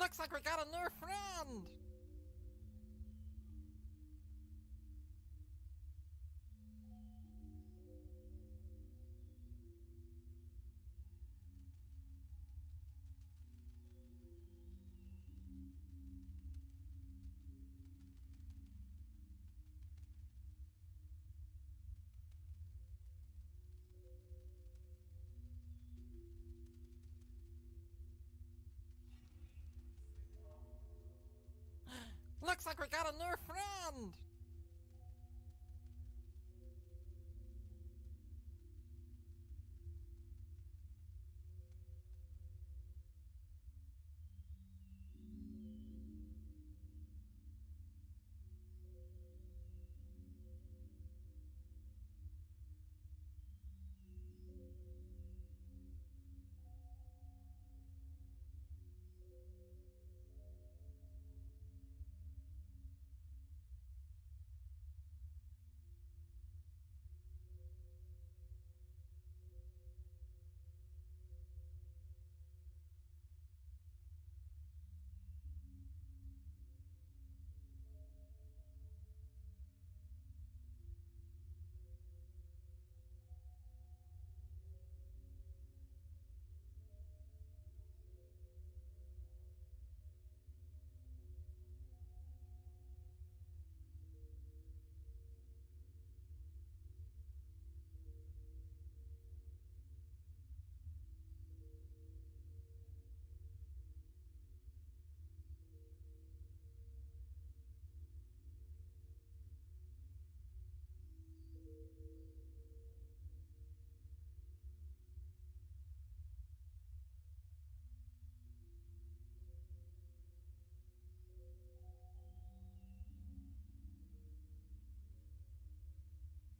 Looks like we got a new friend! Looks like we got a new friend!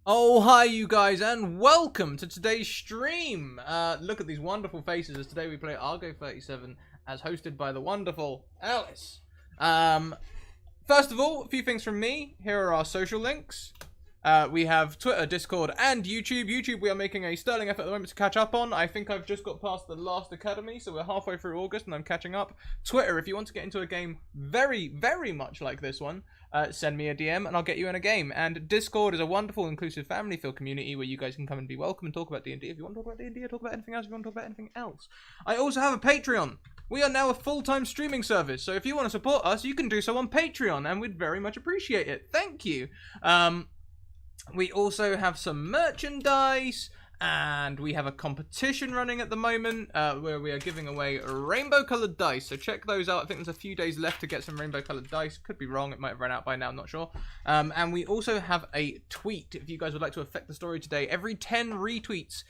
Oh, hi you guys, and welcome to today's stream. Look at these wonderful faces as today we play Argo 37 as hosted by the wonderful Alice. First of all, a few things from me. Here are our social links. We have Twitter, Discord, and YouTube. YouTube we are making a sterling effort at the moment to catch up on. I think I've just got past the last academy, so we're halfway through August and I'm catching up. Twitter, if you want to get into a game very, very much like this one, send me a DM and I'll get you in a game. And Discord is a wonderful, inclusive, family-filled community where you guys can come and be welcome and talk about D&D. If you want to talk about D&D or talk about anything else, if you want to talk about anything else. I also have a Patreon. We are now a full-time streaming service, so if you want to support us, you can do so on Patreon, and we'd very much appreciate it. Thank you. We also have some merchandise, and we have a competition running at the moment where we are giving away rainbow-coloured dice. So check those out. I think there's a few days left to get some rainbow-coloured dice. Could be wrong. It might have run out by now. I'm not sure. And we also have a tweet. If you guys would like to affect the story today, every 10 retweets,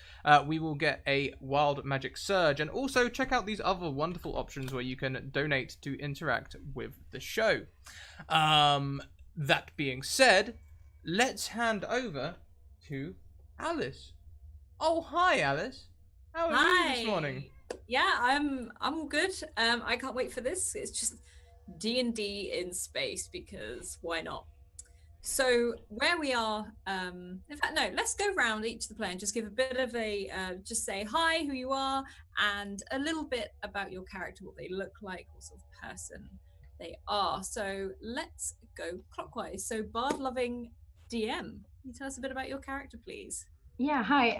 we will get a Wild Magic Surge. And also check out these other wonderful options where you can donate to interact with the show. That being said, let's hand over to Alice. Oh, hi, Alice. How are you this morning? Yeah, I'm all good. I can't wait for this. It's just D&D in space because why not? So where we are, in fact, no, let's go around each of the player and just give a bit of a, just say hi, who you are, and a little bit about your character, what they look like, what sort of person they are. So let's go clockwise. So Bard Loving DM, can you tell us a bit about your character, please? Yeah, hi,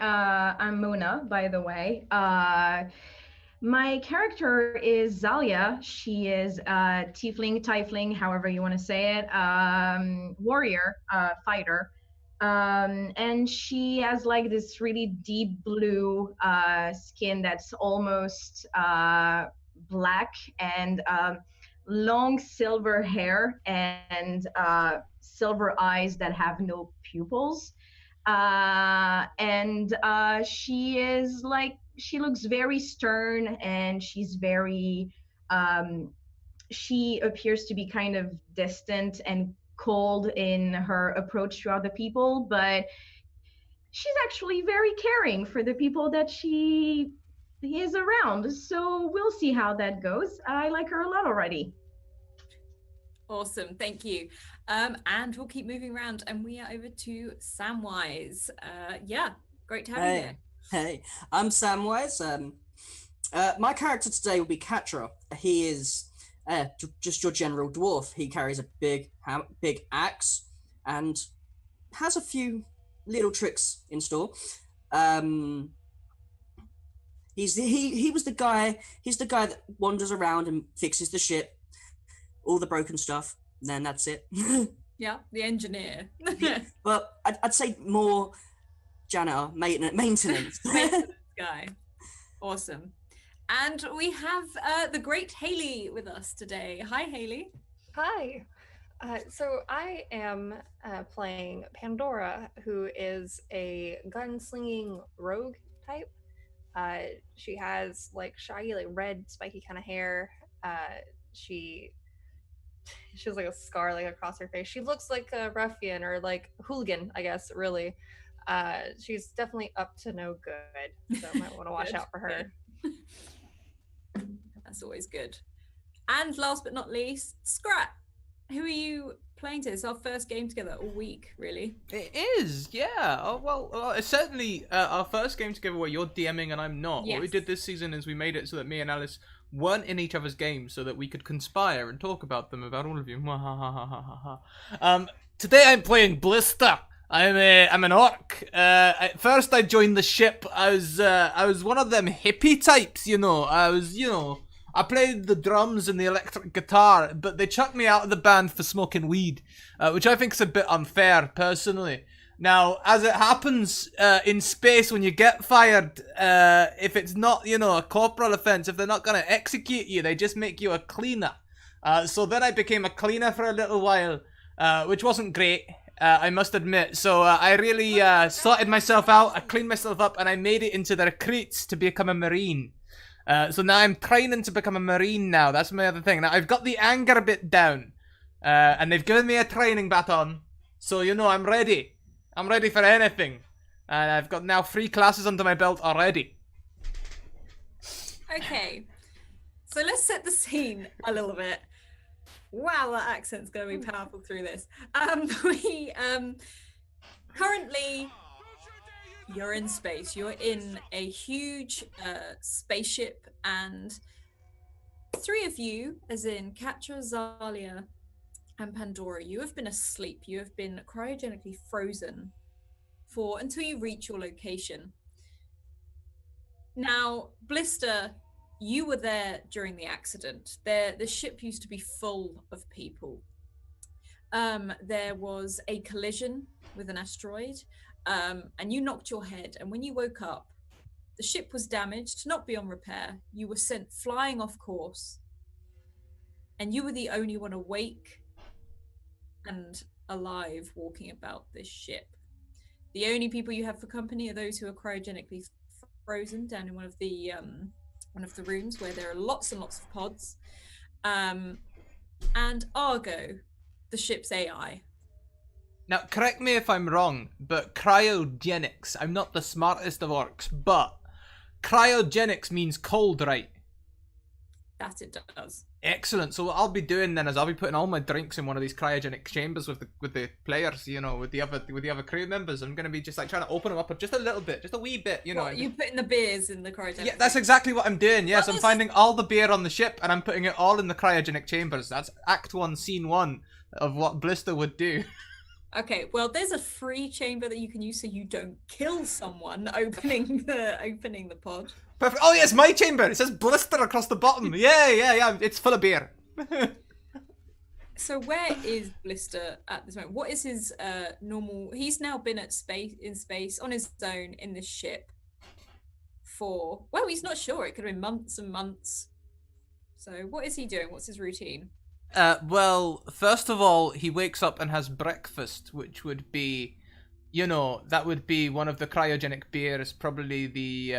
I'm Mona, by the way. My character is Zalia. She is a tiefling, however you want to say it, warrior, fighter. And she has like this really deep blue skin that's almost black and long silver hair and silver eyes that have no pupils. She is like, she looks very stern and she's very, she appears to be kind of distant and cold in her approach to other people, but she's actually very caring for the people that she is around. So we'll see how that goes. I like her a lot already. Awesome, thank you. And we'll keep moving around, and we are over to Samwise. Yeah, great to have you here. Hey, I'm Samwise. My character today will be Katra. He is just your general dwarf. He carries a big axe and has a few little tricks in store. He was the guy. He's the guy that wanders around and fixes the ship, all the broken stuff. And then that's it. Yeah, the engineer. But I'd say more janitor, maintenance. Maintenance guy. Awesome. And we have the great Haley with us today. Hi, Haley. Hi. So I am playing Pandora, who is a gunslinging rogue type. She has like shaggy, like red, spiky kind of hair. She has like a scar like across her face. She looks like a ruffian or like hooligan, I guess. Really, she's definitely up to no good. So might want to watch out for her. That's always good. And last but not least, Scrat. Who are you playing to? It's our first game together all week, really. It is, yeah. Oh, well, it's certainly our first game together where you're DMing and I'm not. Yes. What we did this season is we made it so that me and Alice weren't in each other's games so that we could conspire and talk about them, about all of you. Today I'm playing Blister. I'm an orc. At first I joined the ship. I was one of them hippie types, you know. I played the drums and the electric guitar, but they chucked me out of the band for smoking weed, which I think is a bit unfair, personally. Now, as it happens in space, when you get fired, if it's not, a corporal offense, if they're not going to execute you, they just make you a cleaner. So then I became a cleaner for a little while, which wasn't great, I must admit. So I really sorted myself out, I cleaned myself up, and I made it into the recruits to become a Marine. So now I'm training to become a Marine now. That's my other thing. Now, I've got the anger bit down. And they've given me a training baton. So, I'm ready. I'm ready for anything. And I've got now 3 classes under my belt already. Okay. So let's set the scene a little bit. Wow, that accent's going to be powerful through this. Currently... You're in space. You're in a huge spaceship, and 3 of you, as in Katra, Zalia, and Pandora, you have been asleep. You have been cryogenically frozen until you reach your location. Now, Blister, you were there during the accident. The ship used to be full of people. There was a collision with an asteroid. And you knocked your head, and when you woke up, the ship was damaged, not beyond repair. You were sent flying off course, and you were the only one awake and alive walking about this ship. The only people you have for company are those who are cryogenically frozen down in one of the rooms where there are lots and lots of pods, and Argo, the ship's AI. Now, correct me if I'm wrong, but cryogenics, I'm not the smartest of orcs, but cryogenics means cold, right? That it does. Excellent. So what I'll be doing then is I'll be putting all my drinks in one of these cryogenic chambers with the players, with the other crew members. I'm gonna be just like trying to open them up just a little bit, just a wee bit, What, you putting the beers in the cryogenic? Yeah, that's exactly what I'm doing. Yes, I'm finding all the beer on the ship and I'm putting it all in the cryogenic chambers. That's Act 1, Scene 1 of what Blister would do. Okay, well, there's a free chamber that you can use so you don't kill someone opening the pod. Perfect. Oh yes, my chamber. It says Blister across the bottom. Yeah. It's full of beer. So where is Blister at this moment? What is his normal? He's now been in space on his own in this ship for, well, he's not sure. It could have been months and months. So what is he doing? What's his routine? Well, first of all, he wakes up and has breakfast, which would be, that would be one of the cryogenic beers, probably the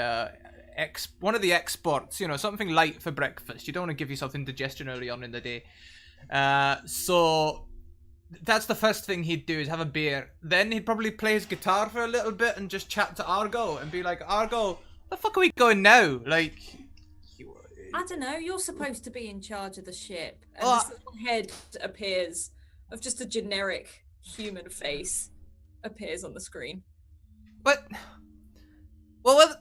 one of the exports, something light for breakfast. You don't want to give yourself indigestion early on in the day. So that's the first thing he'd do, is have a beer. Then he'd probably play his guitar for a little bit and just chat to Argo and be like, Argo, the fuck are we going now? Like... I don't know, you're supposed to be in charge of the ship. And this little head appears of just a generic human face appears on the screen. But... Well,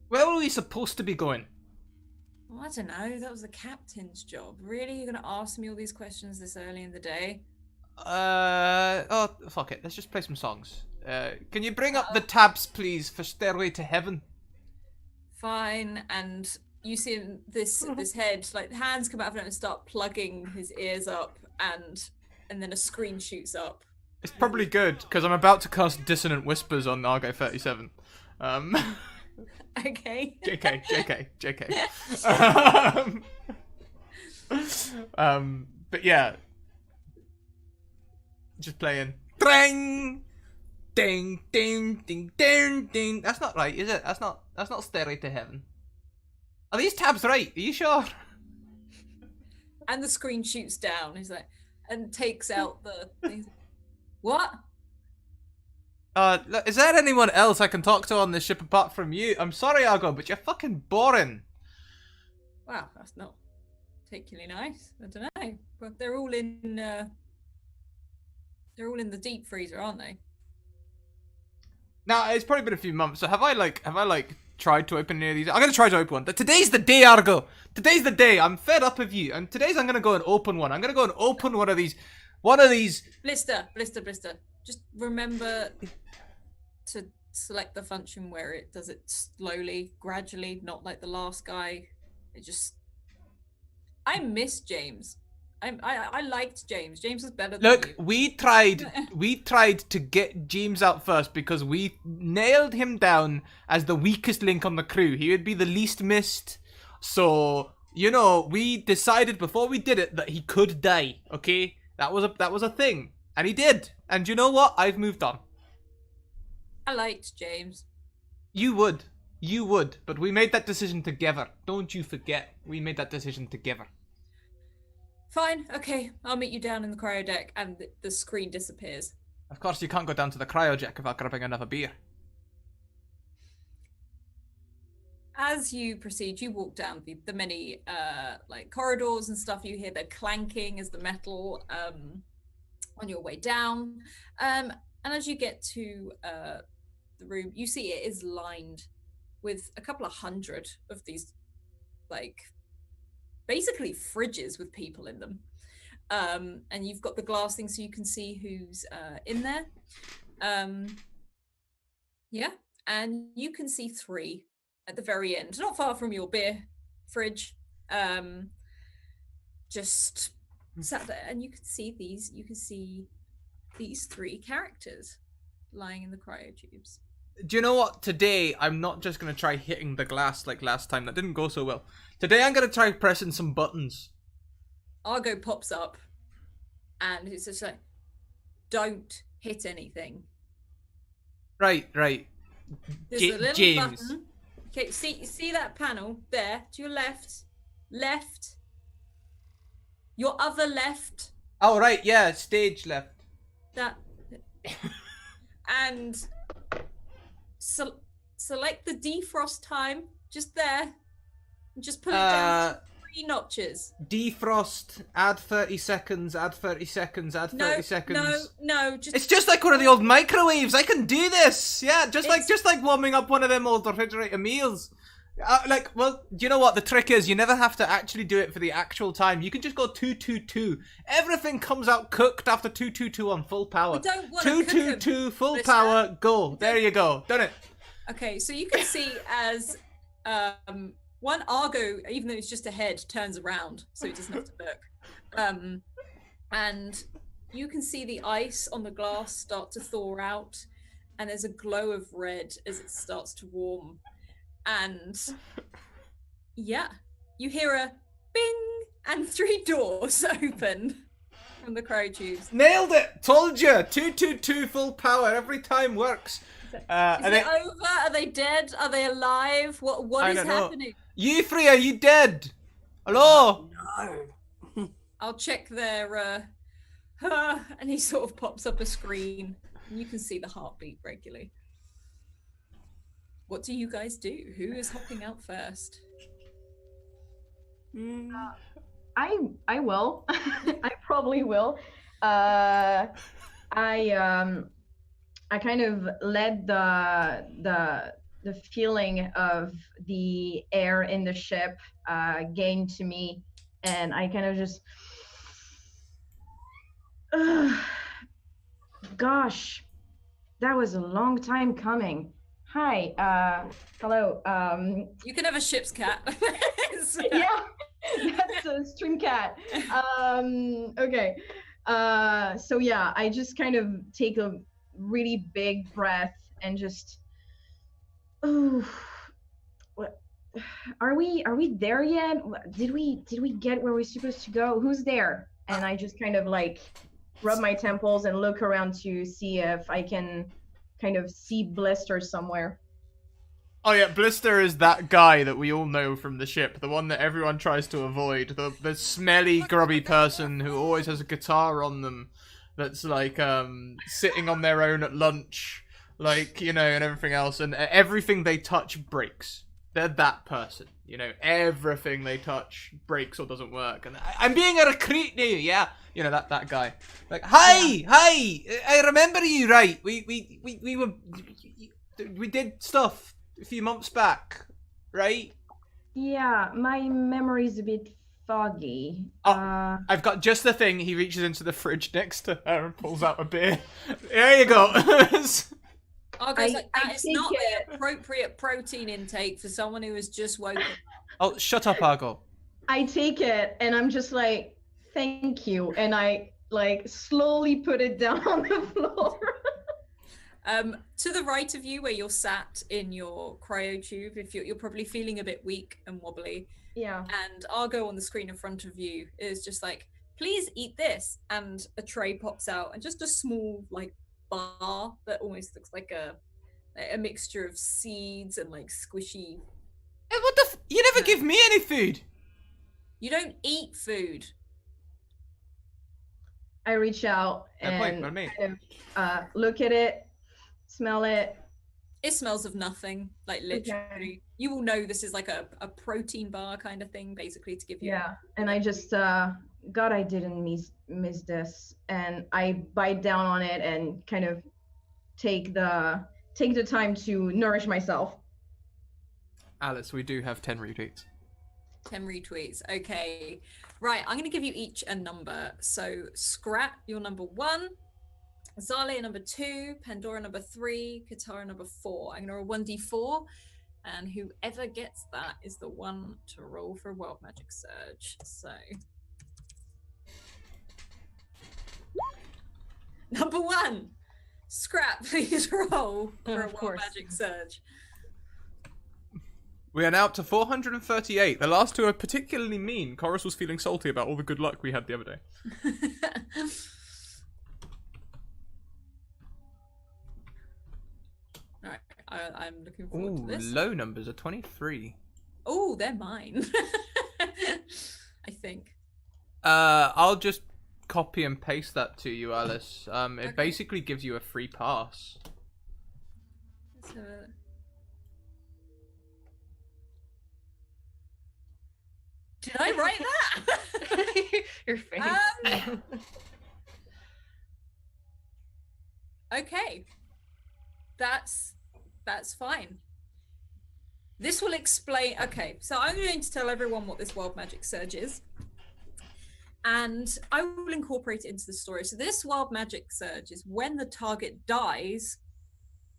where were we supposed to be going? Well, I don't know. That was the captain's job. Really? You're going to ask me all these questions this early in the day? Oh, fuck it. Let's just play some songs. Can you bring up the tabs, please, for Stairway to Heaven? Fine. And you see this head, like hands come out of it and start plugging his ears up, and then a screen shoots up. It's probably good, because I'm about to cast Dissonant Whispers on Argo 37. Okay. JK. But yeah. Just playing. Ding! Ding, ding, ding, ding, ding. That's not right, is it? That's not Stairway to Heaven. Are these tabs right? Are you sure? And the screen shoots down. He's like, and takes out the things. What? Look, is there anyone else I can talk to on this ship apart from you? I'm sorry, Argo, but you're fucking boring. Wow, that's not particularly nice. I don't know, but they're all in the deep freezer, aren't they? Now, it's probably been a few months, so have I tried to open any of these? I'm gonna try to open one. Today's the day, Argo! Today's the day! I'm fed up of you, and I'm gonna go and open one. I'm gonna go and open one of these... Blister. Just remember to select the function where it does it slowly, gradually, not like the last guy. I miss James. I liked James. James was better than Look, you. we tried to get James out first because we nailed him down as the weakest link on the crew. He would be the least missed. So, you know, we decided before we did it that he could die, okay? That was a thing. And he did. And you know what? I've moved on. I liked James. You would. But we made that decision together. Don't you forget. We made that decision together. Fine, okay. I'll meet you down in the cryo deck, and the screen disappears. Of course, you can't go down to the cryo deck without grabbing another beer. As you proceed, you walk down the many like corridors and stuff. You hear the clanking as the metal on your way down. And as you get to the room, you see it is lined with a couple of hundred of these, like, basically fridges with people in them. And you've got the glass thing so you can see who's in there. Yeah, and you can see 3 at the very end, not far from your beer fridge. Just sat there, and you can see these 3 characters lying in the cryotubes. Do you know what? Today, I'm not just going to try hitting the glass like last time. That didn't go so well. Today, I'm going to try pressing some buttons. Argo pops up, and it's just like, don't hit anything. Right. There's a little James. button. Okay, see that panel there to your left? Your other left. Oh, right, yeah, stage left. That. And select the defrost time, just there. And just pull it down to 3 notches. Defrost, add 30 seconds, add 30 seconds, add 30 seconds. No, It's just like one of the old microwaves. I can do this. Yeah, just like warming up one of them old refrigerator meals. Well, do you know what the trick is? You never have to actually do it for the actual time. You can just go 222. Everything comes out cooked after 222 on full power. We don't want to 222 full power. Go. There you go. Done it. Okay, so you can see as one Argo, even though it's just a head, turns around, so it doesn't have to look. And you can see the ice on the glass start to thaw out, and there's a glow of red as it starts to warm. And yeah, you hear a bing, and 3 doors open from the cryotubes. Nailed it! Told you! 222 full power every time works. Is it over? Are they dead? Are they alive? What is happening? You 3, are you dead? Hello? No. I'll check their and he sort of pops up a screen, and you can see the heartbeat regularly. What do you guys do? Who is hopping out first? I will. I probably will. I kind of led the the feeling of the air in the ship gained to me, and I kind of just, gosh, that was a long time coming. Hi, hello. You can have a ship's cat. Yeah, that's a stream cat. Okay. So yeah, I just kind of take a really big breath and just, oh, what? Are we there yet? Did we get where we're supposed to go? Who's there? And I just kind of like rub my temples and look around to see if I can kind of see Blister somewhere. Oh yeah, Blister is that guy that we all know from the ship, the one that everyone tries to avoid, the smelly, grubby person who always has a guitar on them, that's like sitting on their own at lunch, like, you know, and everything else, and everything they touch breaks. They're that person, you know, everything they touch breaks or doesn't work, and I'm being a recruit now, yeah, you know, that guy. Like, hi, I remember you, right? We did stuff a few months back, right? Yeah, my memory's a bit foggy. Oh, I've got just the thing. He reaches into the fridge next to her and pulls out a beer. There you go. Argo's like, that is not the appropriate protein intake for someone who has just woken up. Oh, shut up, Argo. I take it and I'm just like, thank you, and I like slowly put it down on the floor. To the right of you, where you're sat in your cryo tube, if you're probably feeling a bit weak and wobbly. Yeah. And Argo on the screen in front of you is just like, please eat this. And a tray pops out, and just a small like bar that almost looks like a mixture of seeds and like squishy. Hey, what the? You never give me any food. You don't eat food. I reach out and kind of, look at it, smell it. It smells of nothing, like literally. Okay. You will know this is like a protein bar kind of thing, basically, to give you. Yeah, and I just, God, I didn't miss this, and I bite down on it and kind of take the time to nourish myself. Alice, we do have 10 retweets. 10 retweets. Okay. Right, I'm going to give you each a number. So, Scrat, you're number 1. Zalia, number 2. Pandora, number 3. Katara, number 4. I'm going to roll 1d4. And whoever gets that is the one to roll for Wild Magic Surge. So... Number 1. Scrap, please roll for a Wild Magic Surge. We are now up to 438. The last two are particularly mean. Chorus was feeling salty about all the good luck we had the other day. Alright, I'm looking forward to this. Low numbers are 23. Oh, they're mine. I think. I'll just copy and paste that to you, Alice. It Okay. basically gives you a free pass. So... Did I write that? Your face. Okay. That's fine. This will explain... Okay, so I'm going to tell everyone what this Wild Magic Surge is. And I will incorporate it into the story. So this Wild Magic Surge is when the target dies,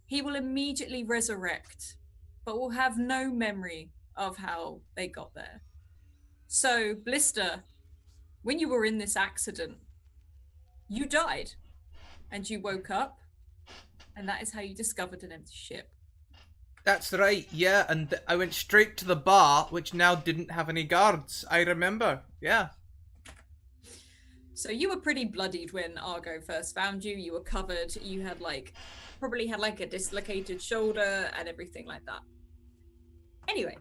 he will immediately resurrect, but will have no memory of how they got there. So, Blister, when you were in this accident, you died and you woke up, and that is how you discovered an empty ship. That's right, yeah, and I went straight to the bar, which now didn't have any guards. I remember, yeah. So you were pretty bloodied when Argo first found you. You were covered. You had probably had a dislocated shoulder and everything like that. Anyway.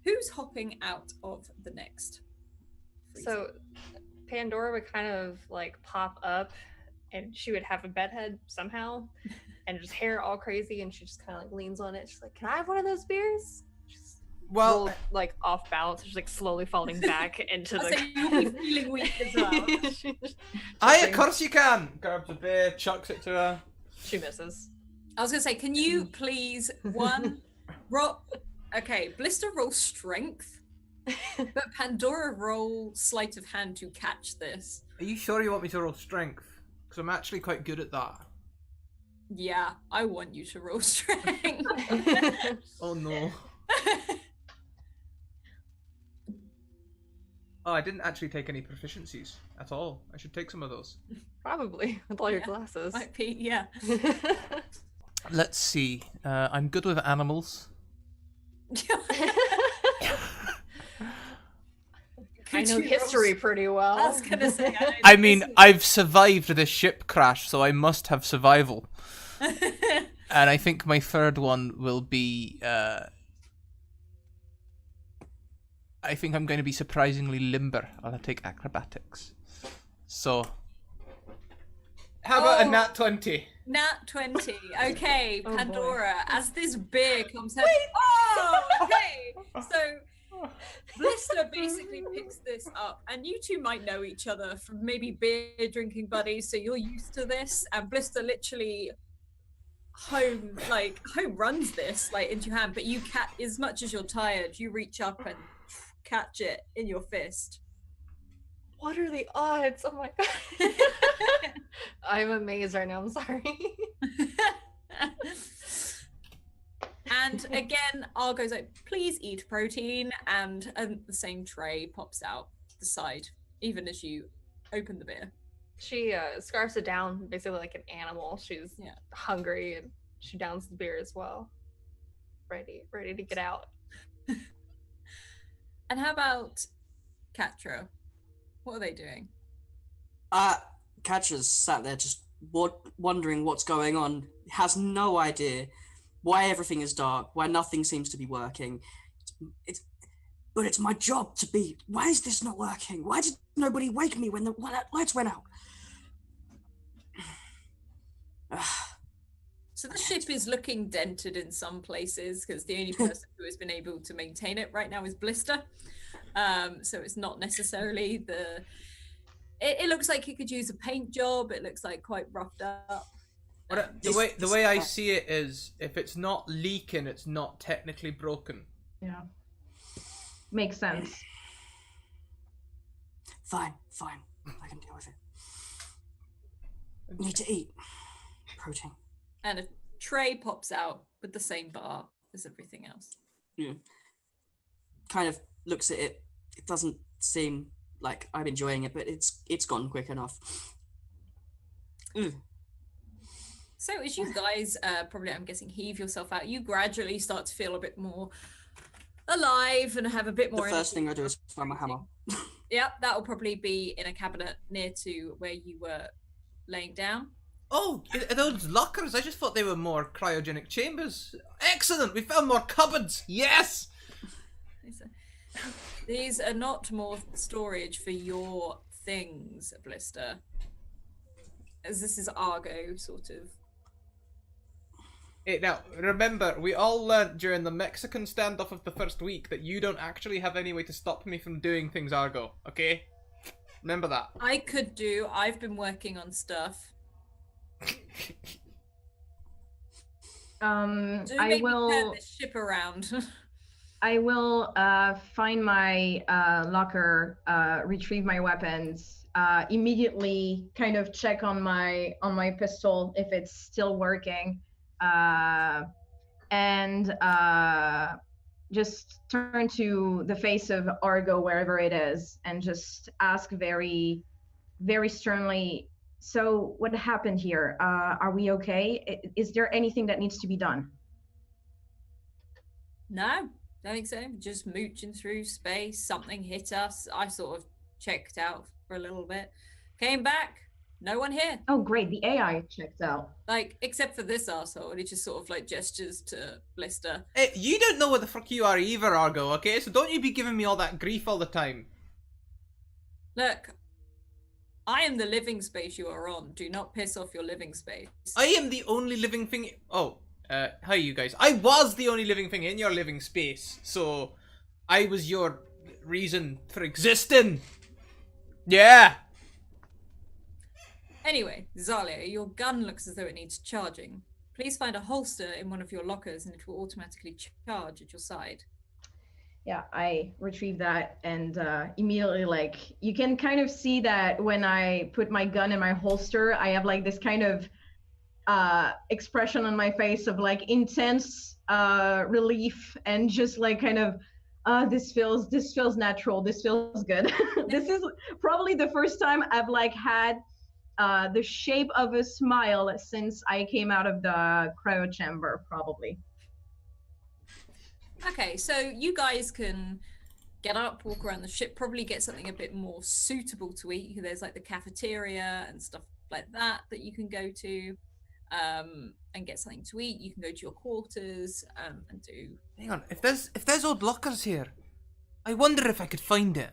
Who's hopping out of the next? So Pandora would kind of pop up, and she would have a bedhead somehow, and just hair all crazy, and she just kind of leans on it. She's like, "Can I have one of those beers?" She's rolled, off balance, just slowly falling back into the. You'll be feeling weak as well. Of course you can. Grabs a beer, chucks it to her. She misses. I was gonna say, can you please Okay, Blister roll strength, but Pandora roll sleight of hand to catch this. Are you sure you want me to roll strength? Because I'm actually quite good at that. Yeah, I want you to roll strength. Oh no. Oh, I didn't actually take any proficiencies at all. I should take some of those. Probably with all your glasses. Might be, yeah. Let's see. I'm good with animals. I know history pretty well. I was gonna say. I mean, I've survived this ship crash, so I must have survival. And I think my third one will be. I think I'm going to be surprisingly limber. I'll take acrobatics. So. How about a nat 20? Nat 20. Okay, Oh, Pandora, as this beer comes out. Oh, okay. So Blister basically picks this up, and you two might know each other from maybe beer drinking buddies, so you're used to this. And Blister literally home runs this like into your hand, but you as much as you're tired, you reach up and catch it in your fist. What are the odds? Oh my god. I'm amazed right now. I'm sorry. And again, Argo's like, please eat protein, and the same tray pops out the side, even as you open the beer. She scarfs it down basically like an animal. She's hungry, and she downs the beer as well. Ready to get out. And how about Catra? What are they doing? Catra's sat there just wondering what's going on. Has no idea why everything is dark, why nothing seems to be working. But it's my job to be. Why is this not working? Why did nobody wake me when the lights went out? So the ship is looking dented in some places because the only person who has been able to maintain it right now is Blister. So it's not necessarily the. It looks like it could use a paint job. It looks like quite roughed up. The way I see it is, if it's not leaking, it's not technically broken. Yeah. Makes sense. Fine. I can deal with it. Need to eat. Protein. And a tray pops out with the same bar as everything else. Yeah. Kind of looks at it. It doesn't seem like I'm enjoying it, but it's gone quick enough. So as you guys probably, I'm guessing, heave yourself out, you gradually start to feel a bit more alive and have a bit more The first energy. thing I do is find my hammer. Yep, that will probably be in a cabinet near to where you were laying down. Oh, are those lockers? I just thought they were more cryogenic chambers. Excellent! We found more cupboards! Yes! These are not more storage for your things, Blister. As this is Argo, sort of. Hey, now, remember, we all learnt during the Mexican standoff of the first week that you don't actually have any way to stop me from doing things, Argo, okay? Remember that. I've been working on stuff. I will turn this ship around. I will find my locker, retrieve my weapons, immediately kind of check on my pistol if it's still working, and just turn to the face of Argo wherever it is and just ask very, very sternly, so what happened here? Are we okay? Is there anything that needs to be done? No, don't think so. Just mooching through space. Something hit us. I sort of checked out for a little bit. Came back. No one here. Oh, great. The AI checked out. Like, except for this arsehole. And he just sort of like gestures to Blister. Hey, you don't know what the fuck you are either, Argo, okay? So don't you be giving me all that grief all the time. Look, I am the living space you are on. Do not piss off your living space. I am the only living thing... Oh, hi you guys. I was the only living thing in your living space, so I was your reason for existing. Yeah. Anyway, Zalia, your gun looks as though it needs charging. please find a holster in one of your lockers and it will automatically charge at your side. Yeah, I retrieve that and immediately, like, you can kind of see that when I put my gun in my holster, I have like this kind of expression on my face of like intense relief and just like kind of this feels natural, this feels good. This is probably the first time I've like had the shape of a smile since I came out of the cryo chamber, probably. Okay, so you guys can get up, walk around the ship, probably get something a bit more suitable to eat. There's like the cafeteria and stuff like that you can go to and get something to eat. You can go to your quarters and do. Hang on, if there's old lockers here, I wonder if I could find it.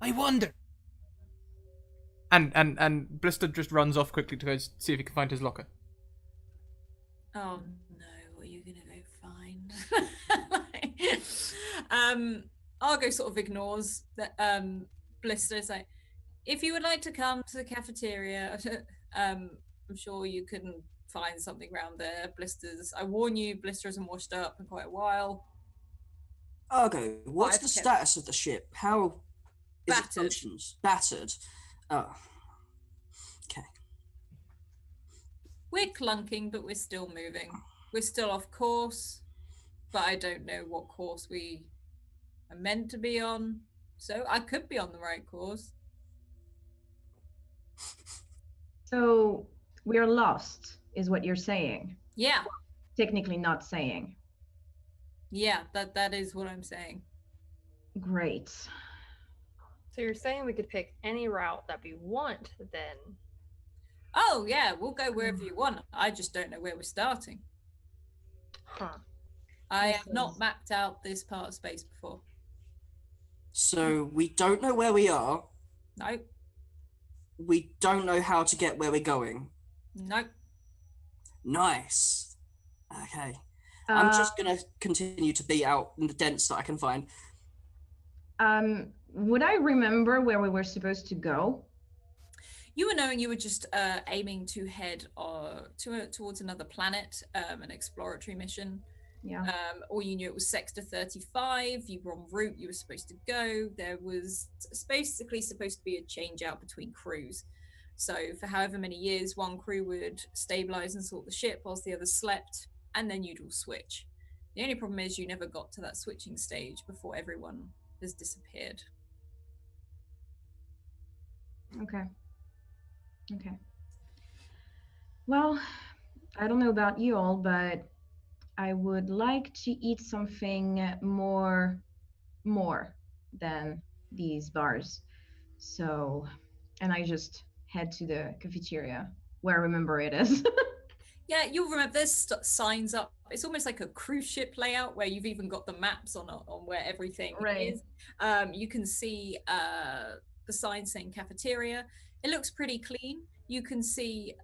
I wonder. And Blister just runs off quickly to go see if he can find his locker. Oh no, what are you gonna go find? Argo sort of ignores that Blister's like, if you would like to come to the cafeteria, I'm sure you can find something around there. Blister's, I warn you, Blister hasn't washed up in quite a while. Argo, what's the I've kept- status of the ship? How is it Battered. functions? Battered. Oh. Okay. We're clunking, but we're still moving. We're still off course, but I don't know what course we are meant to be on. So I could be on the right course. So we're lost, is what you're saying. Yeah, Technically not saying. yeah, that is what I'm saying. Great. So you're saying we could pick any route that we want then? Oh yeah, we'll go wherever you want. I just don't know where we're starting. Huh. I Makes have not sense. mapped out this part of space before. So we don't know where we are. No, We don't know how to get where we're going. no. Nice. Okay. I'm just gonna continue to beat out the dents that I can find. Would I remember where we were supposed to go? You were knowing you were just aiming to head towards another planet, an exploratory mission. Yeah. Or you knew it was Sector 35. You were en route. You were supposed to go. There was basically supposed to be a change out between crews. So for however many years, one crew would stabilize and sort the ship whilst the others slept, and then you'd all switch. The only problem is you never got to that switching stage before everyone has disappeared. Okay. Well, I don't know about you all, but I would like to eat something more than these bars. So, and I just head to the cafeteria where I remember it is. Yeah, you'll remember there's signs up. It's almost like a cruise ship layout where you've even got the maps on where everything Right. is. You can see the sign saying cafeteria. It looks pretty clean. You can see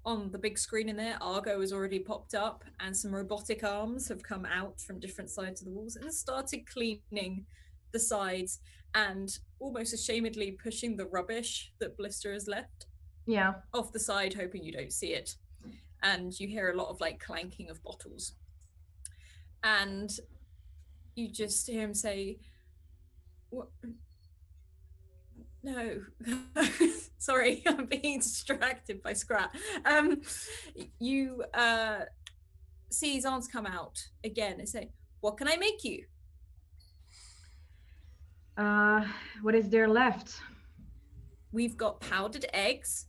on the big screen in there, Argo has already popped up, and some robotic arms have come out from different sides of the walls and started cleaning the sides and almost ashamedly pushing the rubbish that Blister has left Yeah. off the side, hoping you don't see it. And you hear a lot of like clanking of bottles. And you just hear him say, "What? No." Sorry, I'm being distracted by Scrat. You see his arms come out again and say, "What can I make you?" What is there left? We've got powdered eggs.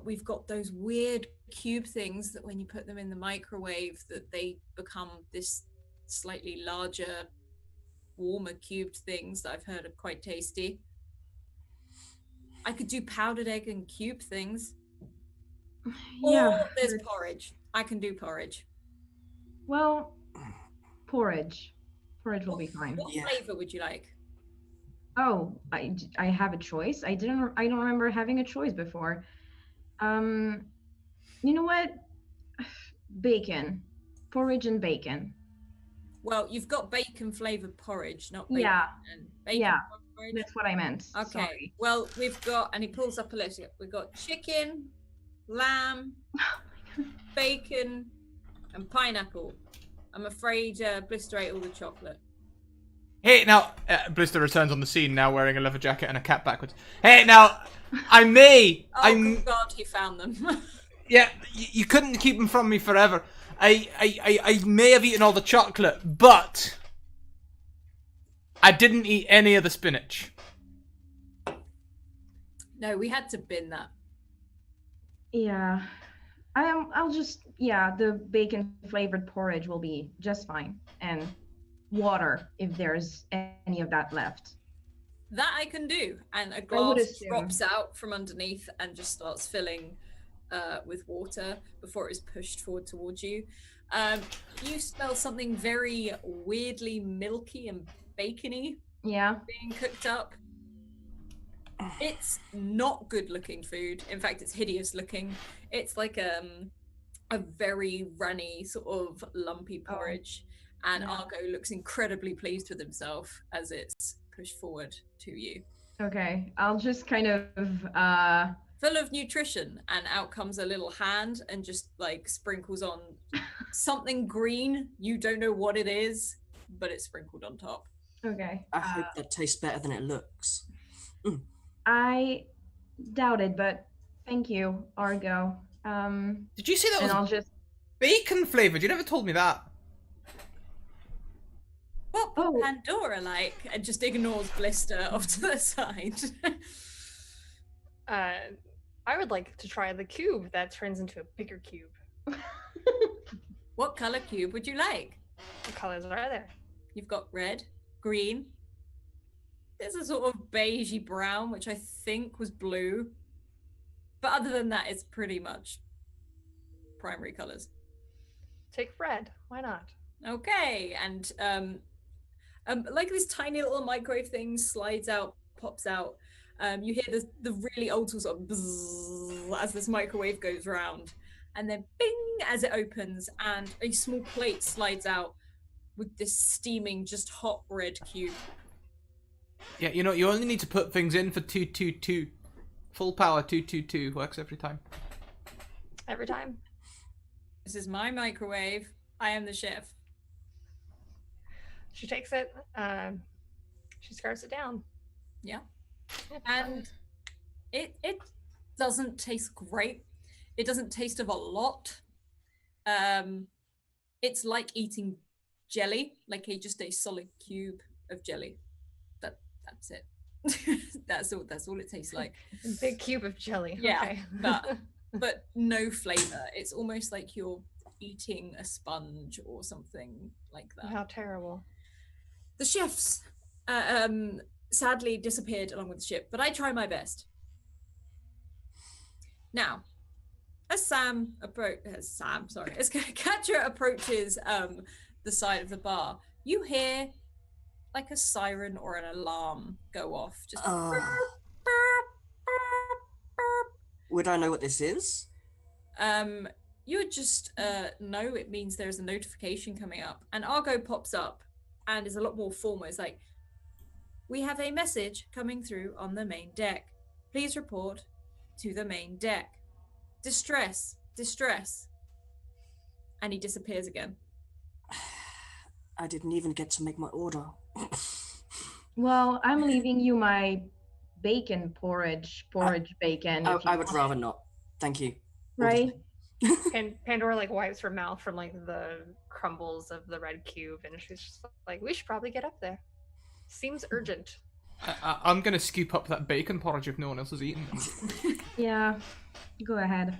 We've got those weird cube things that when you put them in the microwave, that they become this slightly larger, warmer cubed things that I've heard are quite tasty. I could do powdered egg and cube things. Yeah. Or there's porridge. I can do porridge. Well, porridge. Porridge will be fine. What Yeah. flavor would you like? Oh, I have a choice. I don't remember having a choice before. You know what? Bacon. Porridge and bacon. Well, you've got bacon flavored porridge, not bacon Yeah. and bacon Yeah. porridge. That's what I meant. Okay. Sorry. Well, we've got, and he pulls up a list. We've got chicken, lamb, bacon, and pineapple. I'm afraid Blister ate all the chocolate. Hey, now, Blister returns on the scene now wearing a leather jacket and a cap backwards. Hey, now, I'm me. Oh, I'm. God, he found them. Yeah, you couldn't keep them from me forever. I may have eaten all the chocolate, but I didn't eat any of the spinach. No, we had to bin that. Yeah. I'll just, yeah, the bacon flavored porridge will be just fine. And water, if there's any of that left. That I can do. And a would glass assume. drops out from underneath and just starts filling with water before it is pushed forward towards you. You smell something very weirdly milky and bacony Yeah. being cooked up. It's not good looking food. In fact, it's hideous looking. It's like a very runny, sort of lumpy porridge. And Yeah. Argo looks incredibly pleased with himself as it's pushed forward to you. Okay. I'll just kind of, Full of nutrition, and out comes a little hand and just like sprinkles on something green. You don't know what it is, but it's sprinkled on top. okay. I hope that tastes better than it looks. I doubt it, but thank you, Argo. Did you see that And was I'll just, bacon flavored? You never told me that. What would Oh. Pandora like? And just ignores Blister off to the side. I would like to try the cube that turns into a bigger cube. What color cube would you like? What colors are there? You've got red, green. There's a sort of beigey brown, which I think was blue. But other than that, it's pretty much primary colors. Take red. Why not? Okay, and like this tiny little microwave thing slides out, pops out. You hear the really old school sort of bzzz as this microwave goes round, and then bing as it opens, and a small plate slides out with this steaming, just hot red cube. Yeah, you know, you only need to put things in for 222. Full power 222 works every time. Every time. This is my microwave. I am the chef. She takes it. She scarves it down. Yeah. Yeah, And it doesn't taste great. It doesn't taste of a lot. It's like eating jelly, like just a solid cube of jelly. That's it. That's all it tastes like. a big cube of jelly. Yeah, Okay. but no flavor. It's almost like you're eating a sponge or something like that. How terrible. The chefs sadly disappeared along with the ship, but I try my best. Now, as Katra approaches the side of the bar, you hear like a siren or an alarm go off. Just burp, burp, burp, burp. Would I know what this is? You would just know it means there's a notification coming up, and Argo pops up and is a lot more formal. It's like, we have a message coming through on the main deck. Please report to the main deck. Distress, distress. And he disappears again. I didn't even get to make my order. well, I'm leaving you my bacon porridge bacon. if you I would want rather it, not. Thank you. Right? And Pandora like wipes her mouth from like the crumbles of the red cube, and she's just like, "We should probably get up there. Seems urgent." I'm gonna scoop up that bacon porridge if no one else has eaten it. Yeah. Go ahead.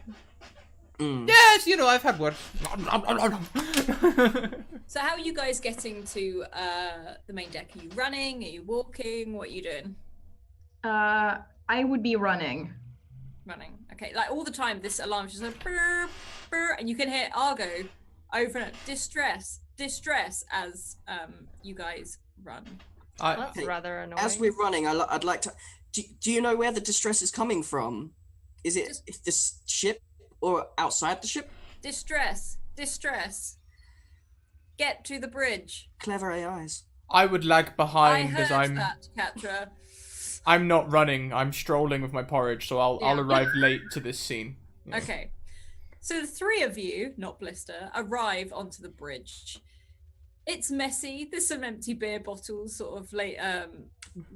Yes, you know, I've had worse. So how are you guys getting to the main deck? Are you running? Are you walking? What are you doing? I would be running. Running. Okay, like all the time this alarm's just like burr, burr, and you can hear Argo over and distress, distress as you guys run. That's rather annoying. As we're running, I'd like to. Do you know where the distress is coming from? Is it this ship or outside the ship? Distress, distress. Get to the bridge. Clever AIs. I would lag I behind heard as I'm that, Katra. I'm not running. I'm strolling with my porridge, so I'll Yeah. arrive late to this scene. Yeah. Okay. So the three of you, not Blister, arrive onto the bridge. It's messy. There's some empty beer bottles sort of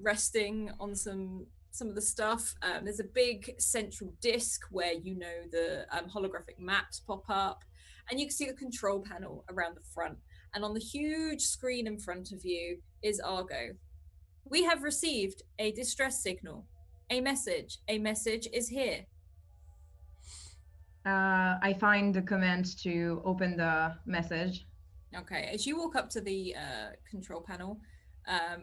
resting on some of the stuff. There's a big central disc where the holographic maps pop up, and you can see the control panel around the front. And on the huge screen in front of you is Argo. We have received a distress signal. A message. A message is here. I find the command to open the message. Okay, as you walk up to the control panel,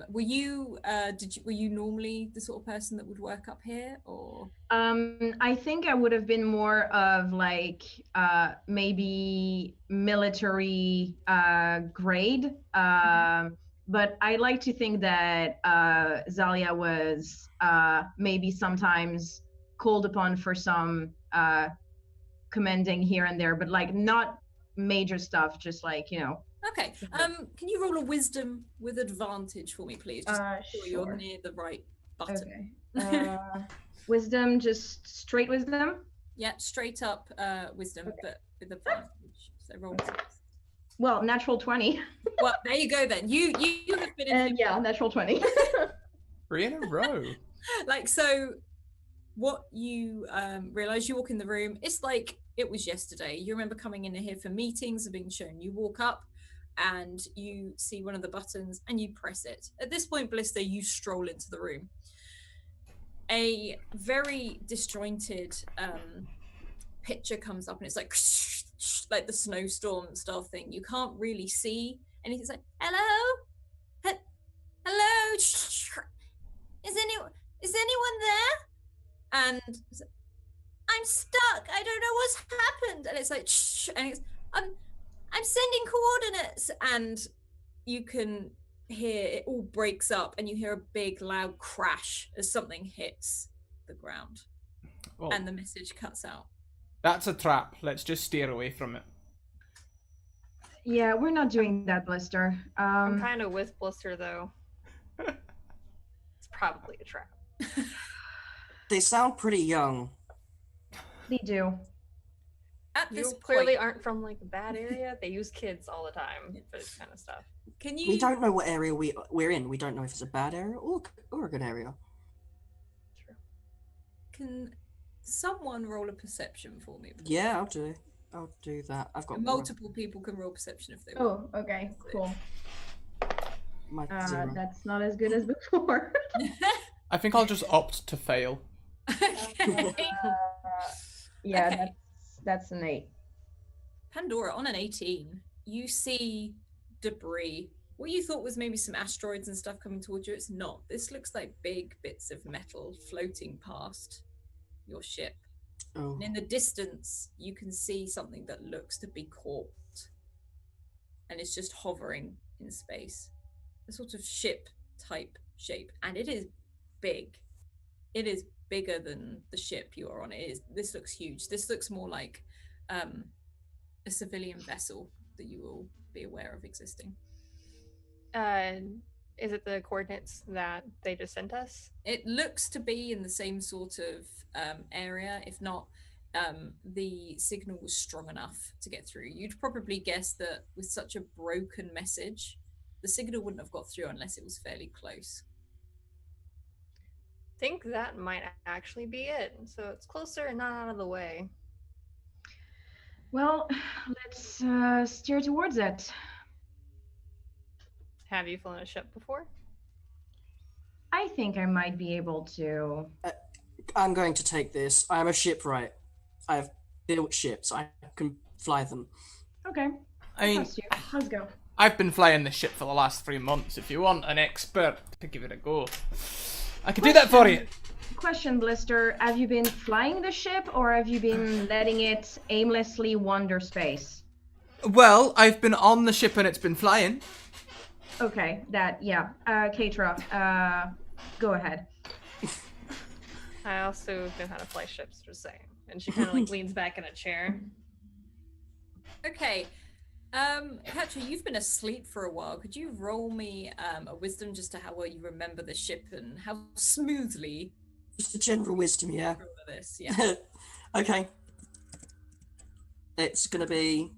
were you normally the sort of person that would work up here, or? I think I would have been more of like maybe military grade. But I like to think that Zalia was maybe sometimes called upon for some commanding here and there, but like not major stuff, just like, Okay. Can you roll a wisdom with advantage for me, please? Just so you're sure. near the right button. Okay. Wisdom, just straight wisdom? Yeah, straight up wisdom, Okay. but with advantage. So roll. Well, natural 20. Well, there you go then. You have been in And yeah, natural 20. 3 in a row. like, so what you realize, you walk in the room, it's like it was yesterday. You remember coming in here for meetings and being shown. You walk up and you see one of the buttons and you press it. At this point, Blister, you stroll into the room. A very disjointed picture comes up and it's like like the snowstorm style thing. You can't really see anything. It's like, hello? Hello? Is anyone there? And I'm stuck. I don't know what's happened. And it's like, and it's, I'm sending coordinates. And you can hear it all breaks up and you hear a big loud crash as something hits the ground. Well, And the message cuts out. that's a trap. Let's just steer away from it. Yeah, we're not doing that, Blister. I'm kind of with Blister though. It's probably a trap. They sound pretty young. They do. At this You point, clearly aren't from like that area. They use kids all the time for this kind of stuff. can you We don't know what area we're in. We don't know if it's a bad area or a good area. can someone roll a perception for me? please? Yeah, I'll do that. I've got And multiple people can roll perception if they want. Oh, okay, cool. my 0. That's not as good as before. I think I'll just opt to fail. Okay. Yeah, Okay. that's an 8. Pandora, on an 18, you see debris. What you thought was maybe some asteroids and stuff coming towards you, it's not. This looks like big bits of metal floating past your ship. Oh, And in the distance, you can see something that looks to be caught. And it's just hovering in space. A sort of ship type shape. And it is big. It is bigger than the ship you are on. This looks huge. This looks more like a civilian vessel that you will be aware of existing. Is it the coordinates that they just sent us? It looks to be in the same sort of area. If not, the signal was strong enough to get through. You'd probably guess that with such a broken message, the signal wouldn't have got through unless it was fairly close. Think that might actually be it. So it's closer and not out of the way. Well, let's steer towards it. Have you flown a ship before? I think I might be able to. I'm going to take this. I am a shipwright. I've built ships. I can fly them. Okay. I mean, Trust you. Let's go. I've been flying this ship for the last 3 months. If you want an expert to give it a go, I can do that for you. Question, Blister. Have you been flying the ship or have you been letting it aimlessly wander space? Well, I've been on the ship and it's been flying. Okay, yeah. Keitra, go ahead. I also know how to fly ships, just saying. And she kind of like leans back in a chair. Okay. Katja, you've been asleep for a while. Could you roll me a wisdom just to how well you remember the ship and how smoothly Just a general wisdom, yeah. you remember this? Yeah. Okay. It's gonna be.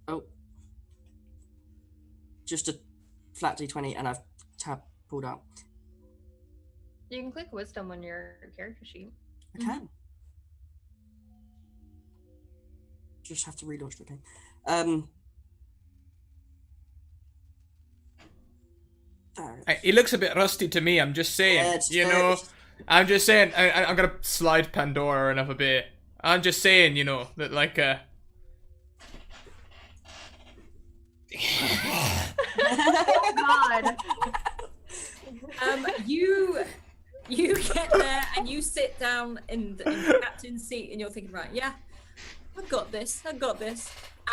Oh. Just a flat d20, and I've pulled out. You can click wisdom on your character sheet. I can. Just have to relaunch the game. There. He looks a bit rusty to me. I'm just saying. Yeah, it's you fair, know. it's- I'm just saying. I'm gonna slide Pandora another bit. I'm just saying. You know that like God. You get there and you sit down in the captain's seat and you're thinking, right, yeah, I got this,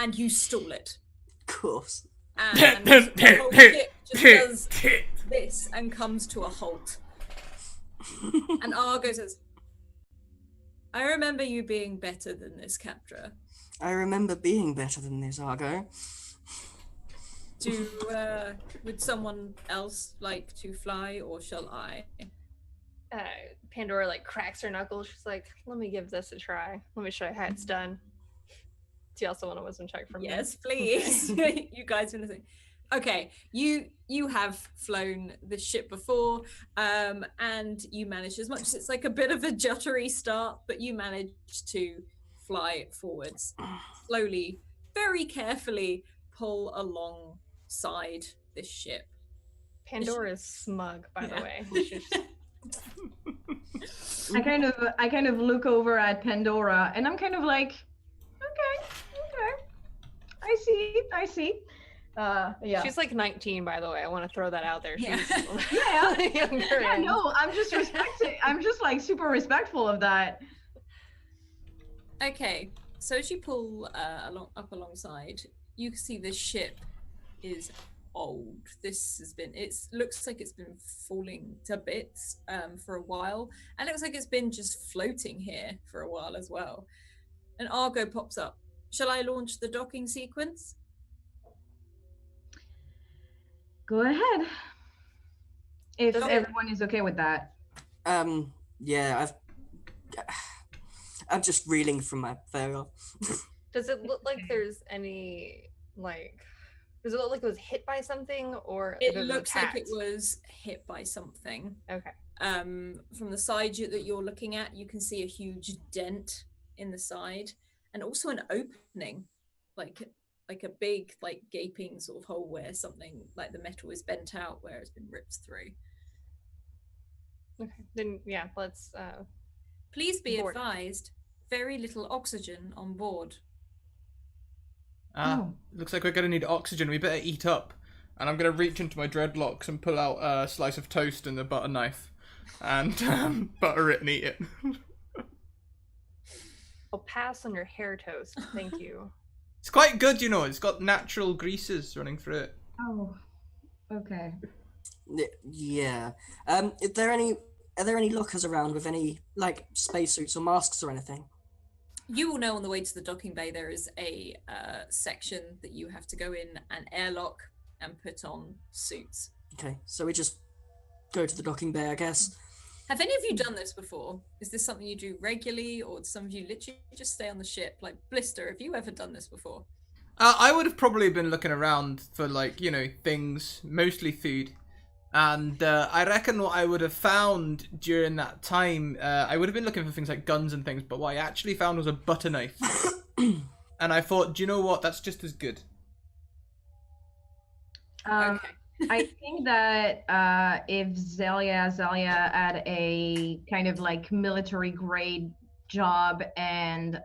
and you stall it. Of course. And the whole ship just does this and comes to a halt. And Argo says, I remember you being better than this, Captra. I remember being better than this, Argo. Would someone else like to fly, or shall I? Pandora like cracks her knuckles. She's like, "Let me give this a try. Let me show you how it's done." Do you also want a wisdom check from me? Yes, please. You guys are listening. Okay, you have flown this ship before, and you managed, as much as it's like a bit of a juddery start, but you managed to fly forwards slowly, very carefully, pull alongside this ship. Pandora's smug, by the way. She's I kind of look over at Pandora and I'm kind of like, okay. I see. Yeah. She's like 19, by the way. I want to throw that out there. Yeah. She's Yeah. younger. Yeah, and- no, I'm just like super respectful of that. Okay, so as you pull up alongside, you can see this ship is old. It looks like it's been falling to bits for a while, and it looks like it's been just floating here for a while as well. And Argo pops up. Shall I launch the docking sequence? Go ahead. If Okay. everyone is okay with that. Yeah, I'm just reeling from my fail. Does it look like there's any like? Does it look like it was hit by something, or It was looks like it attacked? was hit by something. Okay. From the side that you're looking at, you can see a huge dent in the side, and also an opening, like a big, like gaping sort of hole where something like the metal is bent out, where it's been ripped through. Okay. Then yeah, let's. Please be Board. advised, very little oxygen on board. Oh. Looks like we're gonna need oxygen. We better eat up. And I'm gonna reach into my dreadlocks and pull out a slice of toast and a butter knife, and butter it and eat it. I'll pass on your hair toast. Thank you. It's quite good, you know. It's got natural greases running through it. Oh. Okay. Yeah. Are there any lookers around with any like spacesuits or masks or anything? You will know on the way to the docking bay there is a section that you have to go in and airlock and put on suits. Okay, so we just go to the docking bay, I guess. Have any of you done this before? Is this something you do regularly, or do some of you literally just stay on the ship? Like, Blister, have you ever done this before? I would have probably been looking around for, like, you know, things, mostly food. And I reckon what I would have found during that time, I would have been looking for things like guns and things, but what I actually found was a butter knife. And I thought, do you know what? That's just as good. Okay. I think that if Zelia had a kind of like military grade job and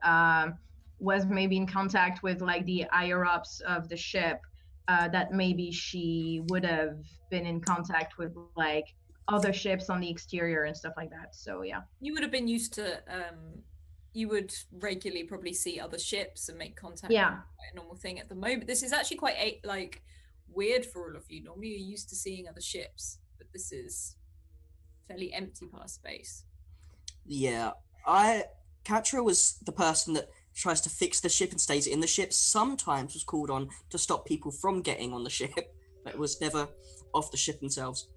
was maybe in contact with like the higher ups of the ship, that maybe she would have been in contact with like other ships on the exterior and stuff like that. So yeah. You would have been used to, you would regularly probably see other ships and make contact. Yeah. Quite a normal thing at the moment. This is actually quite weird for all of you. Normally you're used to seeing other ships, but this is fairly empty past space. Yeah, Katra was the person that tries to fix the ship and stays in the ship. Sometimes was called on to stop people from getting on the ship, but was never off the ship themselves.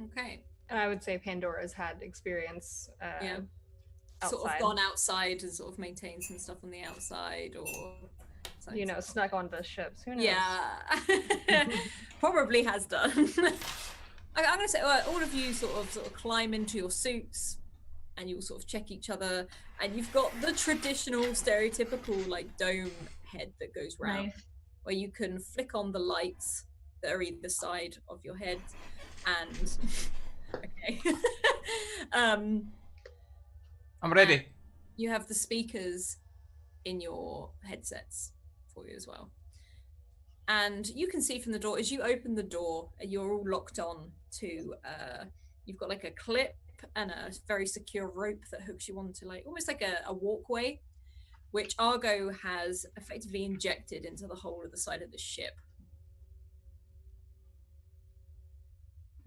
Okay. And I would say Pandora's had experience Yeah. sort of outside. gone outside and sort of maintained some stuff on the outside, or You know, snuck onto ships. Who knows? yeah, probably has done. I'm gonna say all of you sort of climb into your suits, and you all sort of check each other, and you've got the traditional, stereotypical like dome head that goes round, Nice. where you can flick on the lights that are either side of your head, and okay, I'm ready. you have the speakers in your headsets for you as well. And you can see from the door, as you open the door, you're all locked on to, you've got like a clip and a very secure rope that hooks you onto like, almost like a walkway, which Argo has effectively injected into the whole of the side of the ship.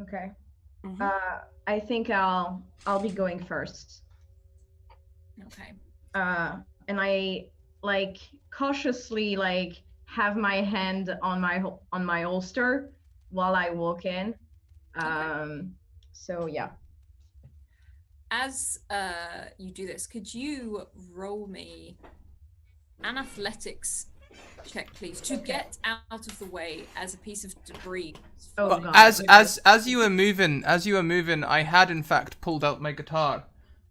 Okay. Mhm. I think I'll be going first. Okay. And I like cautiously like have my hand on my holster while I walk in. So yeah. As you do this, could you roll me an athletics check, please, to get out of the way as a piece of debris? Oh Well, god. as you were moving, I had in fact pulled out my guitar,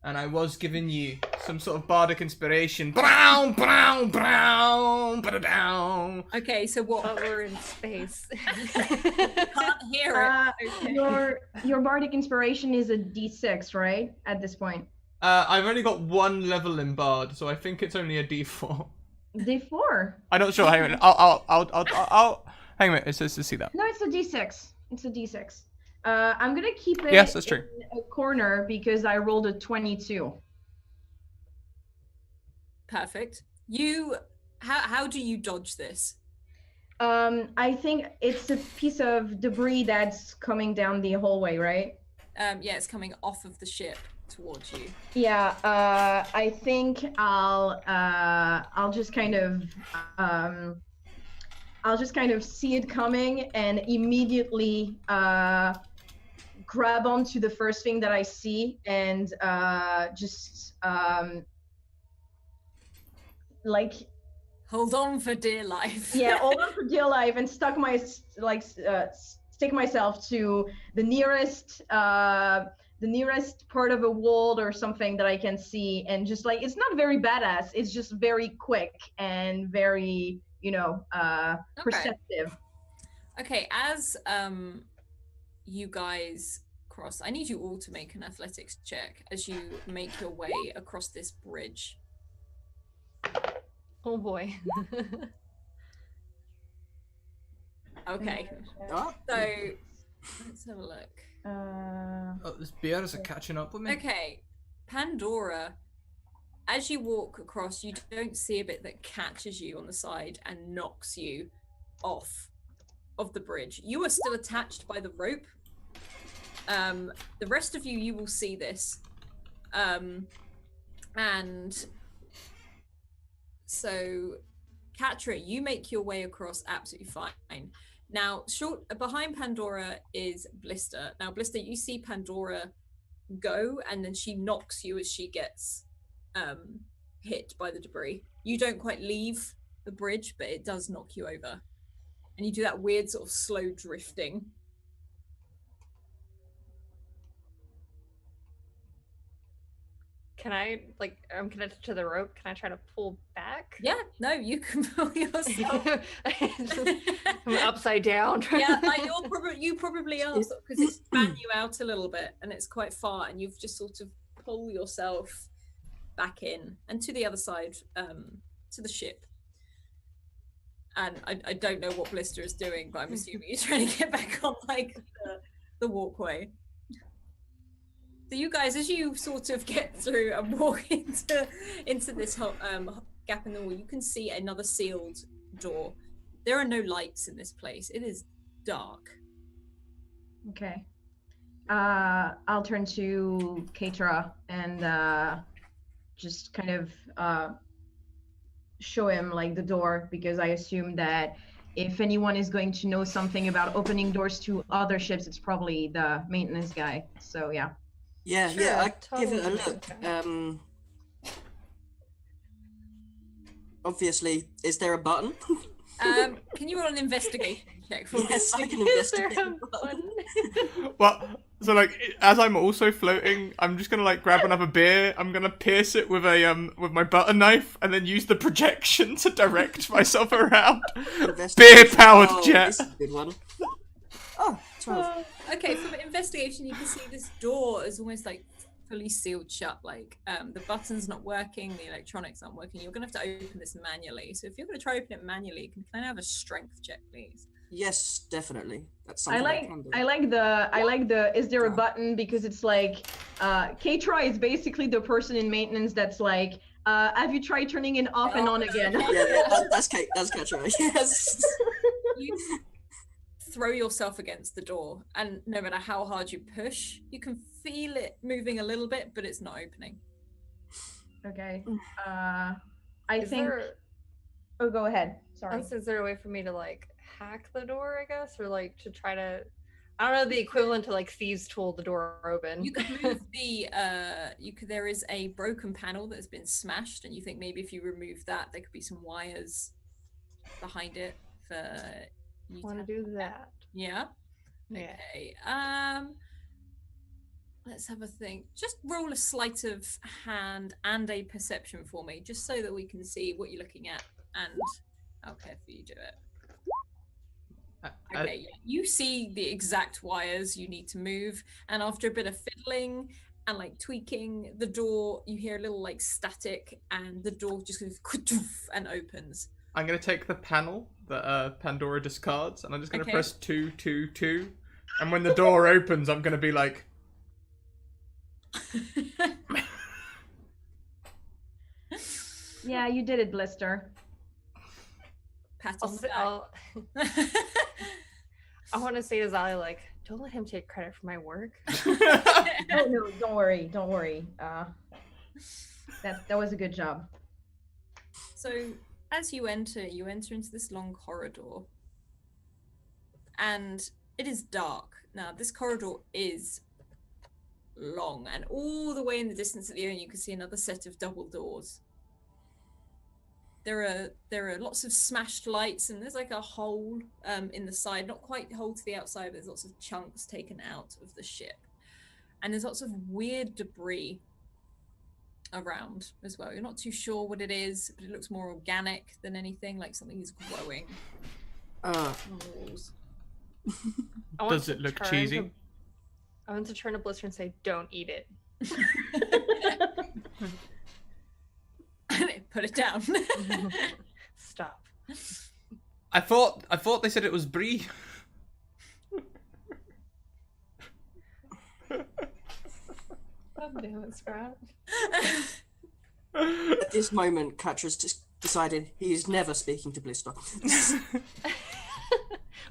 and I was giving you some sort of bardic inspiration. Brown, brown, brown, brown. Okay, so what? But we're in space. Can't hear it. Okay. Your bardic inspiration is a D6, right? At this point. I've only got one level in bard, so I think it's only a D4. D4. I'm not sure. Hang on. I'll hang on a minute. Let's see that. No, it's a D6. It's a D6. I'm gonna keep it Yes, that's true. in a corner because I rolled a 22. Perfect. How do you dodge this? I think it's a piece of debris that's coming down the hallway, right? Yeah, it's coming off of the ship towards you. Yeah, I think I'll just kind of see it coming and immediately grab onto the first thing that I see and just like Hold on for dear life. yeah, hold on for dear life and stick myself to the nearest part of a wall or something that I can see, and just like, it's not very badass, it's just very quick and very, perceptive. Okay, as you guys cross, I need you all to make an athletics check as you make your way across this bridge. Oh boy. Okay, Oh, so let's have a look. Oh, this bears are catching up with me. Okay, Pandora, as you walk across, you don't see a bit that catches you on the side and knocks you off of the bridge. You are still attached by the rope. The rest of you will see this. And so, Katra, you make your way across absolutely fine. Now, behind Pandora is Blister. Now, Blister, you see Pandora go, and then she knocks you as she gets hit by the debris. You don't quite leave the bridge, but it does knock you over. And you do that weird sort of slow drifting. Can I, like, I'm connected to the rope. Can I try to pull back? Yeah, no, you can pull yourself. I'm upside down. Yeah, like you probably are, because it's span you out a little bit, and it's quite far, and you've just sort of pull yourself back in and to the other side, to the ship. And I don't know what Blister is doing, but I'm assuming he's trying to get back on like the walkway. So you guys, as you sort of get through and walk into this gap in the wall, you can see another sealed door. There are no lights in this place. It is dark. Okay. I'll turn to Keitra and just kind of show him like the door, because I assume that if anyone is going to know something about opening doors to other ships, it's probably the maintenance guy. So yeah. Yeah, Sure, yeah, I give it a totally. look. obviously, is there a button? Can you roll an investigation check for me? Yes, I can Is there investigate. a button? Well, so like as I'm also floating, I'm just gonna like grab another beer. I'm gonna pierce it with a with my butter knife, and then use the projection to direct myself around. Beer-powered jet. This is a good one. Oh, 12. Okay, from investigation, you can see this door is almost like fully sealed shut. Like the button's not working, the electronics aren't working. You're gonna have to open this manually. So if you're gonna try open it manually, can I have a strength check, please? Yes, definitely. That's I something like can do. I like the is there a button, because it's like K-Try is basically the person in maintenance that's like have you tried turning it off and on again? That's Kate. That's Katra. Yes. You throw yourself against the door, and no matter how hard you push, you can feel it moving a little bit, but it's not opening. Okay. I Is think there, oh go ahead. Sorry. is there a way for me to like hack the door, I guess, or like to try to, I don't know, the equivalent to like thieves' tool the door open? You could move the there is a broken panel that has been smashed, and you think maybe if you remove that, there could be some wires behind it for you want to do that. Yeah. Yeah. Okay. Let's have a think. Just roll a sleight of hand and a perception for me, just so that we can see what you're looking at and how carefully you do it. Okay, yeah. You see the exact wires you need to move, and after a bit of fiddling and like tweaking the door, you hear a little like static, and the door just goes and opens. I'm gonna take the panel that Pandora discards, and I'm just gonna Okay. press 2, 2, 2, and when the door opens, I'm gonna be like, Yeah, you did it, Blister. Pat I'll on the say, back. I want to say to Zali, like, don't let him take credit for my work. No, don't worry, don't worry. That was a good job. So as you enter into this long corridor, and it is dark. Now this corridor is long, and all the way in the distance at the end you can see another set of double doors. There are lots of smashed lights, and there's like a hole in the side, not quite a hole to the outside, but there's lots of chunks taken out of the ship. And there's lots of weird debris around as well. You're not too sure what it is, but it looks more organic than anything, like something is growing on the walls. I want does to it look turn cheesy? to- I want to turn to Blister and say, don't eat it. Put it down. Stop. I thought they said it was brie. God damn it, Scrap. At this moment, Katra's just decided he is never speaking to Blister.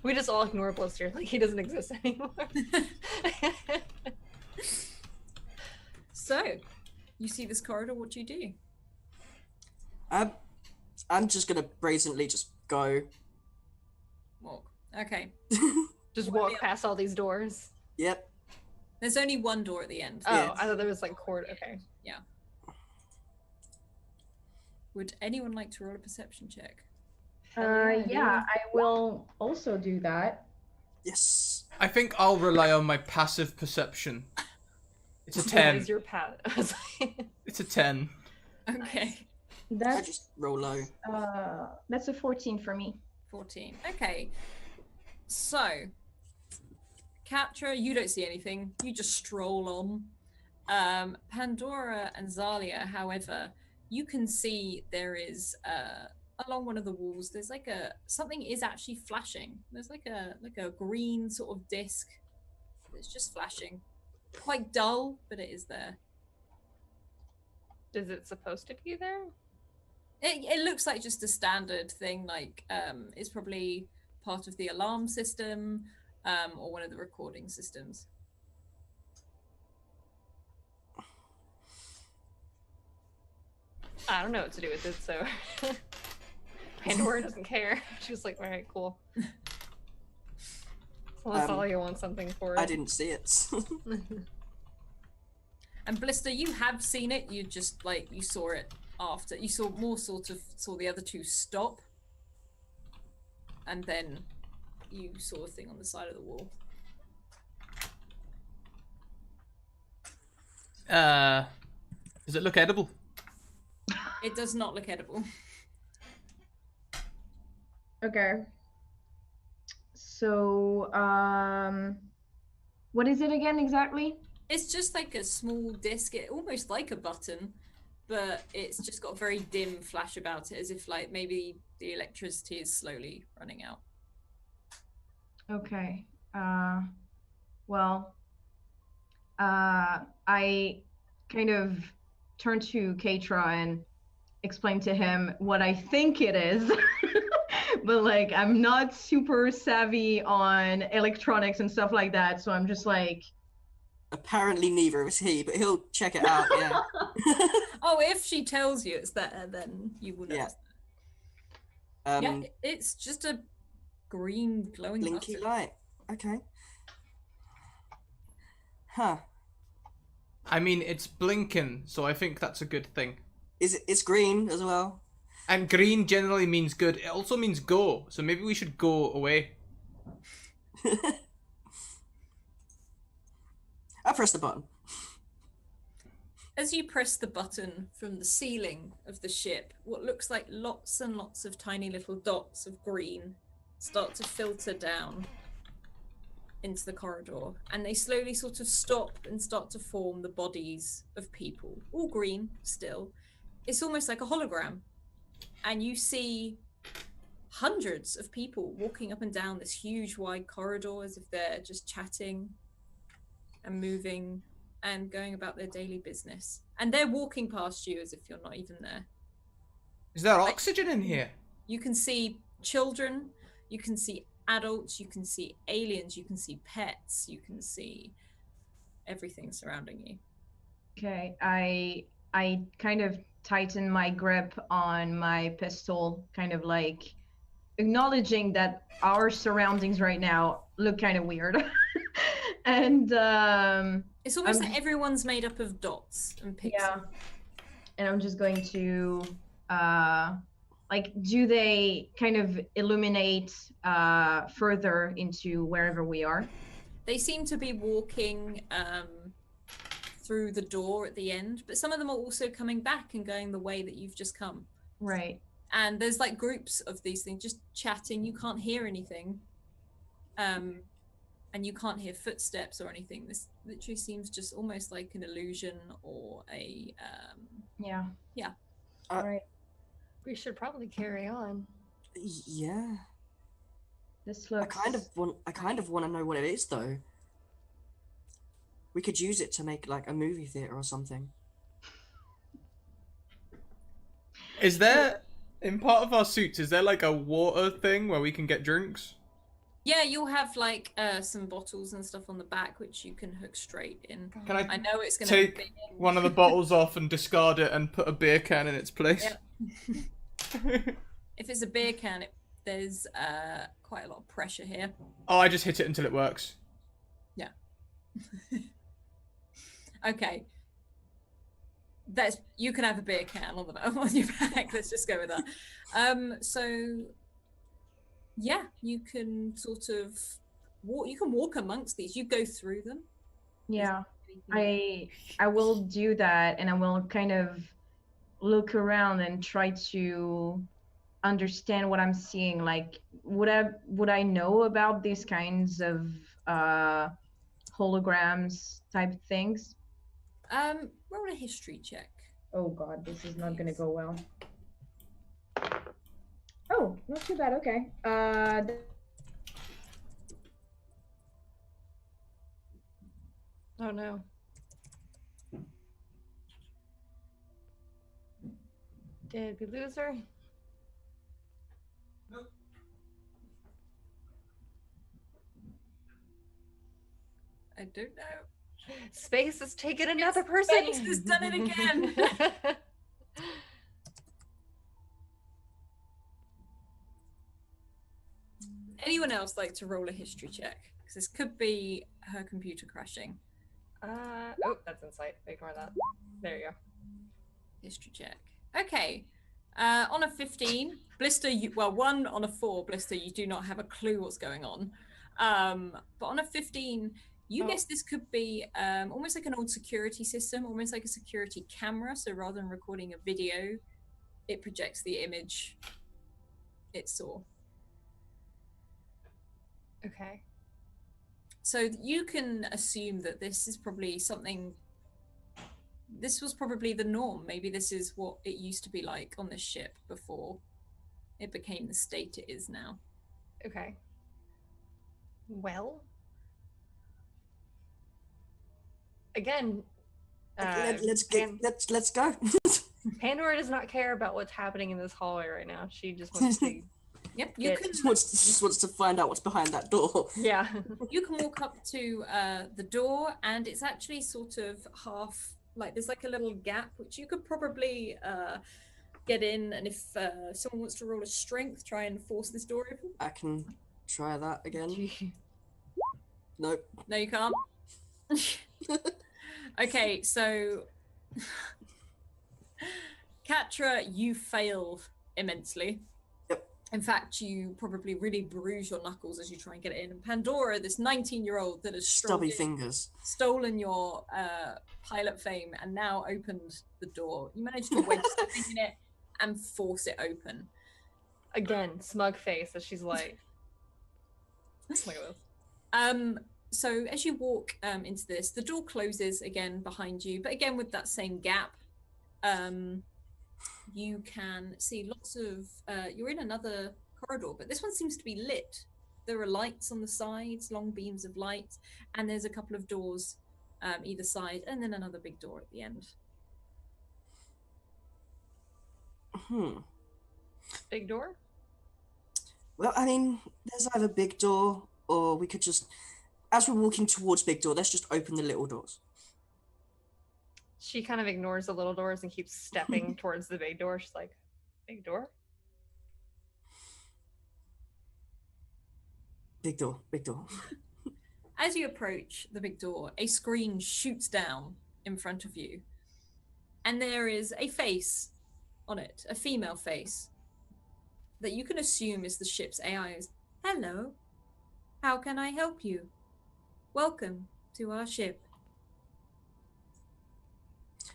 We just all ignore Blister, like he doesn't exist anymore. So, you see this corridor, what do you do? I'm just gonna brazenly just go. Walk. Okay. Just walk past all these doors. Yep. There's only one door at the end. Oh, Yeah. I thought there was like cord. Okay. Would anyone like to roll a perception check? Yeah, I will also do that. Yes. I think I'll rely on my passive perception. It's a 10. Is your path? I was like, It's a 10. Okay. I That's just roll low. that's a 14 for me. 14. Okay. So, Katra, you don't see anything. You just stroll on. Pandora and Zalia, however, you can see there is along one of the walls. There's like something is actually flashing. There's like a green sort of disc. It's just flashing. Quite dull, but it is there. is it supposed to be there? It looks like just a standard thing. Like it's probably part of the alarm system or one of the recording systems. I don't know what to do with it, so Pandora doesn't care. She's like, all right, cool. Unless Alia wants something for it. I didn't see it. And Blister, you have seen it. You just you saw it after you saw the other two stop, and then you saw a thing on the side of the wall. Does it look edible? It does not look edible. Okay. So, what is it again exactly? It's just like a small disc, almost like a button, but it's just got a very dim flash about it, as if like maybe the electricity is slowly running out. Okay. Well, I kind of turn to Keitra and explain to him what I think it is. But like, I'm not super savvy on electronics and stuff like that, so I'm just like... Apparently neither is he, but he'll check it out, yeah. Oh, if she tells you it's there, then you will know. Yeah. Yeah, it's just a green glowing Blinky button. light. Okay. Huh. I mean, it's blinking, so I think that's a good thing. It's green as well. And green generally means good. It also means go, so maybe we should go away. I press the button. As you press the button from the ceiling of the ship, what looks like lots and lots of tiny little dots of green start to filter down into the corridor, and they slowly sort of stop and start to form the bodies of people, all green still. It's almost like a hologram, and you see hundreds of people walking up and down this huge wide corridor as if they're just chatting and moving and going about their daily business, and they're walking past you as if you're not even there. Is there oxygen in here? You can see children, you can see adults, you can see aliens, you can see pets, you can see everything surrounding you. Okay, I kind of tighten my grip on my pistol, kind of like acknowledging that our surroundings right now look kind of weird. And it's almost like everyone's made up of dots and pixels. Yeah. And I'm just going to like, do they kind of illuminate further into wherever we are? They seem to be walking through the door at the end, but some of them are also coming back and going the way that you've just come. Right. And there's like groups of these things just chatting. You can't hear anything. And you can't hear footsteps or anything. This literally seems just almost like an illusion or a Yeah. All right. We should probably carry on. Yeah. This looks... I kind of want to know what it is though. We could use it to make like a movie theater or something. Is there, in part of our suits, is there like a water thing where we can get drinks? Yeah, you'll have like some bottles and stuff on the back which you can hook straight in. Can I know it's going to take one of the bottles off and discard it and put a beer can in its place? Yep. If it's a beer can, there's quite a lot of pressure here. Oh, I just hit it until it works. Yeah. Okay. You can have a beer can on your back. Let's just go with that. So yeah, you can sort of walk. You can walk amongst these. You go through them. Yeah, I will do that, and I will kind of look around and try to understand what I'm seeing. Like, would I know about these kinds of holograms type things? Roll a history check. Oh God, this is not gonna go well. Oh, not too bad. Okay. Oh no. Did we lose her? Nope. I don't know. Space has taken another person. Space has done it again. Anyone else like to roll a history check? Because this could be her computer crashing. Oh, that's insight. Ignore that. There you go. History check. Okay. On a 15, Blister, well, 1 on a 4, Blister, you do not have a clue what's going on. But on a 15, you guess this could be almost like an old security system, almost like a security camera. So rather than recording a video, it projects the image it saw. Okay. So you can assume that this is probably something. This was probably the norm. Maybe this is what it used to be like on this ship before it became the state it is now. Okay. Well, again, Let's go. Pandora does not care about what's happening in this hallway right now. She just wants to. Yep, you It- can. Just wants to find out what's behind that door. Yeah. You can walk up to the door, and it's actually sort of half. Like there's like a little gap which you could probably get in, and if someone wants to roll a strength, try and force this door open. I can try that again. Nope. No, you can't. Okay, so Katra, you failed immensely. Yep. In fact, you probably really bruise your knuckles as you try and get it in. And Pandora, this 19-year-old that has Stubby fingers. stolen your pilot fame and now opened the door. You managed to wedge something in it and force it open. Again, smug face as she's like. Look at this. So as you walk into this, the door closes again behind you, but again with that same gap. You can see lots of. You're in another corridor, but this one seems to be lit. There are lights on the sides, long beams of light, and there's a couple of doors either side, and then another big door at the end. Big door? Well, I mean, there's either big door, or we could just, as we're walking towards big door, let's just open the little doors. She kind of ignores the little doors and keeps stepping towards the big door. She's like, big door? Big door, big door. As you approach the big door, a screen shoots down in front of you, and there is a face on it, a female face, that you can assume is the ship's AI. Hello, how can I help you? Welcome to our ship.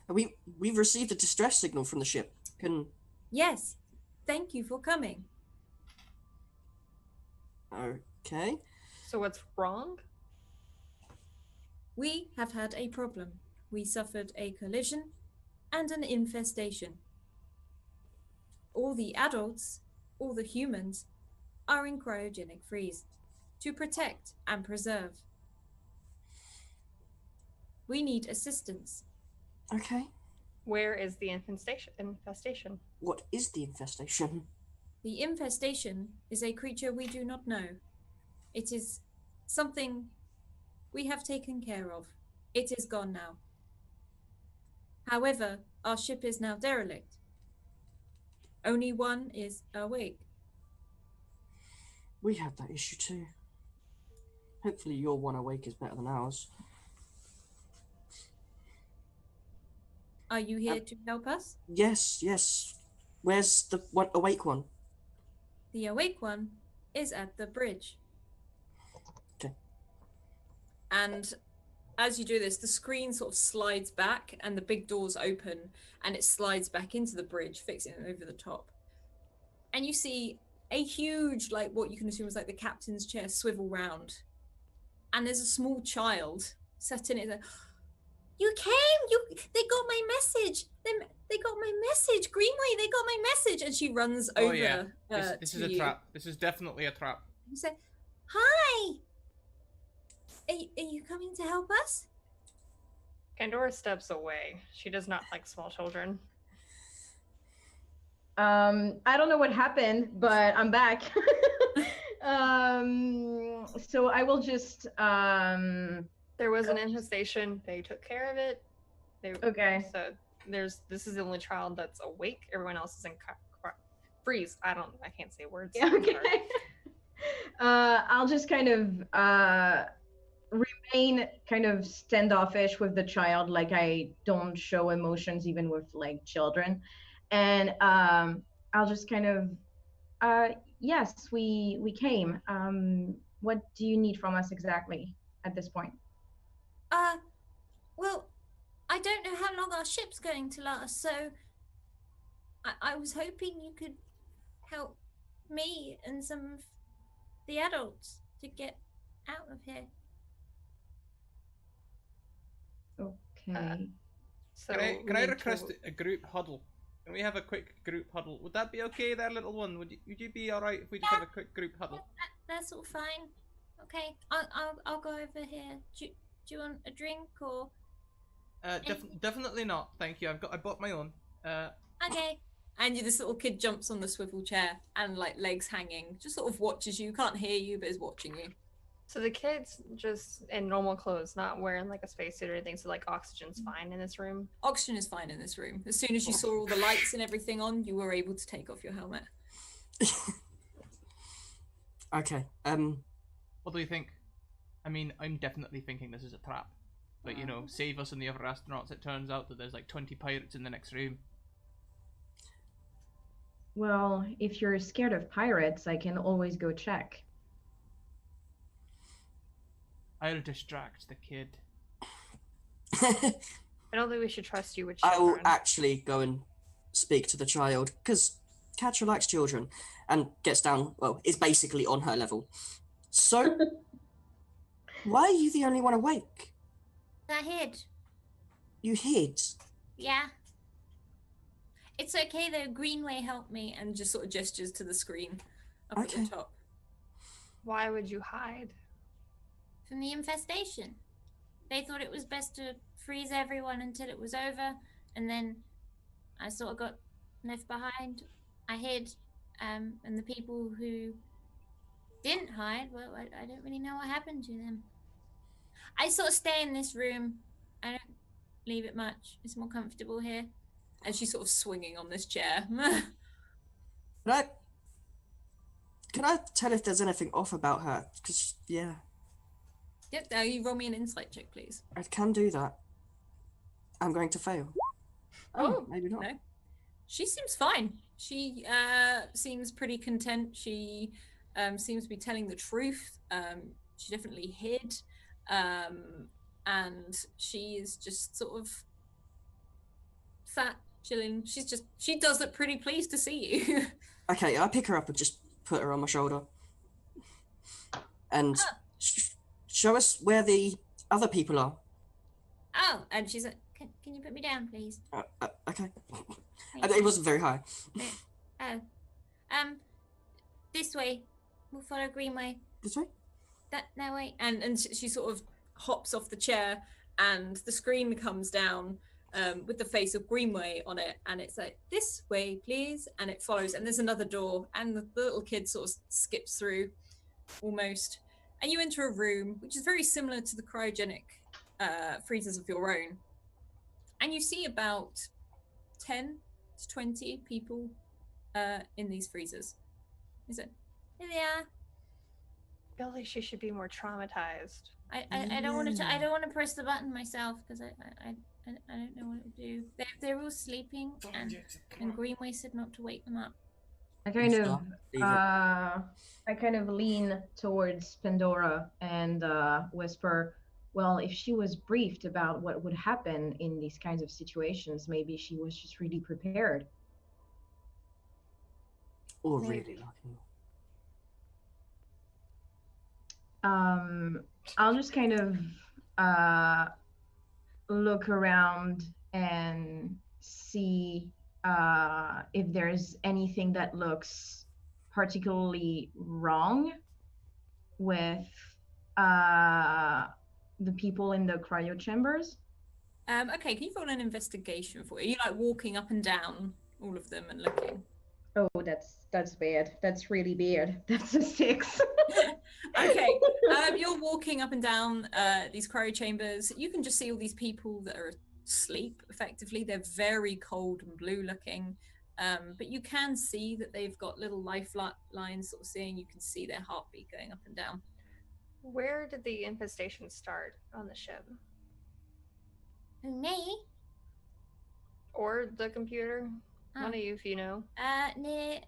We've received a distress signal from the ship. Yes, thank you for coming. Okay. So what's wrong? We have had a problem. We suffered a collision and an infestation. All the adults, all the humans, are in cryogenic freeze to protect and preserve. We need assistance. Okay. Where is the infestation? What is the infestation? The infestation is a creature we do not know. It is something we have taken care of. It is gone now. However, our ship is now derelict. Only one is awake. We had that issue too. Hopefully your one awake is better than ours. Are you here to help us? Yes. Where's the one awake one? The awake one is at the bridge. Okay. And as you do this, the screen sort of slides back and the big doors open and it slides back into the bridge, fixing it over the top. And you see a huge, like what you can assume is like the captain's chair swivel round. And there's a small child sat in it. Like, you came! They got my message! They got my message! Greenway, they got my message! And she runs over. Oh yeah, this is a you. trap. This is definitely a trap. You say, hi! Are you coming to help us? Pandora steps away. She does not like small children. I don't know what happened, but I'm back. So I will just There was an infestation. They took care of it. Okay. So this is the only child that's awake. Everyone else is in freeze. I can't say words. Yeah, okay. I'll just kind of remain kind of standoffish with the child, like I don't show emotions even with like children, and I'll just kind of, yes, we came. What do you need from us exactly at this point? Well, I don't know how long our ship's going to last, so I was hoping you could help me and some of the adults to get out of here. Okay. So Can we I need request a group huddle? Can we have a quick group huddle? Would that be okay there, little one? Would you be alright if we just have a quick group huddle? That's all fine. Okay, I'll go over here. Do you want a drink or? Definitely not. Thank you. I bought my own. Okay. And this little kid jumps on the swivel chair and like legs hanging, just sort of watches you. Can't hear you, but is watching you. So the kid's just in normal clothes, not wearing like a spacesuit or anything. So like oxygen's fine in this room. Oxygen is fine in this room. As soon as you saw all the lights and everything on, you were able to take off your helmet. Okay. What do you think? I mean, I'm definitely thinking this is a trap. But you know, save us and the other astronauts. It turns out that there's like 20 pirates in the next room. Well, if you're scared of pirates, I can always go check. I'll distract the kid. I don't think we should trust you with I will children. actually go and speak to the child, because Catcher likes children, and gets down, well, is basically on her level. So, why are you the only one awake? I hid. You hid. Yeah. It's okay though. Greenway helped me. And just sort of gestures to the screen up Okay. at the top. Why would you hide? From the infestation. They thought it was best to freeze everyone until it was over, and then I sort of got left behind. I hid, and the people who didn't hide, well, I don't really know what happened to them. I sort of stay in this room. I don't leave it much. It's more comfortable here. And she's sort of swinging on this chair. Can I tell if there's anything off about her? Because, yeah, Yep, now you roll me an insight check, please. I can do that. I'm going to fail. Oh, maybe not. No. She seems fine. She seems pretty content. She seems to be telling the truth. She definitely hid. And she is just sort of sat, chilling. She does look pretty pleased to see you. Okay, I pick her up and just put her on my shoulder. And show us where the other people are. Oh, and she's like, can you put me down, please? Okay. Thank It you. wasn't very high. Oh. This way. We'll follow Greenway. This way? That way. And she sort of hops off the chair, and the screen comes down with the face of Greenway on it, and it's like, this way, please, and it follows, and there's another door, and the little kid sort of skips through, almost, and you enter a room which is very similar to the cryogenic freezers of your own, and you see about 10 to 20 people in these freezers. Is it? Here they are. I feel like she should be more traumatized. I don't want to. I don't want to press the button myself because I don't know what it will do. They're all sleeping, and Greenway said not to wake them up. I kind of Stop. Leave it. I kind of lean towards Pandora and whisper, well, if she was briefed about what would happen in these kinds of situations, maybe she was just really prepared. Or really lucky. I'll just kind of look around and see if there's anything that looks particularly wrong with the people in the cryo chambers. Okay, can you roll an investigation for you? You're like walking up and down all of them and looking. Oh, that's bad. That's really bad. That's a 6. Okay, you're walking up and down these cryo chambers. You can just see all these people that are asleep, effectively. They're very cold and blue looking, but you can see that they've got little lifelines sort of seeing. You can see their heartbeat going up and down. Where did the infestation start on the ship? Who, me? Or the computer? None of you, if you know. Near,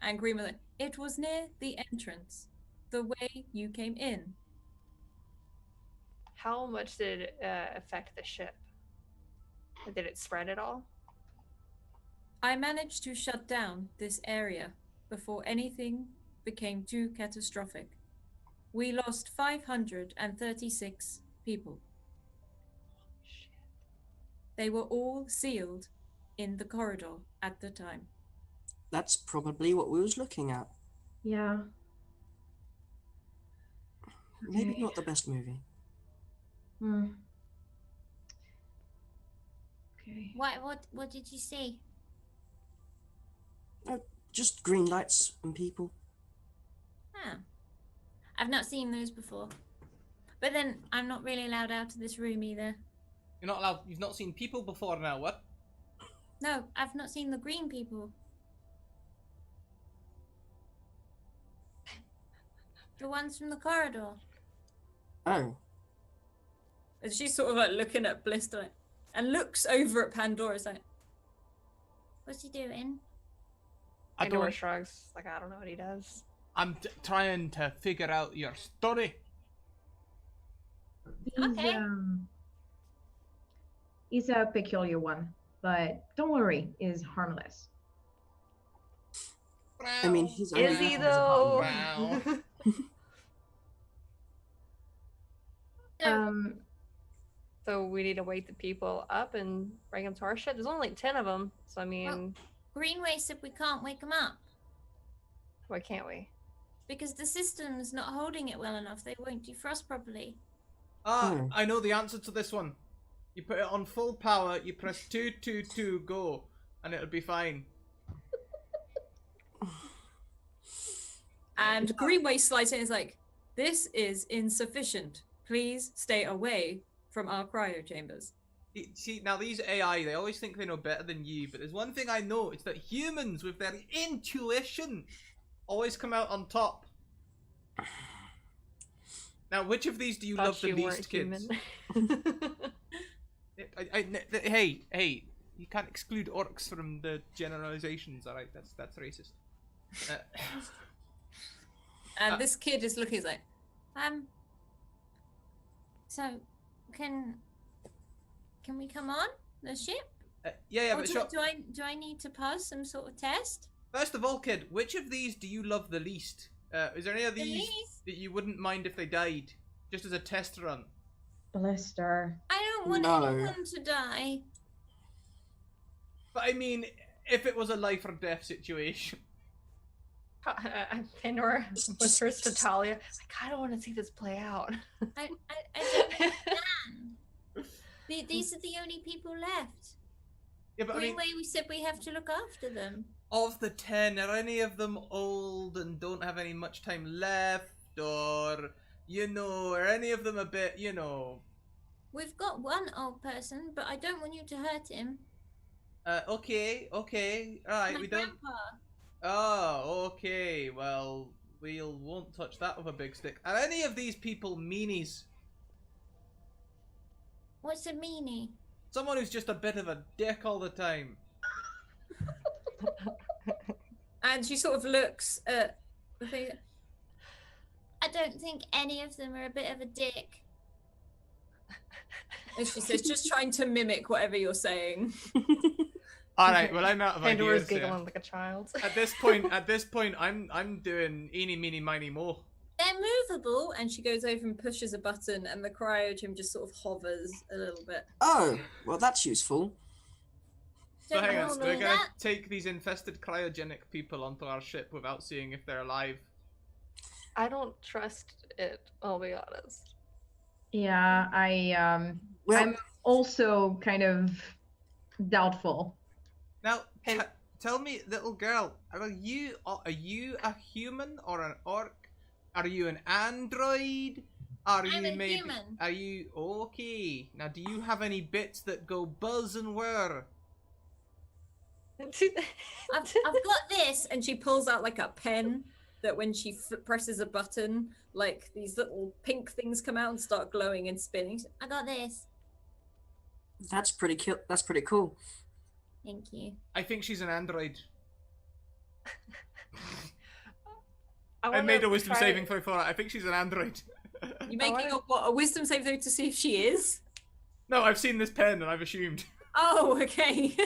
And Green was like, it was near the entrance, the way you came in. How much did it affect the ship? Did it spread at all? I managed to shut down this area before anything became too catastrophic. We lost 536 people. Shit. They were all sealed in the corridor at the time. That's probably what we was looking at. Yeah. Maybe Okay. not the best movie. Hmm. Okay. What did you see? Just green lights and people. Ah. I've not seen those before. But then I'm not really allowed out of this room either. You're not allowed. You've not seen people before now. What? No, I've not seen the green people. The ones from the corridor. Oh, And she's sort of like looking at Blister like, and looks over at Pandora. It's like, What's he doing? I Pandora don't. shrugs. Like, I don't know what he does. I'm trying to figure out your story. Okay. He's a peculiar one, but don't worry, is harmless. I mean, he's Is he though? Wow. So we need to wake the people up and bring them to our ship. There's only like 10 of them, so I mean, Greenway said we can't wake them up why can't we? because the system's not holding it well enough. They won't defrost properly. Oh. I know the answer to this one. You put it on full power, you press 222 go, and it'll be fine. and Greenway slides in and is like, this is insufficient. Please stay away from our cryo chambers. See, now these AI, they always think they know better than you, but there's one thing I know, it's that humans with their intuition always come out on top. Now, which of these do you love Thought the you least, weren't kids? human. Hey, you can't exclude orcs from the generalizations, alright? That's racist. And this kid is looking, he's like, So can we come on the ship? Yeah, Or but do, sure. do I need to pass some sort of test? First of all, kid, which of these do you love the least? Is there any of The these least? that you wouldn't mind if they died? Just as a test run? Blister. I don't want No. anyone to die. But I mean, if it was a life or death situation. Pandora whispers to Talia, I kind of want to see this play out. I don't understand. These are the only people left. Yeah, but I mean, Greenway, we said we have to look after them. of the 10, are any of them old and don't have any much time left? Or, are any of them a bit, We've got one old person, but I don't want you to hurt him. Okay, alright, My we don't... grandpa. Oh, okay, well, we won't touch that with a big stick. Are any of these people meanies? What's a meanie? Someone who's just a bit of a dick all the time. and she sort of looks at the thing. I don't think any of them are a bit of a dick. And she says, just trying to mimic whatever you're saying. Alright, well, I'm out of Pandora's ideas here. giggling like a child. At this point, I'm doing eeny, meeny, miny, mo. They're movable, and she goes over and pushes a button, and the cryo gym just sort of hovers a little bit. Oh, well, that's useful. So Don't hang we on, all so we're know gonna that? take these infested cryogenic people onto our ship without seeing if they're alive. I don't trust it, I'll be honest. Yeah, Well, I'm also kind of doubtful. Now, And- tell me, little girl, are you a human or an orc? Are you an android? Are I'm you a maybe? human. Are you okay? Now, do you have any bits that go buzz and whir? I've got this, and she pulls out like a pen that when she presses a button, like these little pink things come out and start glowing and spinning. I got this. That's pretty cool. That's pretty cool. Thank you. I think she's an android. I wanna made a wisdom try- saving throw for her. I think she's an android. You making a wisdom save throw to see if she is? No, I've seen this pen and I've assumed. Oh, okay.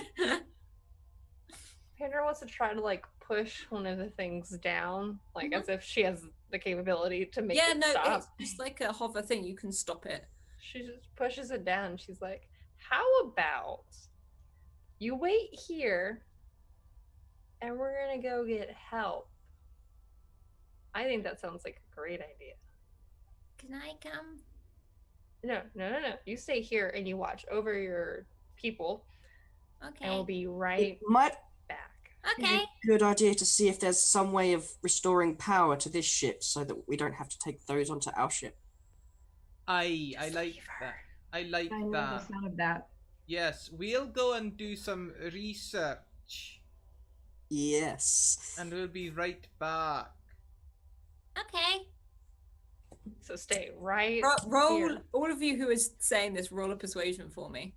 Pandora wants to try to like push one of the things down, like as if she has the capability to make it stop. It's just like a hover thing. You can stop it. She just pushes it down. She's like, "How about you wait here, and we're gonna go get help?" I think that sounds like a great idea. Can I come? No. You stay here and you watch over your people, Okay. and we'll be right It might back. be Okay. a good idea to see if there's some way of restoring power to this ship so that we don't have to take those onto our ship. I like leave her. that. I like I know that. the sound of that. Yes, we'll go and do some research. Yes. And we'll be right back. Okay. So stay right Roll. here. All of you who is saying this, roll a persuasion for me.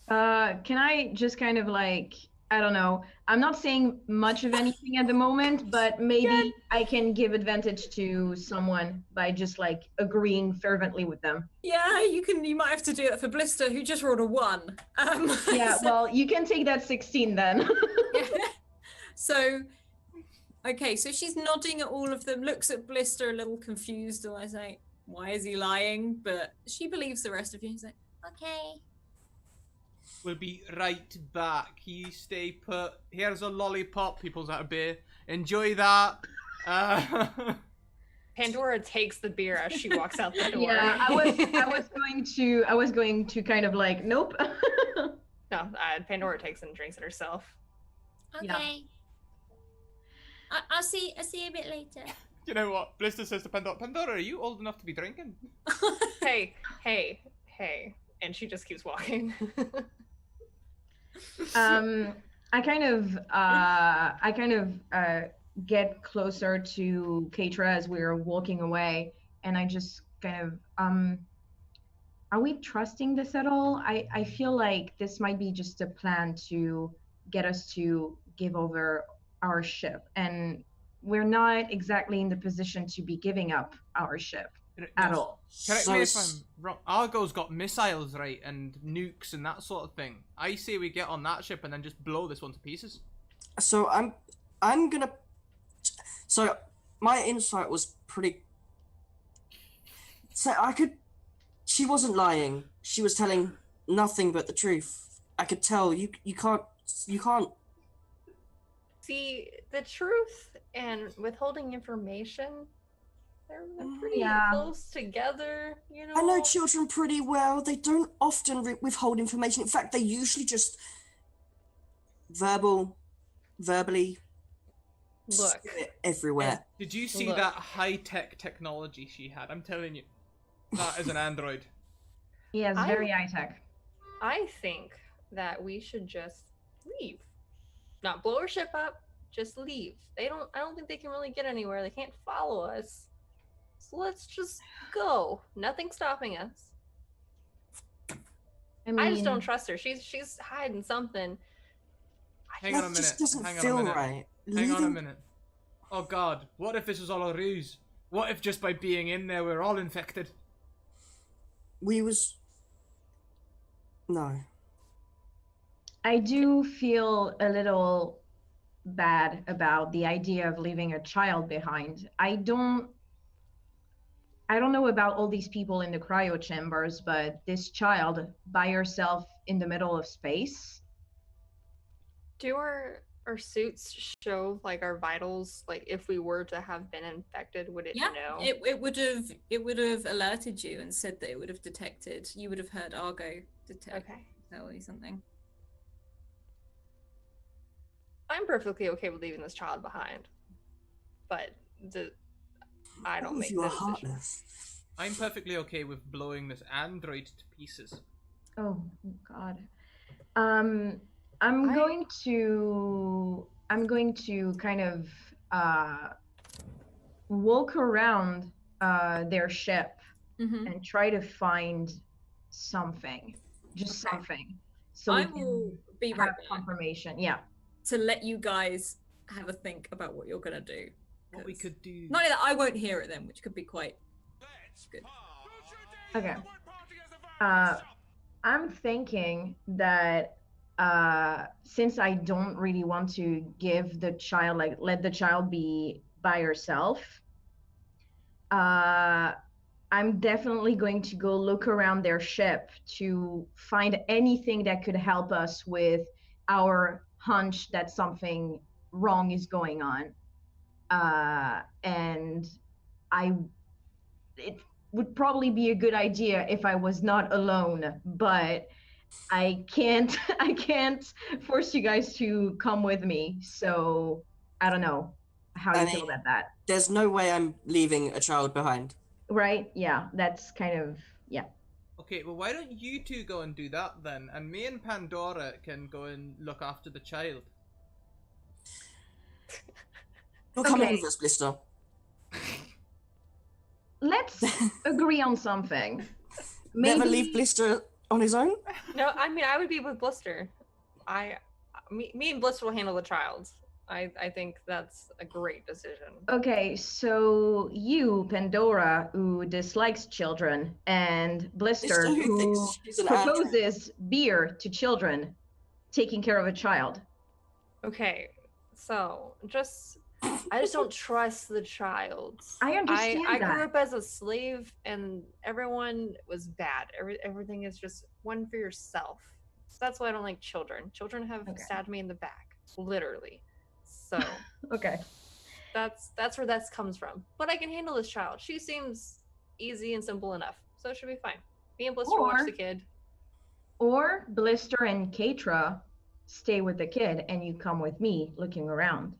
Can I just kind of like, I don't know. I'm not saying much of anything at the moment, but maybe I can give advantage to someone by just like agreeing fervently with them. Yeah, you can. You might have to do that for Blister, who just rolled a 1. Yeah, well, you can take that 16 then. So, okay, so she's nodding at all of them, looks at Blister a little confused, and I say, "Why is he lying?" But she believes the rest of you. She's like, Okay. We'll be right back. You stay put. Here's a lollipop. He pulls out a beer. Enjoy that. Pandora takes the beer as she walks out the door. Yeah, I was going to kind of like, nope. No, Pandora takes it and drinks it herself. Okay. Yeah. I'll see you a bit later. You know what? Blister says to Pandora, Pandora, are you old enough to be drinking? Hey. And she just keeps walking. I kind of get closer to Keitra as we're walking away, and I just kind of are we trusting this at all? I feel like this might be just a plan to get us to give over our ship, and we're not exactly in the position to be giving up our ship at all. Correct So me if it's- I'm wrong. Argo's got missiles, right, and nukes and that sort of thing. I say we get on that ship and then just blow this one to pieces. So I'm gonna. So my insight was pretty. So I could. She wasn't lying. She was telling nothing but the truth. I could tell. You can't. See, the truth and withholding information, they're pretty Yeah. close together, you know? I know children pretty well. They don't often withhold information. In fact, they usually just verbally Look, spew it everywhere. Did you see Look. that high-tech technology she had? I'm telling you. That is an android. Yes, I- very high tech. I think that we should just leave. Not blow our ship up, just leave. I don't think they can really get anywhere. They can't follow us. So let's just go. Nothing's stopping us. I just don't trust her. She's hiding something. Hang on a That minute. just doesn't Hang on a feel minute. right. Hang on a Leaving- minute. Oh god, what if this was all a ruse? What if just by being in there we're all infected? We was. No. I do feel a little bad about the idea of leaving a child behind. I don't know about all these people in the cryo chambers, but this child by herself in the middle of space. Do our suits show like our vitals? Like if we were to have been infected, would it Yeah, know? it would have alerted you and said that it would have detected. You would have heard Argo detect. Okay. Tell you something. I'm perfectly okay with leaving this child behind. But I don't What make if you the are decision. heartless? I'm perfectly okay with blowing this android to pieces. Oh God. I'm going to kind of walk around their ship Mm-hmm. and try to find something, just Okay. something, so I we will can be have right back confirmation. Yeah. to let you guys have a think about what you're gonna do. What we 'Cause could do. not only that, I won't hear it then, which could be quite good. Okay. I'm thinking that since I don't really want to give the child, like, let the child be by herself, I'm definitely going to go look around their ship to find anything that could help us with our hunch that something wrong is going on. And it would probably be a good idea if I was not alone, but I can't I can't force you guys to come with me. So I don't know how I you mean- feel about that. There's no way I'm leaving a child behind. Right? Yeah, that's kind of yeah. Okay, well, why don't you two go and do that then, and me and Pandora can go and look after the child. You're coming Okay. with us, Blister. Let's agree on something. Never leave Blister on his own. No, I mean I would be with Blister. Me and Blister will handle the child. I think that's a great decision. Okay, so you, Pandora, who dislikes children, and Blister, Blister, who who thinks she's an android. proposes beer to children, taking care of a child. Okay, so I just don't trust the child. I understand I that. grew up as a slave, and everyone was bad. Everything is just one for yourself. So that's why I don't like children. Children have Okay. stabbed me in the back, literally. So Okay. that's where that comes from. But I can handle this child. She seems easy and simple enough, so it should be fine. Me and Blister watch Or- the kid. Or Blister and Katra stay with the kid and you come with me looking around.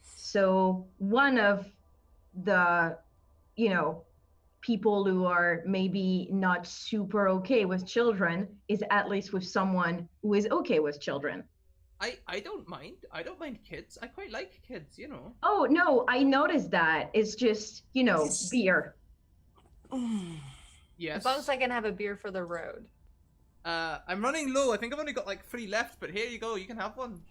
So one of the, people who are maybe not super okay with children is at least with someone who is okay with children. I don't mind. I don't mind kids. I quite like kids, you know. Oh, no, I noticed that. It's just, Yes. beer. Yes. As long as I can have a beer for the road. I'm running low. I think I've only got like 3 left, but here you go. You can have one.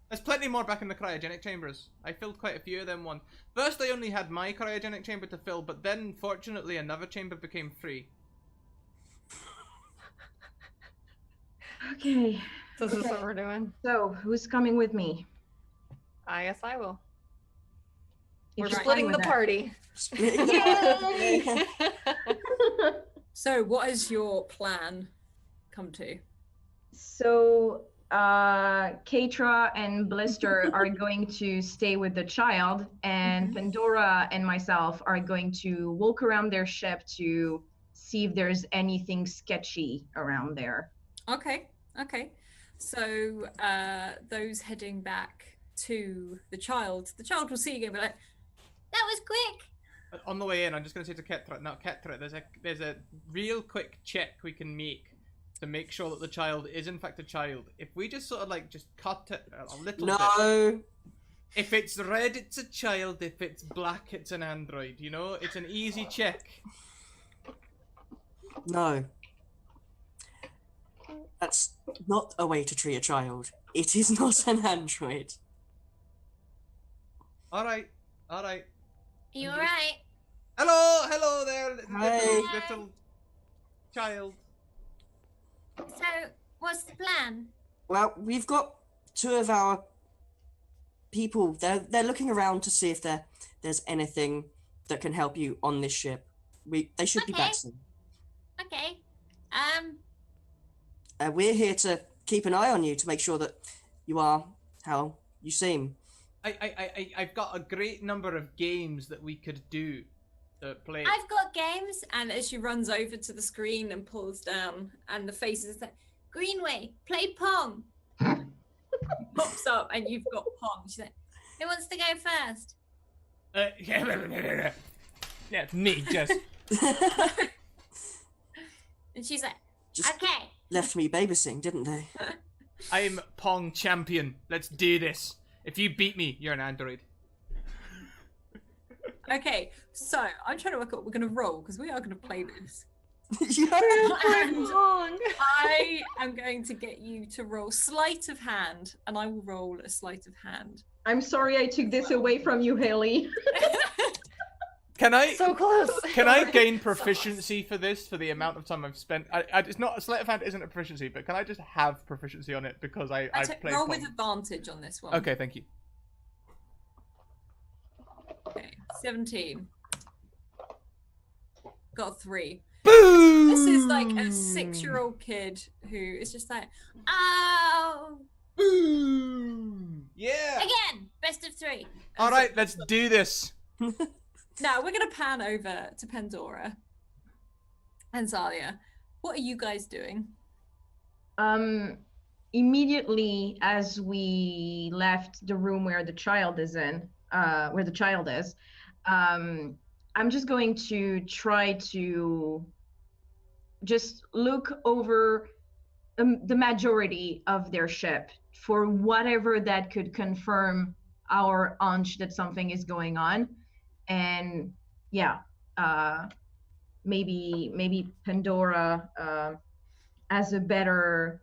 There's plenty more back in the cryogenic chambers. I filled quite a few of them once. First, I only had my cryogenic chamber to fill, but then, fortunately, another chamber became free. Okay. So this is Okay. what we're doing. So who's coming with me? I guess I will. If We're you're splitting fine the with party. Splitting Yay! the- So, what is your plan come to? So, Katra and Blister are going to stay with the child, and Mhm. Pandora and myself are going to walk around their ship to see if there's anything sketchy around there. Okay. So, those heading back to the child will see you again, but like, That was quick. But on the way in, I'm just going to say to Ketra, there's a real quick check we can make sure that the child is in fact a child. If we just sort of just cut it a little bit. No. If it's red, it's a child. If it's black, it's an android. You know, it's an easy check. No. That's not a way to treat a child. It is not an android. All right. Are you alright? Hello there, Hi. little child. So, what's the plan? Well, we've got 2 of our people. They're looking around to see if there's anything that can help you on this ship. They should be Okay. back soon. Okay. We're here to keep an eye on you to make sure that you are how you seem. I've got a great number of games that we could do to play. I've got games. and as she runs over to the screen and pulls down, and the faces like, Greenway, play Pong. pops up, and you've got Pong. She's like, Who wants to go first? Yeah, it's me, Jess. and she's like, Just Okay. left me babysitting, didn't they? I'm Pong champion. Let's do this. If you beat me, you're an android. okay. So I'm trying to work out what we're going to roll because we are going to play this. And Wrong. I am going to get you to roll sleight of hand, and I will roll a sleight of hand. I'm sorry I took this away from you, Haley. Can I So close. can I gain proficiency for this for the amount of time I've spent? It's not a sleight of hand isn't a proficiency, but can I just have proficiency on it because I've played roll Pong? with advantage on this one. Okay, thank you. Okay, 17. Got a 3. Boom! This is like a 6-year-old kid who is just like, oh, Boom! Yeah. Again, best of 3. All right, let's do this. Now we're gonna pan over to Pandora and Zalia. What are you guys doing? Immediately as we left the room where the child is I'm just going to try to just look over the majority of their ship for whatever that could confirm our hunch that something is going on. And yeah, maybe Pandora has a better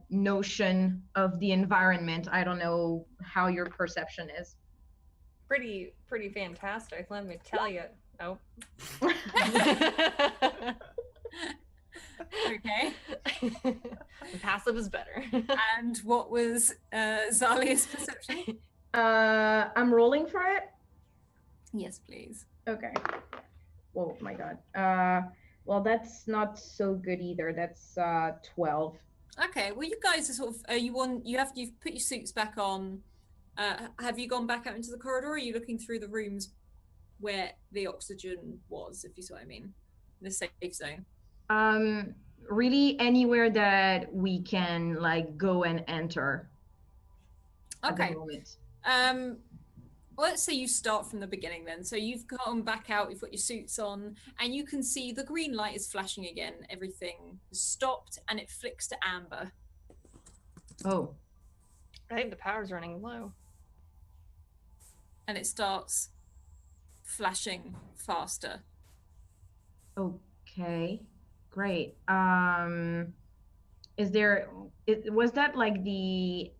notion of the environment. I don't know how your perception is. Pretty fantastic, let me tell you. Oh. Okay. Passive is better. And what was Zalia's perception? I'm rolling for it. Yes, please. Okay. Oh my god. Well, that's not so good either. That's 12. Okay. Well, you guys are sort of. You've put your suits back on. Have you gone back out into the corridor? Or are you looking through the rooms where the oxygen was? If you see what I mean, the safe zone. Really anywhere that we can like go and enter. At the Okay. moment. Well, let's say you start from the beginning then. So you've gone back out, you've got your suits on, and you can see the green light is flashing again. Everything has stopped, and it flicks to amber. Oh. I think the power's running low. And it starts flashing faster. Okay. Great. Was that like the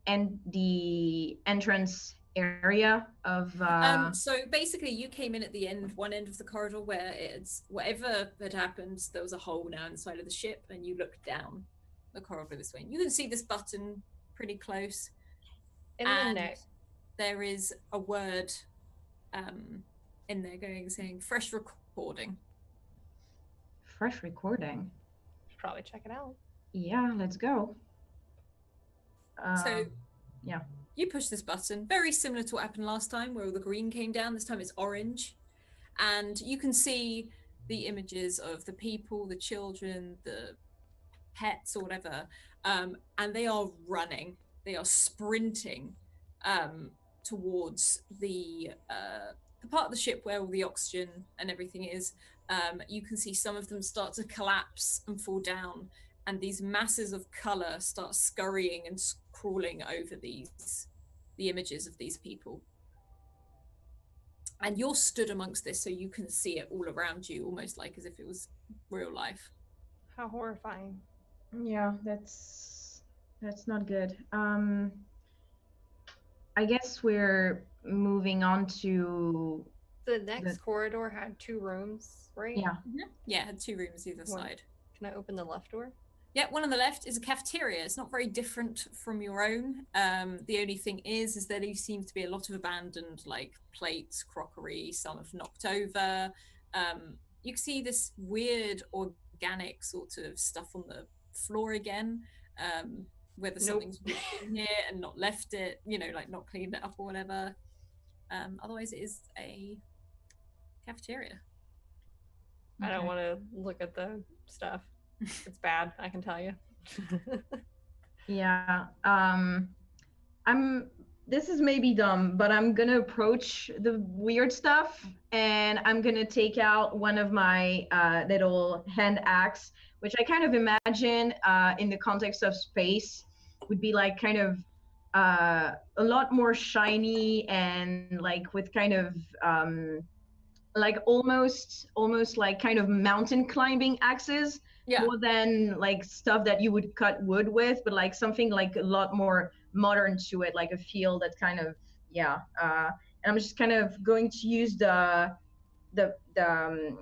entrance area of So basically you came in at the one end of the corridor where it's whatever had happened, there was a hole now inside of the ship, and you look down the corridor this way. And you can see this button pretty close. In and the neck. there is a word in there saying fresh recording. fresh recording? Should probably check it out. Yeah, let's go. So yeah. You push this button, very similar to what happened last time where the green came down. This time it's orange. And you can see the images of the people, the children, the pets or whatever. And they are running. They are sprinting towards the part of the ship where all the oxygen and everything is. You can see some of them start to collapse and fall down. And these masses of color start scurrying and crawling over the images of these people. And you're stood amongst this, so you can see it all around you, almost like as if it was real life. How horrifying. Yeah, that's not good. I guess we're moving on to The next corridor had 2 rooms, right? yeah. Yeah, it had 2 rooms either One. side. Can I open the left door? Yeah, one on the left is a cafeteria. It's not very different from your own. The only thing is that there seems to be a lot of abandoned, like, plates, crockery, some have knocked over. You can see this weird organic sort of stuff on the floor again, whether something's walked in here and not left it, like not cleaned it up or whatever. Otherwise, it is a cafeteria. I don't want to look at the stuff. It's bad, I can tell you. Yeah. This is maybe dumb, but I'm gonna approach the weird stuff and I'm gonna take out one of my little hand axe, which I kind of imagine in the context of space would be like kind of a lot more shiny and like with kind of like almost like kind of mountain climbing axes, Yeah. more than like stuff that you would cut wood with, but like something like a lot more modern to it, like a feel that kind of and I'm just kind of going to use the the um,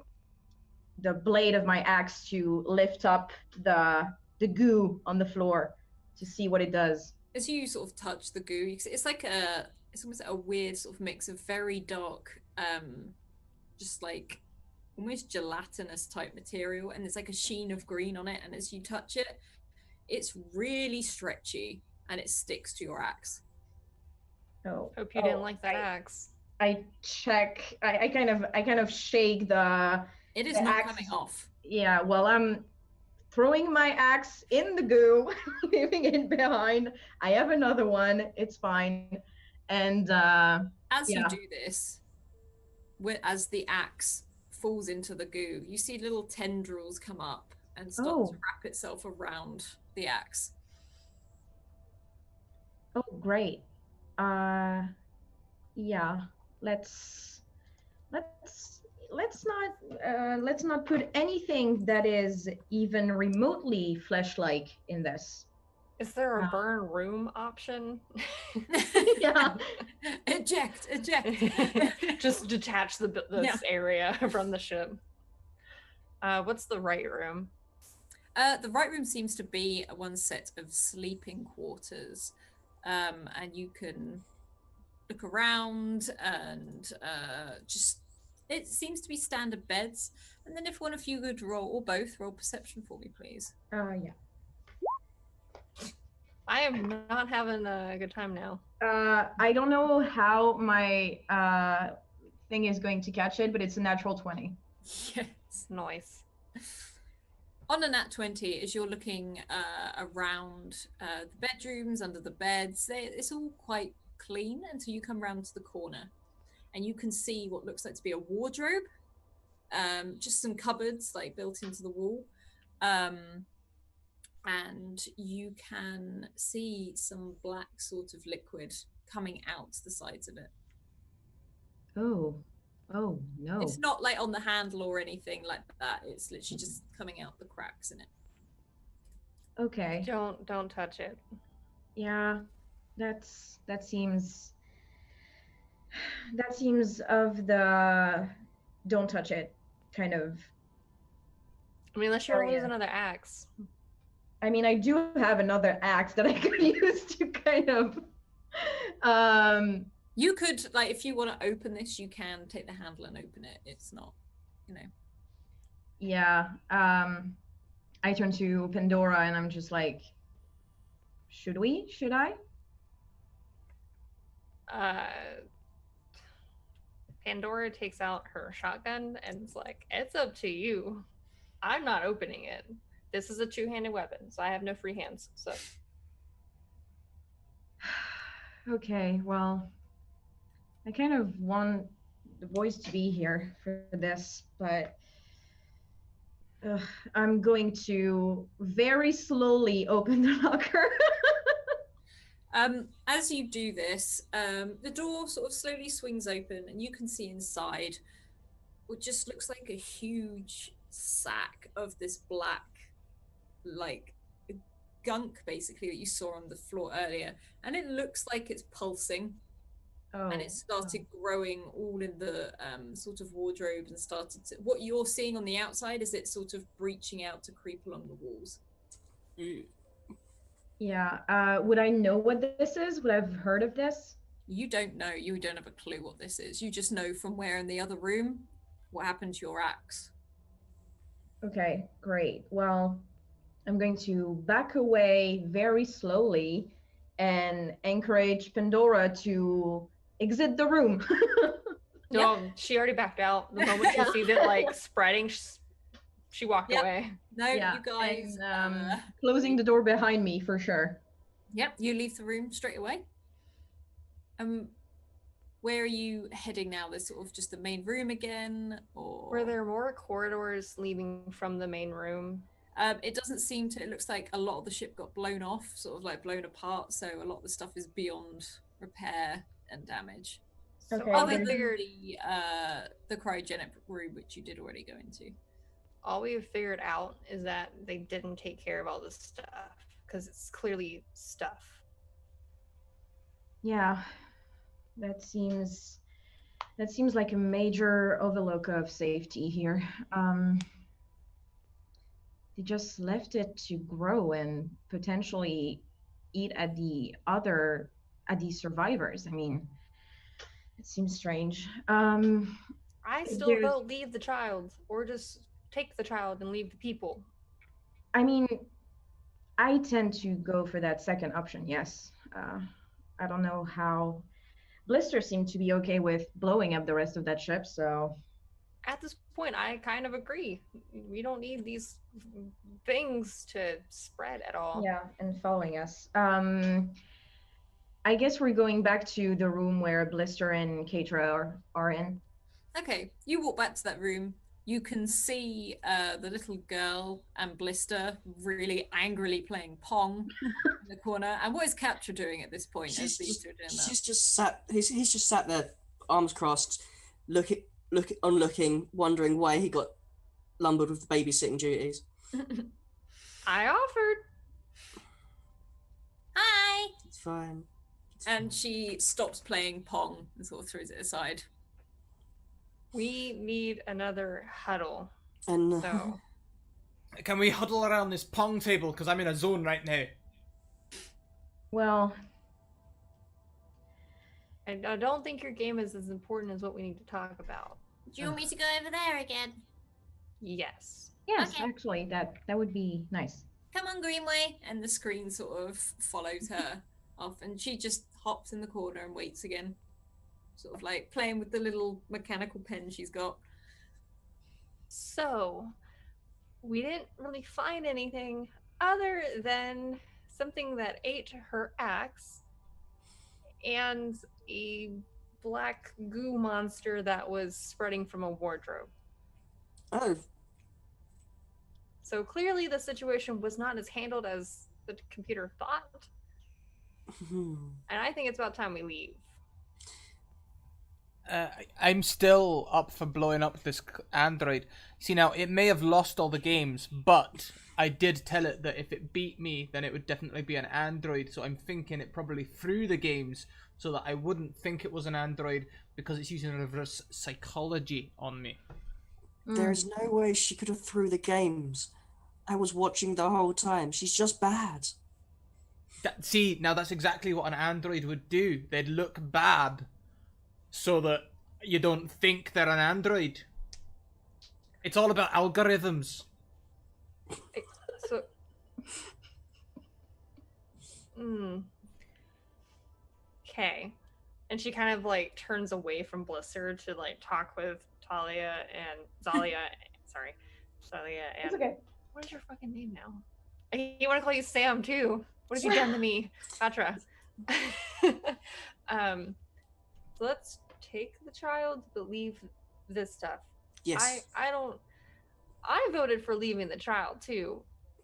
the blade of my axe to lift up the goo on the floor to see what it does. As you sort of touch the goo, it's like it's almost like a weird sort of mix of very dark, just like almost gelatinous type material, and there's like a sheen of green on it. And as you touch it, it's really stretchy and it sticks to your axe. Oh, Hope you didn't like that axe. I check. I kind of shake the. It is the not axe. coming off. Yeah, well, I'm throwing my axe in the goo, leaving it behind. I have another one. It's fine. And as you do this, as the axe falls into the goo, you see little tendrils come up and start to wrap itself around the axe. Oh, great. Yeah. Let's not put anything that is even remotely flesh-like in this. Is there a burn room option? Yeah. Eject. Just detach this area from the ship. What's the right room? The right room seems to be one set of sleeping quarters, and you can look around and just it seems to be standard beds. And then if one of you could roll, or both, roll perception for me, please. Yeah. I am not having a good time now. I don't know how my thing is going to catch it, but it's a natural 20. Yes. Nice. On a nat 20, as you're looking around the bedrooms, under the beds, it's all quite clean until you come round to the corner. And you can see what looks like to be a wardrobe. Just some cupboards like built into the wall. And you can see some black sort of liquid coming out the sides of it. Oh no. It's not like on the handle or anything like that. It's literally just coming out the cracks in it. Okay. Don't touch it. Yeah, that seems of the don't touch it kind of. I mean, unless you want to lose another axe. I mean, I do have another axe that I could use to kind of You could, like, if you want to open this, you can take the handle and open it. It's not, you know. Yeah. I turn to Pandora and I'm just like, should I? Pandora takes out her shotgun and is like, it's up to you. I'm not opening it. This is a two-handed weapon, so I have no free hands. So. Okay, well, I kind of want the boys to be here for this, but I'm going to very slowly open the locker. As you do this, the door sort of slowly swings open and you can see inside what just looks like a huge sack of this black, like, gunk basically that you saw on the floor earlier. And it looks like it's pulsing. Oh. And it started growing all in the sort of wardrobe and started to, what you're seeing on the outside is it sort of breaching out to creep along the walls. Yeah. Would I know what this is? Would I have heard of this? You don't know. You don't have a clue what this is. You just know from where in the other room what happened to your axe. Okay, great. Well, I'm going to back away very slowly and encourage Pandora to exit the room. No, she already backed out. The moment she sees it like spreading, she walked away. No, you guys. And, closing the door behind me for sure. Yep, you leave the room straight away. Where are you heading now? There's sort of just the main room again, or were there more corridors leading from the main room? It doesn't seem to. It looks like a lot of the ship got blown off, sort of like blown apart. So a lot of the stuff is beyond repair and damage. So Okay, all Other we than figured, the cryogenic room, which you did already go into. all we've figured out is that they didn't take care of all this stuff because it's clearly stuff. Yeah, that seems like a major overlook of safety here. They just left it to grow and potentially eat at the survivors. I mean, it seems strange. I still There's- vote leave the child or just take the child and leave the people. I mean, I tend to go for that second option. Yes. I don't know how. Blister seemed to be okay with blowing up the rest of that ship, so At this point, I kind of agree. We don't need these things to spread at all. yeah, and following us. I guess we're going back to the room where Blister and Katra are in. Okay, you walk back to that room. You can see the little girl and Blister really angrily playing Pong in the corner. And what is Capture doing at this point as these two are doing that? He's just sat there, arms crossed, looking, wondering why he got lumbered with the babysitting duties. I offered. Hi. It's fine. And she stops playing Pong and sort of throws it aside. We need another huddle. And So Can we huddle around this pong table? Because I'm in a zone right now. Well, I don't think your game is as important as what we need to talk about. Do you want me to go over there again? Yes. yes, Okay. actually, that would be nice. Come on, Greenway. And the screen sort of follows her off, and she just hops in the corner and waits again. Sort of like playing with the little mechanical pen she's got. So, we didn't really find anything other than something that ate her axe and a black goo monster that was spreading from a wardrobe. oh, So clearly the situation was not as handled as the computer thought, and I think it's about time we leave. I'm still up for blowing up this android. See, now, it may have lost all the games, but I did tell it that if it beat me, then it would definitely be an android. So I'm thinking it probably threw the games so that I wouldn't think it was an android because it's using reverse psychology on me. There's no way she could have threw the games. I was watching the whole time. She's just bad. See, now that's exactly what an android would do. They'd look bad so that you don't think they're an android. It's all about algorithms. So, okay. And she kind of like turns away from Blister to like talk with Talia and Zalia. Sorry, Zalia and. It's okay. What is your fucking name now? You want to call you Sam too? What have you done to me, Patra? So let's take the child, but leave this stuff. Yes. I don't. I voted for leaving the child too,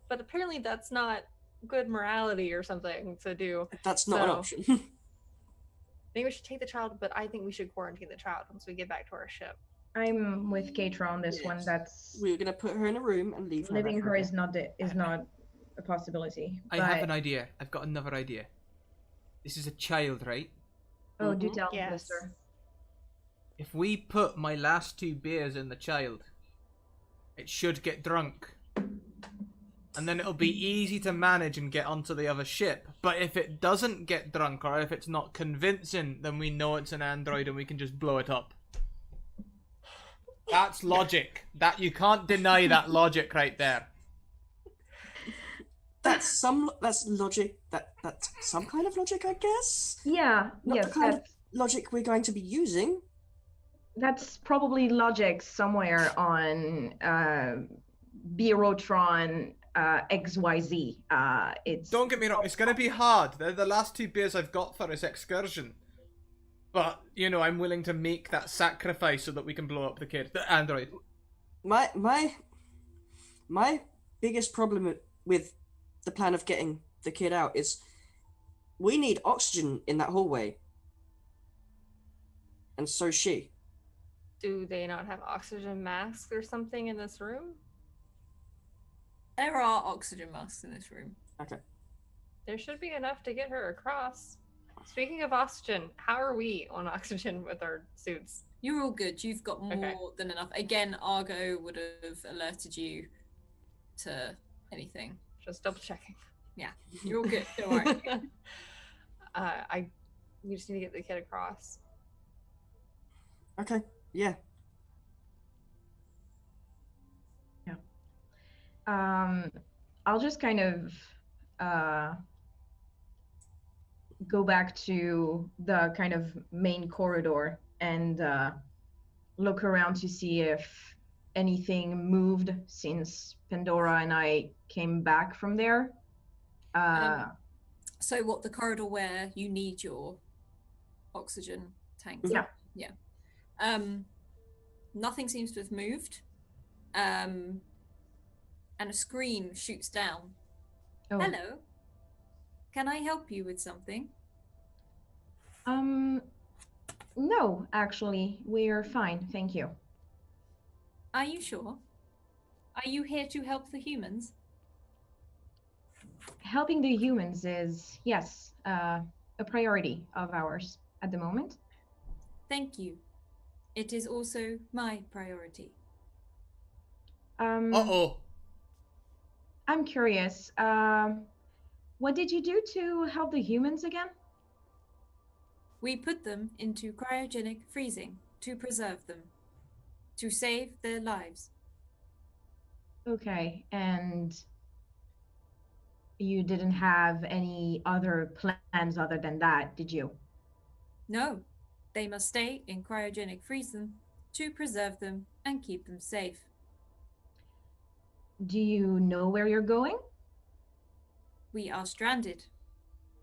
but apparently that's not good morality or something to do. That's not an so- option. I think we should take the child, but I think we should quarantine the child once we get back to our ship. I'm with Katra on this one. Yes. That's We were gonna put her in a room and leave her. living there for her a is not a possibility. I have an idea. I've got another idea. This is a child, right? Oh, do Mhm. tell, Yes. Blister. If we put my last 2 beers in the child, it should get drunk. And then it'll be easy to manage and get onto the other ship. But if it doesn't get drunk, or if it's not convincing, then we know it's an android and we can just blow it up. That's logic. That you can't deny that logic right there. That's logic. That's some kind of logic, I guess. Yeah, Not yes, the kind of logic we're going to be using. that's probably logic somewhere on Bureautron XYZ. It's Don't get me wrong, it's gonna be hard. They're the last 2 beers I've got for this excursion. But, you know, I'm willing to make that sacrifice so that we can blow up the kid. The android. My biggest problem with the plan of getting the kid out is we need oxygen in that hallway. and so's she. Do they not have oxygen masks or something in this room? There are oxygen masks in this room. Okay. There should be enough to get her across. Speaking of oxygen, how are we on oxygen with our suits? You're all good. You've got more Okay. than enough. Again, Argo would have alerted you to anything. Just double checking. Yeah, you're all good. Don't worry. We just need to get the kid across. Okay. Yeah. I'll just kind of go back to the kind of main corridor and look around to see if anything moved since Pandora and I came back from there. So what, the corridor where you need your oxygen tanks? Yeah. Yeah. Nothing seems to have moved. And a screen shoots down. Oh. Hello. Can I help you with something? No, actually, we're fine, thank you. Are you sure? Are you here to help the humans? Helping the humans is, yes, a priority of ours at the moment. Thank you. It is also my priority. Uh-oh. I'm curious, what did you do to help the humans again? We put them into cryogenic freezing to preserve them, to save their lives. Okay, and you didn't have any other plans other than that, did you? No, they must stay in cryogenic freezing to preserve them and keep them safe. Do you know where you're going? We are stranded.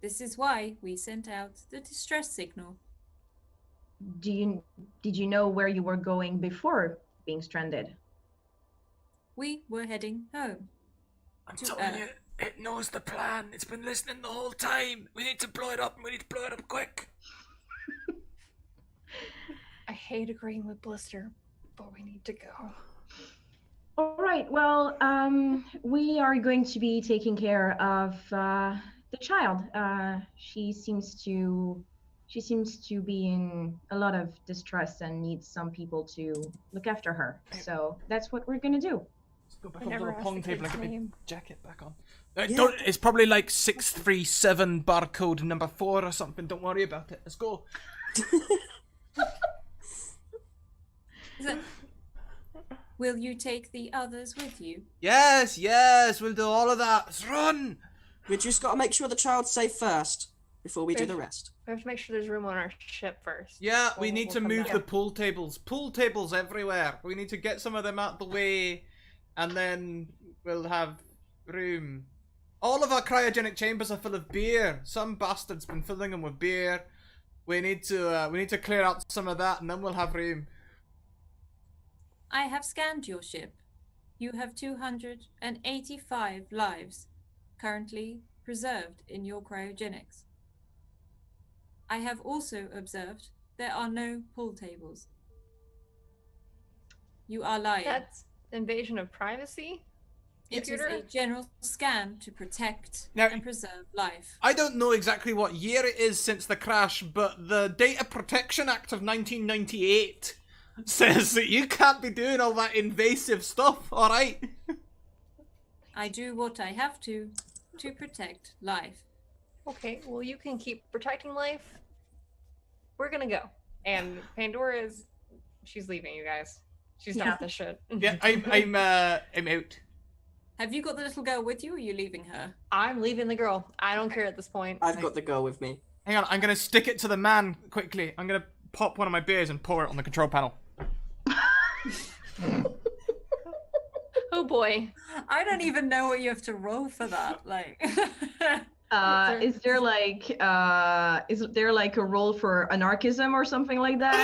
This is why we sent out the distress signal. Did you know where you were going before being stranded? We were heading home. I'm To telling you, it knows the plan. It's been listening the whole time. We need to blow it up, and we need to blow it up quick. I hate agreeing with Blister, but we need to go. All right, well, we are going to be taking care of the child. She seems to be in a lot of distress and needs some people to look after her. So that's what we're gonna do. Let's go back I up to never the asked pong the table and kid's get my name. jacket back on. Yeah. It's probably like 637 barcode number 4 or something. Don't worry about it. Let's go. Will you take the others with you? Yes, we'll do all of that. Let's run. We just got to make sure the child's safe first before we do Okay. the rest. We have to make sure there's room on our ship first. Yeah, we We'll- need we'll to come move back. the pool tables. Pool tables everywhere. We need to get some of them out the way, and then we'll have room. All of our cryogenic chambers are full of beer. Some bastard's been filling them with beer. We need to clear out some of that, and then we'll have room. I have scanned your ship. You have 285 lives currently preserved in your cryogenics. I have also observed there are no pool tables. You are lying. That's invasion of privacy. It is Computer? a general scan to protect Now- and preserve life. I don't know exactly what year it is since the crash, but the Data Protection Act of 1998 says that you can't be doing all that invasive stuff, alright? I do what I have to protect life. Okay, well, you can keep protecting life. We're gonna go. And she's leaving, you guys. She's done Yeah. with this shit. Yeah, I'm out. Have you got the little girl with you, or are you leaving her? I'm leaving the girl. I don't care at this point. I've got the girl with me. Hang on, I'm gonna stick it to the man quickly. I'm gonna pop one of my beers and pour it on the control panel. Oh boy. I don't even know what you have to roll for that. Like, Is there like a role for anarchism or something like that?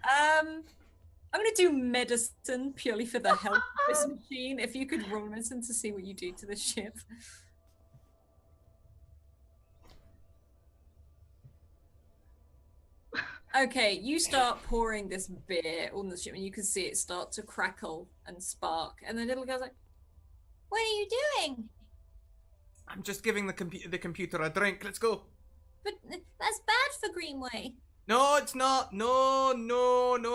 I'm gonna do medicine purely for the health of this machine. If you could roll medicine to see what you do to the ship. Okay, you start pouring this beer on the ship, and you can see it start to crackle and spark. And the little girl's like, What are you doing? I'm just giving the computer a drink. Let's go. But that's bad for Greenway. No, it's not. No,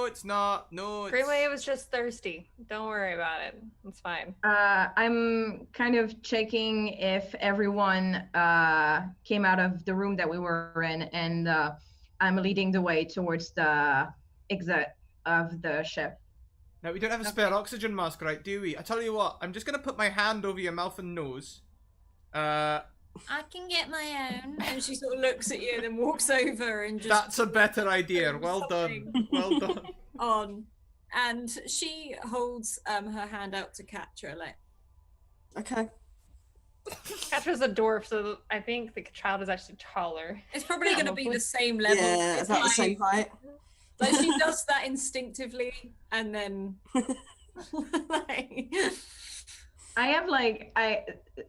it's not. No, it's... Greenway was just thirsty. Don't worry about it. It's fine. I'm kind of checking if everyone came out of the room that we were in, and I'm leading the way towards the exit of the ship. Now, we don't have a spare oxygen mask, right, do we? I tell you what, I'm just going to put my hand over your mouth and nose. I can get my own. and she sort of looks at you and then walks over and just That's a better idea. Well done. Well done. on. And she holds her hand out to Catra, like, Okay. Catra's a dwarf, so I think the child is actually taller. it's probably going to be the same level. Yeah, It's about the same height. Like she does that instinctively, and then like, I have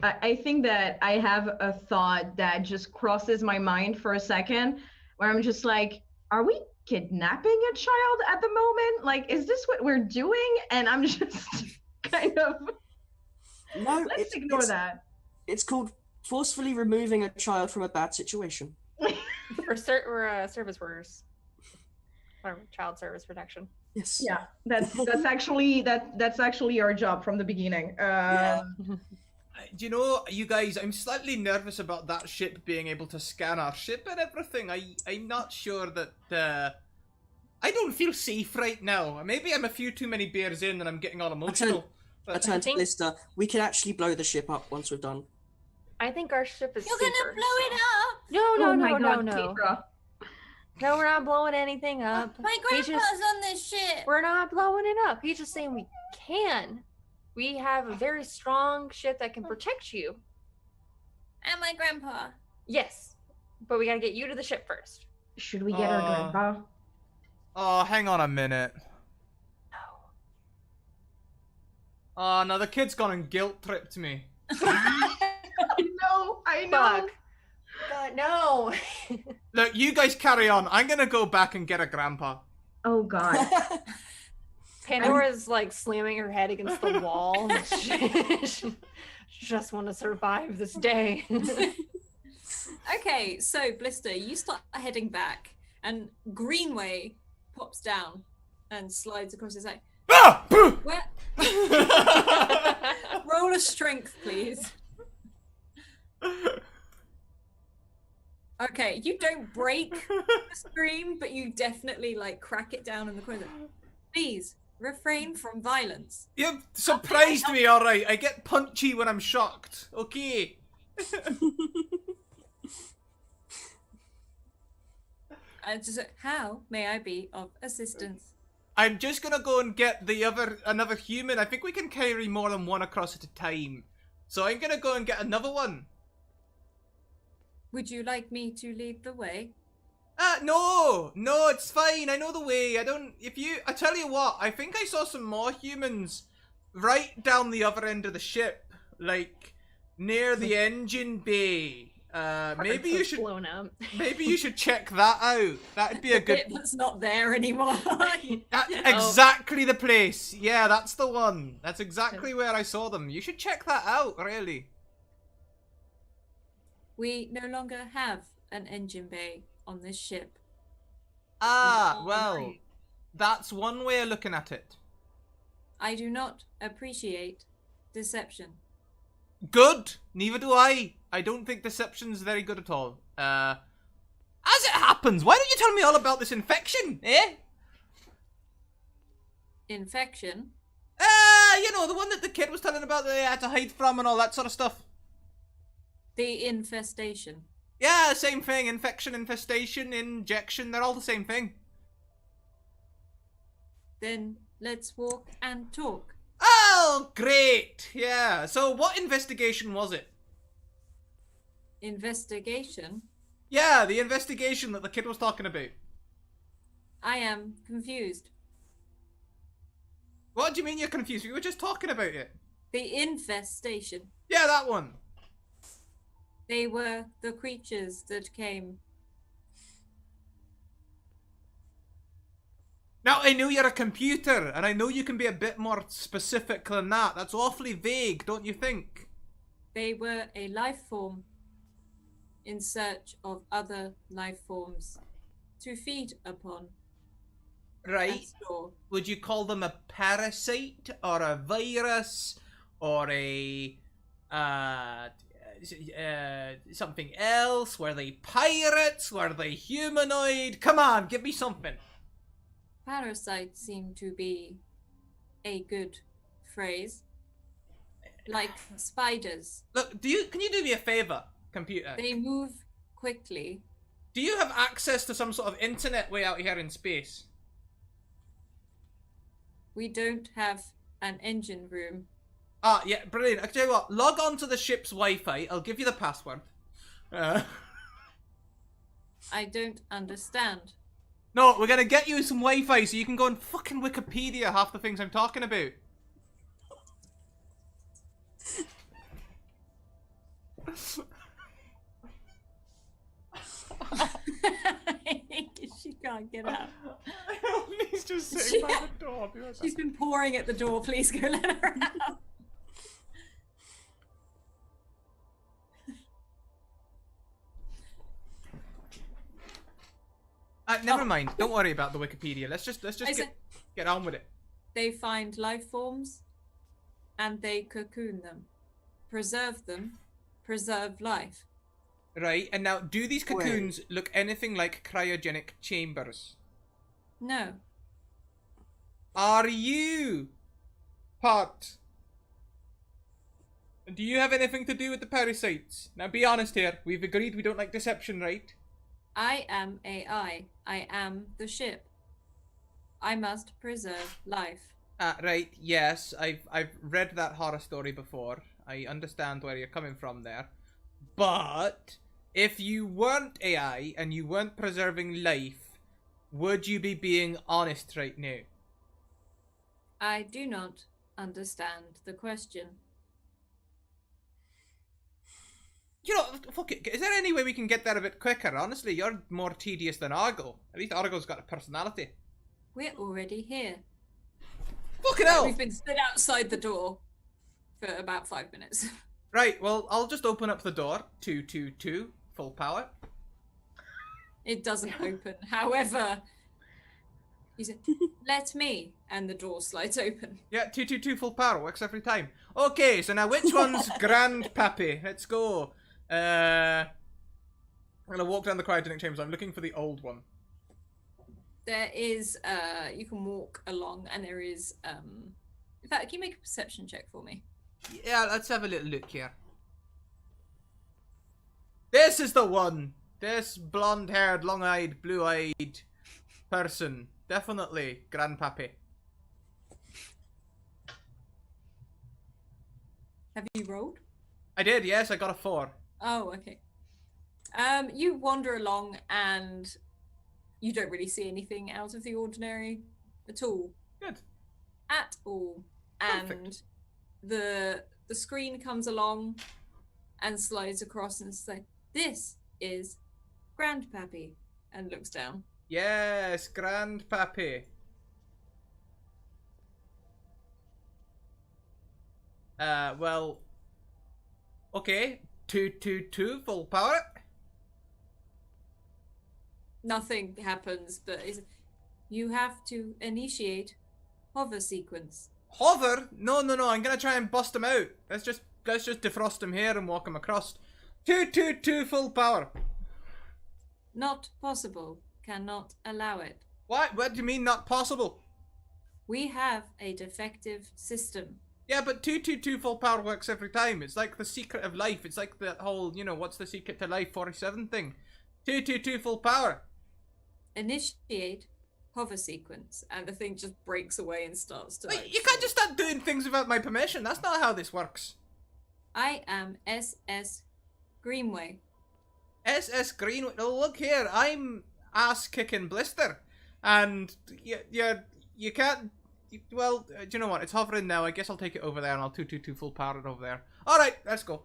I think that I have a thought that just crosses my mind for a second, where I'm just like, are we kidnapping a child at the moment? Like, is this what we're doing? And I'm just kind of No, let's ignore that. It's called forcefully removing a child from a bad situation. We're service workers. Or child service protection. Yes. Yeah, that's actually our job from the beginning. Do you know, you guys, I'm slightly nervous about that ship being able to scan our ship and everything. I'm not sure that, I don't feel safe right now. Maybe I'm a few too many beers in and I'm getting all emotional. I turn to Blister. We can actually blow the ship up once we're done. I think our ship is You're safer. gonna blow it up. No, Oh my no, God, no. Kira. No, we're not blowing anything up. My He's grandpa's just- on this ship. We're not blowing it up. He's just saying we can. We have a very strong ship that can protect you. And my grandpa. Yes. But we gotta get you to the ship first. Should we get our grandpa? Oh, hang on a minute. No. Oh, no, the kid's gone and guilt-tripped me. I know. Fuck. God, no. Look, you guys carry on. I'm gonna go back and get a grandpa. Oh God. Pandora's like slamming her head against the wall. She just want to survive this day. okay, so Blister, you start heading back, and Greenway pops down and slides across his leg. Ah! Where? Roll a strength, please. Okay, you don't break the screen, but you definitely like crack it down in the corner. Please refrain from violence. You've surprised me, alright. I get punchy when I'm shocked. Okay. Just, how may I be of assistance? I'm just gonna go and get another human. I think we can carry more than one across at a time. So I'm gonna go and get another one. Would you like me to lead the way? No, it's fine. I know the way. I tell you what, I think I saw some more humans right down the other end of the ship, like near the engine bay. Maybe you should blown up. Maybe you should check that out. That'd be a good. Bit that's not there anymore. Exactly the place. Yeah, that's the one. That's exactly where I saw them. You should check that out, really. We no longer have an engine bay on this ship. Ah, well, that's one way of looking at it. I do not appreciate deception. Good. Neither do I. I don't think deception's very good at all. As it happens, why don't you tell me all about this infection, eh? Infection? You know, the one that the kid was telling about that they had to hide from and all that sort of stuff. The infestation. Yeah, same thing. Infection, infestation, injection, they're all the same thing. Then let's walk and talk. Oh, great. Yeah, so what investigation was it? Investigation? Yeah, the investigation that the kid was talking about. I am confused. What do you mean you're confused? We were just talking about it. The infestation. Yeah, that one. They were the creatures that came. Now, I know you're a computer, and I know you can be a bit more specific than that. That's awfully vague, don't you think? They were a life form in search of other life forms to feed upon. Right. And store. Would you call them a parasite, or a virus, or a... something else? Were they pirates? Were they humanoid? Come on, give me something. Parasites seem to be a good phrase. Like spiders. Look, can you do me a favor, computer? They move quickly. Do you have access to some sort of internet way out here in space? We don't have an engine room. Ah, yeah, brilliant. I'll tell you what, log on to the ship's Wi-Fi. I'll give you the password. I don't understand. No, we're gonna get you some Wi-Fi so you can go on fucking Wikipedia half the things I'm talking about. She can't get out. He's just sitting by the door. She's been pouring at the door. Please go let her out. Never mind. Don't worry about the Wikipedia. Let's just get on with it. They find life forms and they cocoon them, preserve life. Right, and now, do these cocoons look anything like cryogenic chambers? No. Are you part? Do you have anything to do with the parasites? Now, be honest here. We've agreed we don't like deception, right? I am AI. I am the ship. I must preserve life. Right, yes. I've read that horror story before. I understand where you're coming from there. But if you weren't AI and you weren't preserving life, would you be being honest right now? I do not understand the question. You know, fuck it. Is there any way we can get there a bit quicker? Honestly, you're more tedious than Argo. At least Argo's got a personality. We're already here. Fucking hell! We've been stood outside the door for about 5 minutes. Right, well, I'll just open up the door. 222, full power. It doesn't open. However, he said, let me, and the door slides open. Yeah, 222 full power, works every time. Okay, so now which one's Grandpappy? Let's go. I'm gonna walk down the cryogenic chambers. I'm looking for the old one. There is, you can walk along, and there is, in fact, can you make a perception check for me? Yeah, let's have a little look here. This is the one! This blonde-haired, long-eyed, blue-eyed person. Definitely Grandpappy. Have you rolled? I did, yes, I got a 4. Oh, okay. You wander along and you don't really see anything out of the ordinary at all. Good. At all. And Perfect. the screen comes along and slides across and says, "This is Grandpappy," and looks down. Yes, Grandpappy. Well, okay, 222 full power. Nothing happens, but you have to initiate hover sequence. Hover? No, I'm gonna try and bust him out. Let's just defrost him here and walk him across. 222 full power. Not possible. Cannot allow it. What do you mean not possible? We have a defective system. Yeah, but 222 full power works every time. It's like the secret of life. It's like that whole, you know, what's the secret to life 47 thing. 222 full power. Initiate hover sequence, and the thing just breaks away and starts to. Wait, you can't just start doing things without my permission. That's not how this works. I am SS Greenway. SS Green. Oh, look here. I'm ass kicking Blister, and you can't. Well, do you know what? It's hovering now. I guess I'll take it over there, and I'll 222 full power it over there. All right, let's go.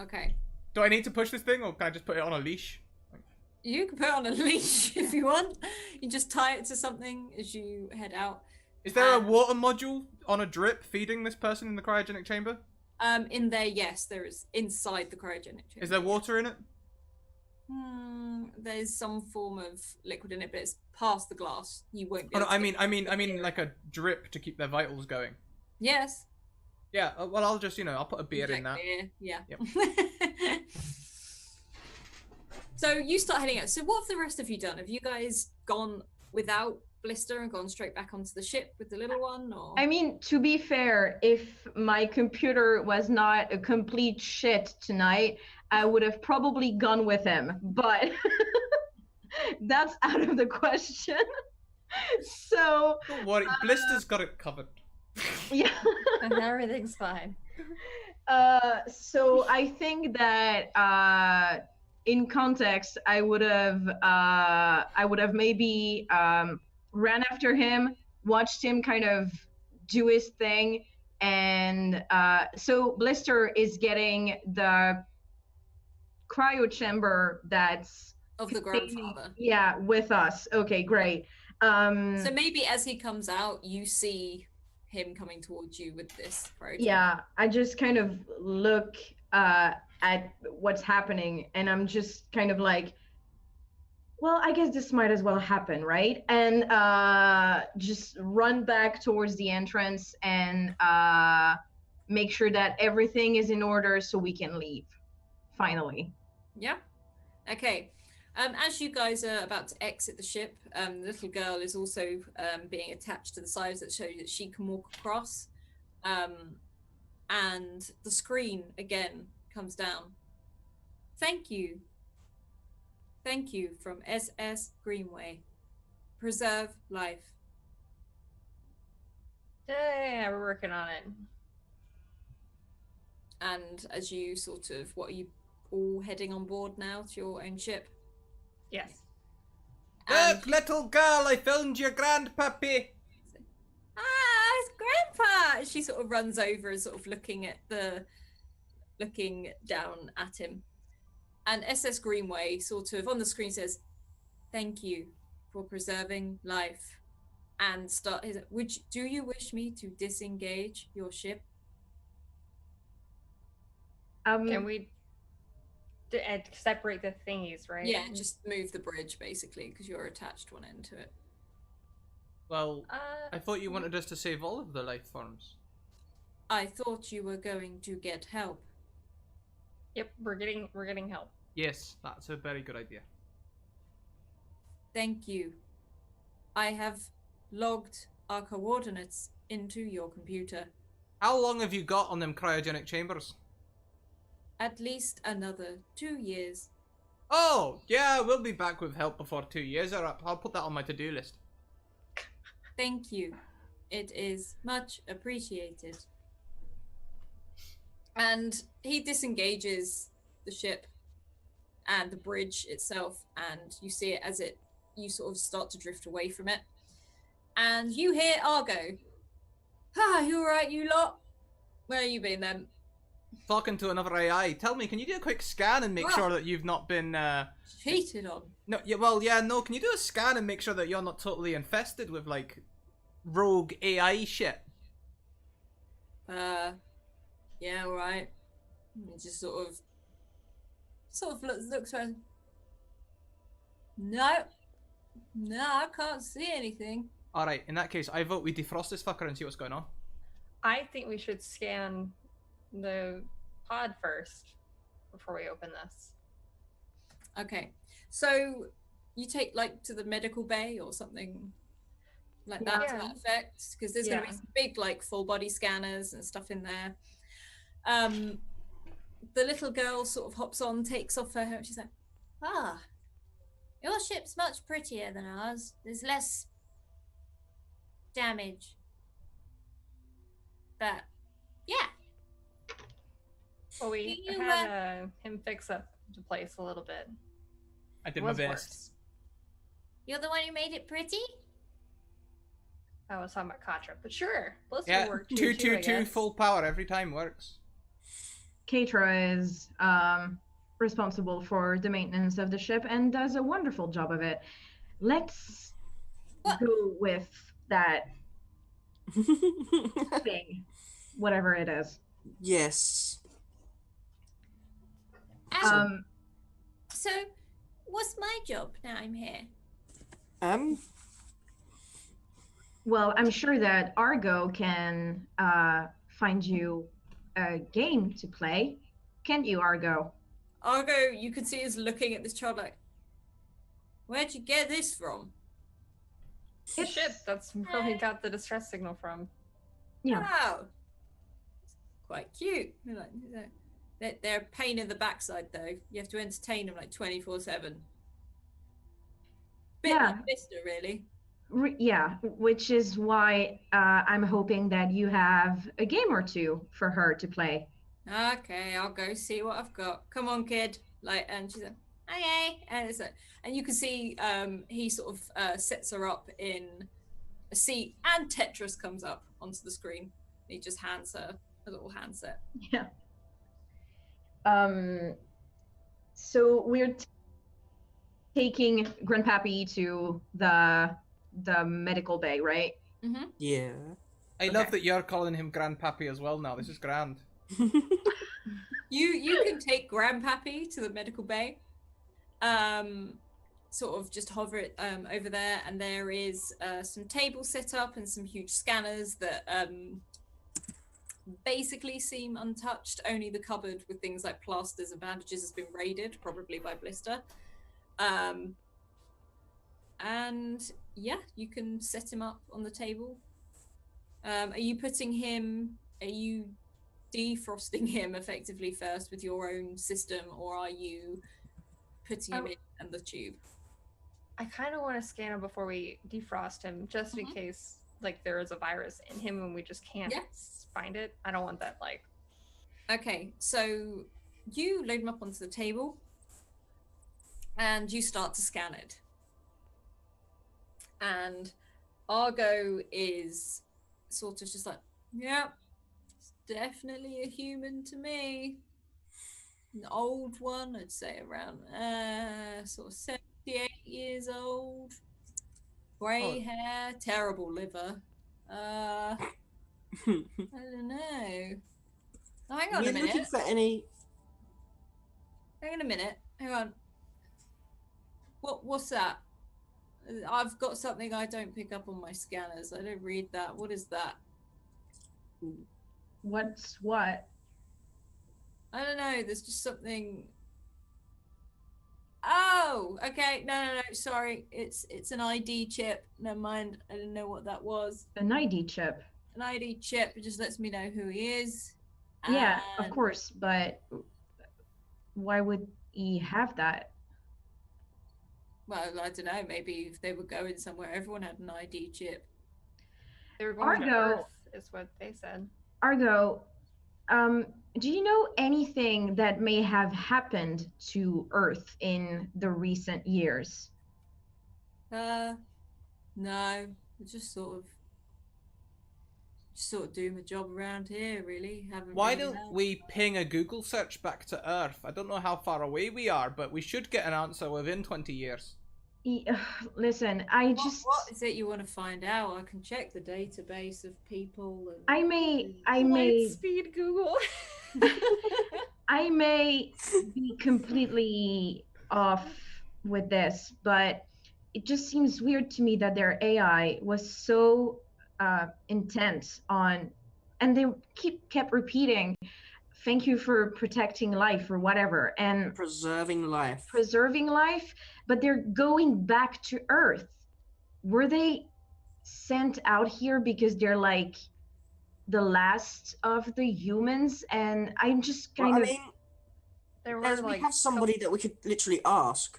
Okay. Do I need to push this thing, or can I just put it on a leash? You can put it on a leash if you want. You just tie it to something as you head out. Is there a water module on a drip feeding this person in the cryogenic chamber? In there, yes, there is inside the cryogenic chamber. Is there water in it? There's some form of liquid in it, but it's past the glass. You won't be. Oh, no, able to I mean, like a drip to keep their vitals going. Yes. Yeah. Well, I'll just, I'll put a beer in that. Beer. Yeah. Yep. So you start heading out. So what have the rest of you done? Have you guys gone without Blister and gone straight back onto the ship with the little one, or? I mean, to be fair, if my computer was not a complete shit tonight, I would have probably gone with him, but that's out of the question. So Don't worry, Blister's got it covered. yeah. Everything's fine. So I think that in context, I would have maybe ran after him, watched him kind of do his thing, and so Blister is getting the cryo chamber that's Of the grandfather. Yeah, with us. Okay, great. So maybe as he comes out, you see him coming towards you with this cryo chamber. Yeah, I just kind of look at what's happening, and I'm just kind of like, well, I guess this might as well happen, right? And just run back towards the entrance and make sure that everything is in order so we can leave, finally. Yeah. Okay. As you guys are about to exit the ship, the little girl is also being attached to the sides that show you that she can walk across. And the screen again comes down. Thank you. Thank you from SS Greenway. Preserve life. Yeah, we're working on it. And as you sort of, what are you all heading on board now to your own ship? Yes. Look, little girl, I found your grandpappy. Ah, it's Grandpa! She sort of runs over and sort of looking down at him. And SS Greenway sort of on the screen says, "Thank you for preserving life." And do you wish me to disengage your ship? Can we separate the thingies, right? Yeah, just move the bridge basically because you're attached one end to it. Well, I thought you wanted us to save all of the life forms. I thought you were going to get help. Yep, we're getting help. Yes, that's a very good idea. Thank you. I have logged our coordinates into your computer. How long have you got on them cryogenic chambers? At least another 2 years. Oh, yeah, we'll be back with help before 2 years are up. I'll put that on my to-do list. Thank you. It is much appreciated. And he disengages the ship and the bridge itself, and you see it as you sort of start to drift away from it. And you hear Argo. Ah, you alright, you lot? Where you been then? Talking to another AI. Tell me, can you do a quick scan and make sure that you've not been Cheated on. No, yeah, well, yeah, no. Can you do a scan and make sure that you're not totally infested with like rogue AI shit? Yeah, alright. He just sort of looks around. No, I can't see anything. All right, in that case, I vote we defrost this fucker and see what's going on. I think we should scan the pod first before we open this. Okay, so you take like to the medical bay or something like that to that effect, because there's going to be some big like full body scanners and stuff in there. The little girl sort of hops on, takes off her helmet. She's like, Ah, your ship's much prettier than ours. There's less damage. But, yeah. Well, we You, had him fix up the place a little bit. I did It my was best. worse. You're the one who made it pretty? I was talking about Katra, but sure. Blister Yeah, worked 2 I 2 2 guess. full power every time works. Katra is responsible for the maintenance of the ship and does a wonderful job of it. Let's What? go with that thing, whatever it is. Yes. Um, Um, so, what's my job now I'm here? well, I'm sure that Argo can find you a game to play. Can't you, Argo? Argo, you can see, is looking at this child like, where'd you get this from? The ship. That's where we got the distress signal from. Yeah. Wow. Quite cute. They're a pain in the backside, though. You have to entertain them like 24/7. Bit Yeah. like Mister, really. Yeah, which is why I'm hoping that you have a game or two for her to play. Okay, I'll go see what I've got. Come on, kid. Like, and she's like, okay. And it's like, and you can see he sort of sets her up in a seat, and Tetris comes up onto the screen. He just hands her a little handset. Yeah. So we're taking Grandpappy to the medical bay, right? Mm-hmm. Yeah. I Okay. love that you're calling him Grandpappy as well now. This is grand. You can take Grandpappy to the medical bay. Sort of just hover it over there, and there is some tables set up and some huge scanners that basically seem untouched. Only the cupboard with things like plasters and bandages has been raided, probably by Blister. And yeah, you can set him up on the table. Are you putting him? Are you defrosting him effectively first with your own system, or are you putting him in the tube? I kind of want to scan him before we defrost him, just in case like there is a virus in him and we just can't find it. I don't want that. Like, okay, so you load him up onto the table, and you start to scan it. And Argo is sort of just like, yeah, it's definitely a human to me. An old one, I'd say around sort of 78 years old. Grey hair, terrible liver. I don't know. Oh, hang on a We're minute. looking for any. Hang on a minute. Hang on. What's that? I've got something I don't pick up on my scanners. I don't read that. What is that? What's what? I don't know. There's just something. Oh, okay. No. Sorry. It's an ID chip. Never mind. I didn't know what that was. An ID chip. An ID chip. It just lets me know who he is. Yeah, of And- course, but why would he have that? Well, I don't know. Maybe if they were going somewhere, everyone had an ID chip. they were going to Argo. Earth, is what they said. Argo, do you know anything that may have happened to Earth in the recent years? No. I just sort of do my job around here, really. Haven't Why really don't helped. we ping a Google search back to Earth? I don't know how far away we are, but we should get an answer within 20 years. Listen, I just What is it you want to find out? I can check the database of people. And... I may Light speed Google. I may be completely off with this, but it just seems weird to me that their AI was so intent on, and they kept repeating, "Thank you for protecting life" or whatever, and Preserving life. preserving life, but they're going back to Earth. Were they sent out here because they're like the last of the humans? And I'm just Well, kind I of mean, There were we like, have somebody that we could literally ask.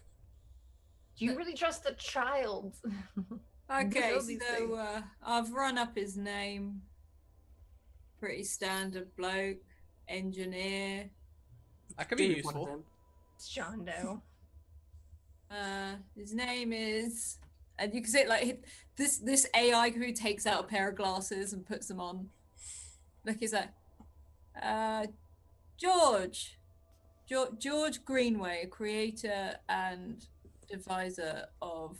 do you really trust the child? Okay, Build these things. so I've run up his name. Pretty standard bloke, engineer. That could be Do one of useful. them. It's John Doe. His name is, and you can see it like this AI who takes out a pair of glasses and puts them on. Look, he's like, George George Greenway, creator and deviser of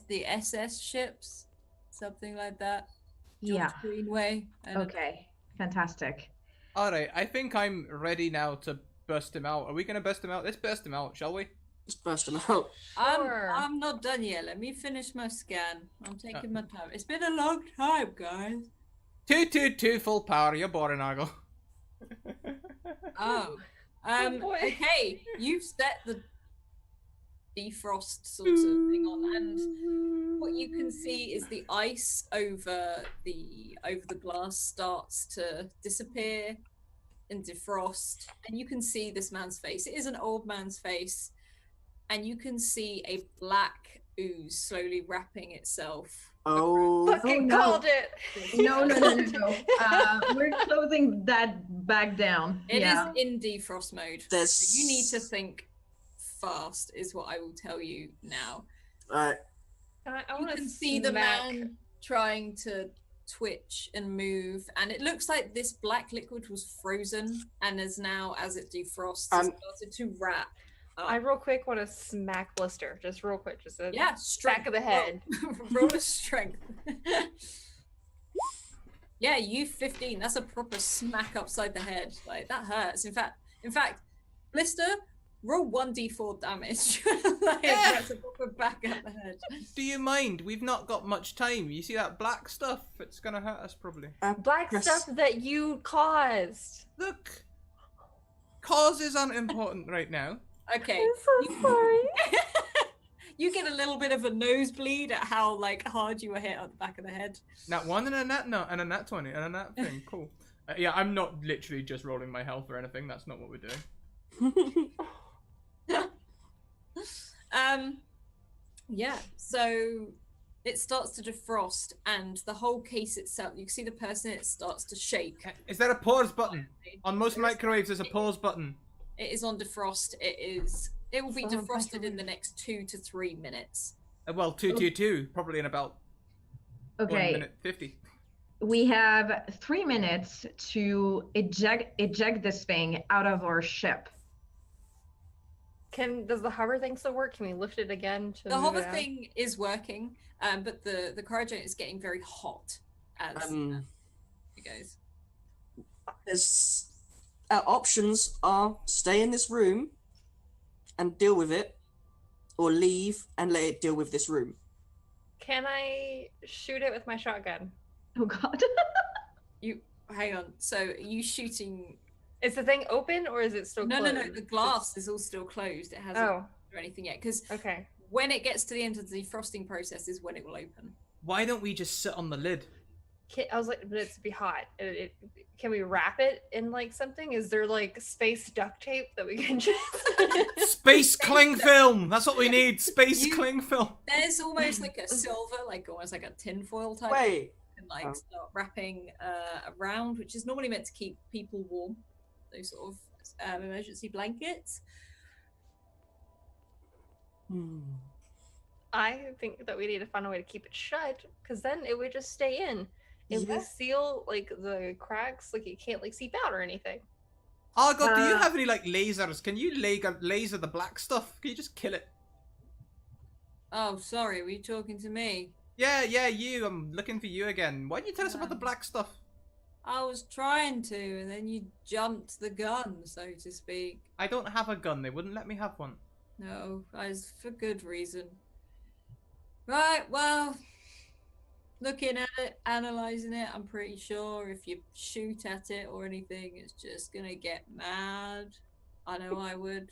the SS ships, something like that. George Yeah. Greenway. Okay. Fantastic. Alright, I think I'm ready now to bust him out. Are we gonna bust him out? Let's bust him out, shall we? Just burst them out. Sure. I'm not done yet. Let me finish my scan. I'm taking my time. It's been a long time, guys. 222 full power, you're boring, Argo. Oh. boy. Okay, you've set the defrost sort of thing on, and what you can see is the ice over the glass starts to disappear and defrost, and you can see this man's face. It is an old man's face, and you can see a black ooze slowly wrapping itself. Oh, Fucking no. called it. No. We're closing that back down. It is Yeah. in defrost mode. there's. So you need to think fast, is what I will tell you now. Right. I You want to can see the man trying to twitch and move, and it looks like this black liquid was frozen and is now, as it defrosts, started to wrap. I real quick want to smack Blister, just real quick, just a Yeah, back of the head. Roll a strength. Yeah, you 15. That's a proper smack upside the head. Like that hurts. In fact, Blister, roll 1d4 damage. Like, that's a proper back up the head. Do you mind? We've not got much time. You see that black stuff? It's gonna hurt us probably. Black Yes. stuff that you caused. Look, causes aren't important right now. Okay. I'm so sorry. You get a little bit of a nosebleed at how like hard you were hit on the back of the head. Nat 1 and a nat no, and a nat 20 and a nat thing. Cool. Yeah, I'm not literally just rolling my health or anything. That's not what we're doing. Yeah, so it starts to defrost, and the whole case itself, you can see the person, it starts to shake. Is there a pause button? On most microwaves, there's a pause button. It is on defrost. It will be Oh, defrosted in the next 2 to 3 minutes. Well, 222, probably in about 1 Okay. minute 50. We have 3 minutes to eject this thing out of our ship. Does the hover thing still work? Can we lift it again? To The move hover it out? thing is working, but the cryogenic is getting very hot as it goes. There's our options are stay in this room and deal with it, or leave and let it deal with this room. Can I shoot it with my shotgun? Oh God. Hang on. So are you shooting? Is the thing open or is it still No. closed? The glass is all still closed. It hasn't Oh, or anything yet, because okay. when it gets to the end of the defrosting process is when it will open. Why don't we just sit on the lid? I was like, but it's be hot. Can we wrap it in like something? Is there like space duct tape that we can just? Space cling film! That's what we need! Space cling film! There's almost like a silver, like almost like a tinfoil type. Wait. And like start wrapping around, which is normally meant to keep people warm. Those sort of emergency blankets. I think that we need to find a way to keep it shut, because then it would just stay in. If we Yeah. seal like the cracks, like it can't like seep out or anything. Argo, do you have any like lasers? Can you laser the black stuff? Can you just kill it? Oh, sorry, were you talking to me? Yeah, you. I'm looking for you again. Why didn't you tell us about the black stuff? I was trying to, and then you jumped the gun, so to speak. I don't have a gun. They wouldn't let me have one. No, as for good reason. Right, well, looking at it, analysing it, I'm pretty sure if you shoot at it or anything, it's just gonna get mad. I know I would.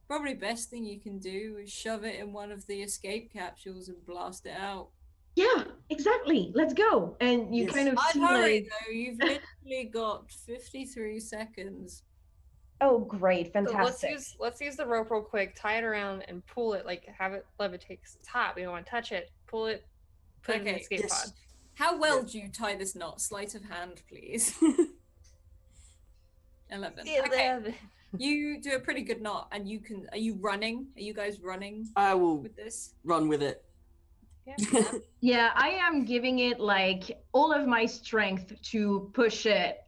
Probably best thing you can do is shove it in one of the escape capsules and blast it out. Yeah, exactly. Let's go. And you Yes. kind of I'd see hurry like, though, you've literally got 53 seconds. oh great, So fantastic. let's use the rope real quick, tie it around, and pull it. Like have it levitate 'cause it's hot. We don't want to touch it. Pull it. Put it in the Okay, escape yes. pod. How well do you tie this knot? Sleight of hand, please. 11. Okay. 11. You do a pretty good knot, and you can. Are you running? Are you guys running I will with this? run with it. Yeah. Yeah, I am giving it like all of my strength to push it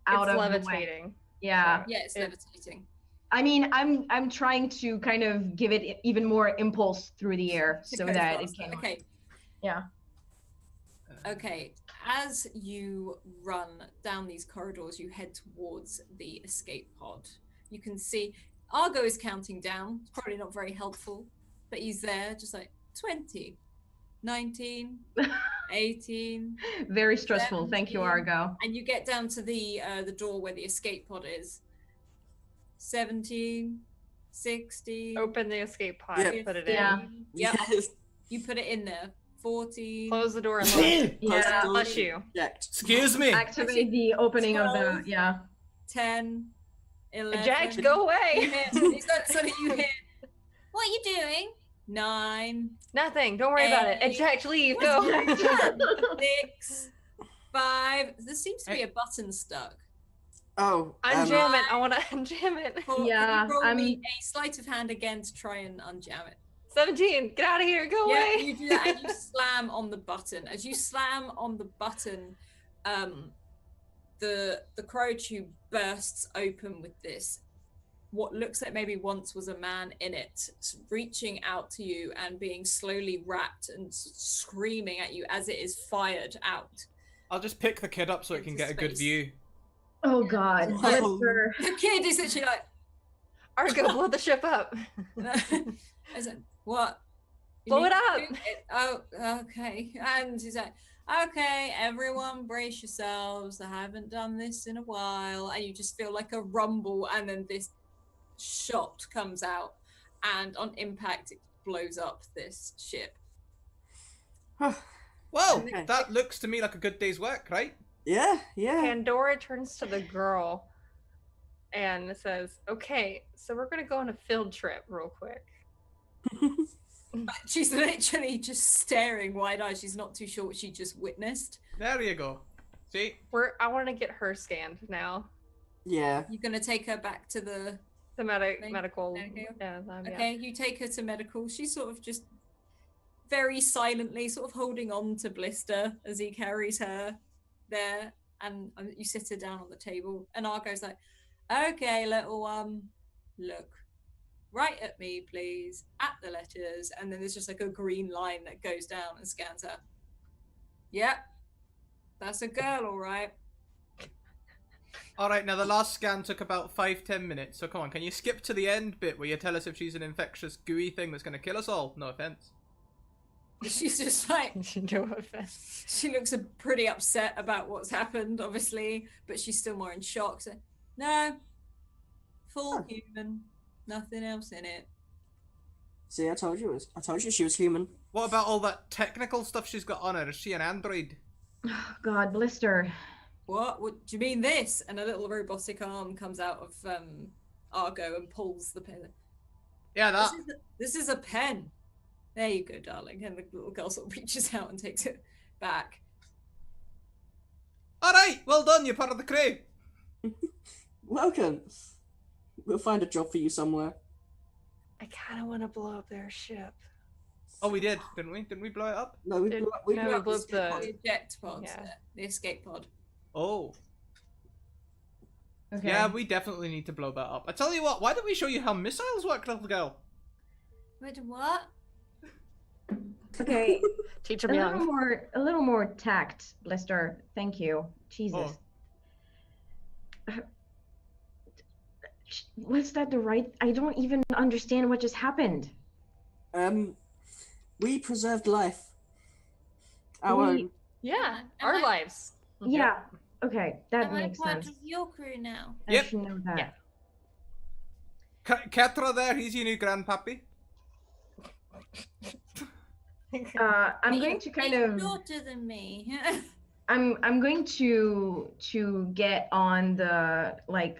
out it's of the way. levitating. Yeah. Yeah, it's It- levitating. I mean, I'm trying to kind of give it even more impulse through the air To so go that faster. it can. Okay. Yeah. Okay, as you run down these corridors, you head towards the escape pod. You can see Argo is counting down. It's probably not very helpful, but he's there, just like 20, 19, 18, Very stressful. Thank you, 17. Argo. and you get down to the door where the escape pod is. 17, 16. Open the escape pod, Yep. put it Yeah. in. Yep. Yes. You put it in there. 14. Close the door and lock it. Yeah. Bless you. Checked. Excuse me. Activate the opening of the 12. yeah. 10, 11. Jax, go You away. hear, so that you hear What are you doing? 9, Nothing. Don't worry about it. Hey. Jax, leave. What's Go. 6, 5. There seems to be a button stuck. Oh. Unjam it. I want to unjam it. Can Yeah, you roll I'm- me a sleight of hand again to try and unjam it? 17. Get out of here. Go Yeah, away. you do that and you slam on the button. As you slam on the button, the cryo tube bursts open with this. What looks like maybe once was a man in it, reaching out to you and being slowly wrapped and screaming at you as it is fired out. I'll just pick the kid up so it can Into get a good space. view. Oh God. Oh. Blister. The kid is literally like, Argo, blow the ship up. I said, what? You Blow need it to up. do it? Oh, okay. And he's like, okay, everyone brace yourselves. I haven't done this in a while. And you just feel like a rumble, and then this shot comes out, and on impact, it blows up this ship. Whoa, Okay. that looks to me like a good day's work, right? Yeah, yeah. Pandora turns to the girl and says, okay, so we're going to go on a field trip real quick. But she's literally just staring wide-eyed. She's not too sure what she just witnessed. There you go. See? I want to get her scanned now. Yeah. You're going to take her back to the... The Thank- medical. okay. Yeah, yeah. Okay, you take her to medical. She's sort of just very silently sort of holding on to Blister as he carries her there, and you sit her down on the table, and Argo's like, okay, little look right at me, please, at the letters, and then there's just like a green line that goes down and scans her. Yep, that's a girl, all right. Alright, now the last scan took about 5-10 minutes, so come on, can you skip to the end bit where you tell us if she's an infectious, gooey thing that's gonna kill us all? No offense. She's just like, No offense. she looks pretty upset about what's happened, obviously, but she's still more in shock. So, no, full human, nothing else in it. See, I told you she was human. What about all that technical stuff she's got on her? Is she an android? Oh, God, Blister. What do you mean this? And a little robotic arm comes out of Argo and pulls the pen. Yeah, that. This is a pen. There you go, darling. And the little girl sort of reaches out and takes it back. Alright, well done, you're part of the crew. Welcome. We'll find a job for you somewhere. I kind of want to blow up their ship. Oh, we did, didn't we? Didn't we blow it up? No, we Did- blew up, we no, blew we up blew the up the- escape pod. The eject pod, Yeah. the escape pod. Oh. Okay. Yeah, we definitely need to blow that up. I tell you what, why don't we show you how missiles work, little girl? Wait, what? Okay. Teach a them little young. more tact, Blister. Thank you. Jesus. Was that the right? I don't even understand what just happened. We preserved life. Our We- own. Yeah, Am our I- lives. Yeah. Okay, that Am I makes part sense. of your crew now? Yep. I should know that. Yeah. Ketra there, he's your new grandpappy. I'm going to kind He's of. shorter than me. I'm going to get on the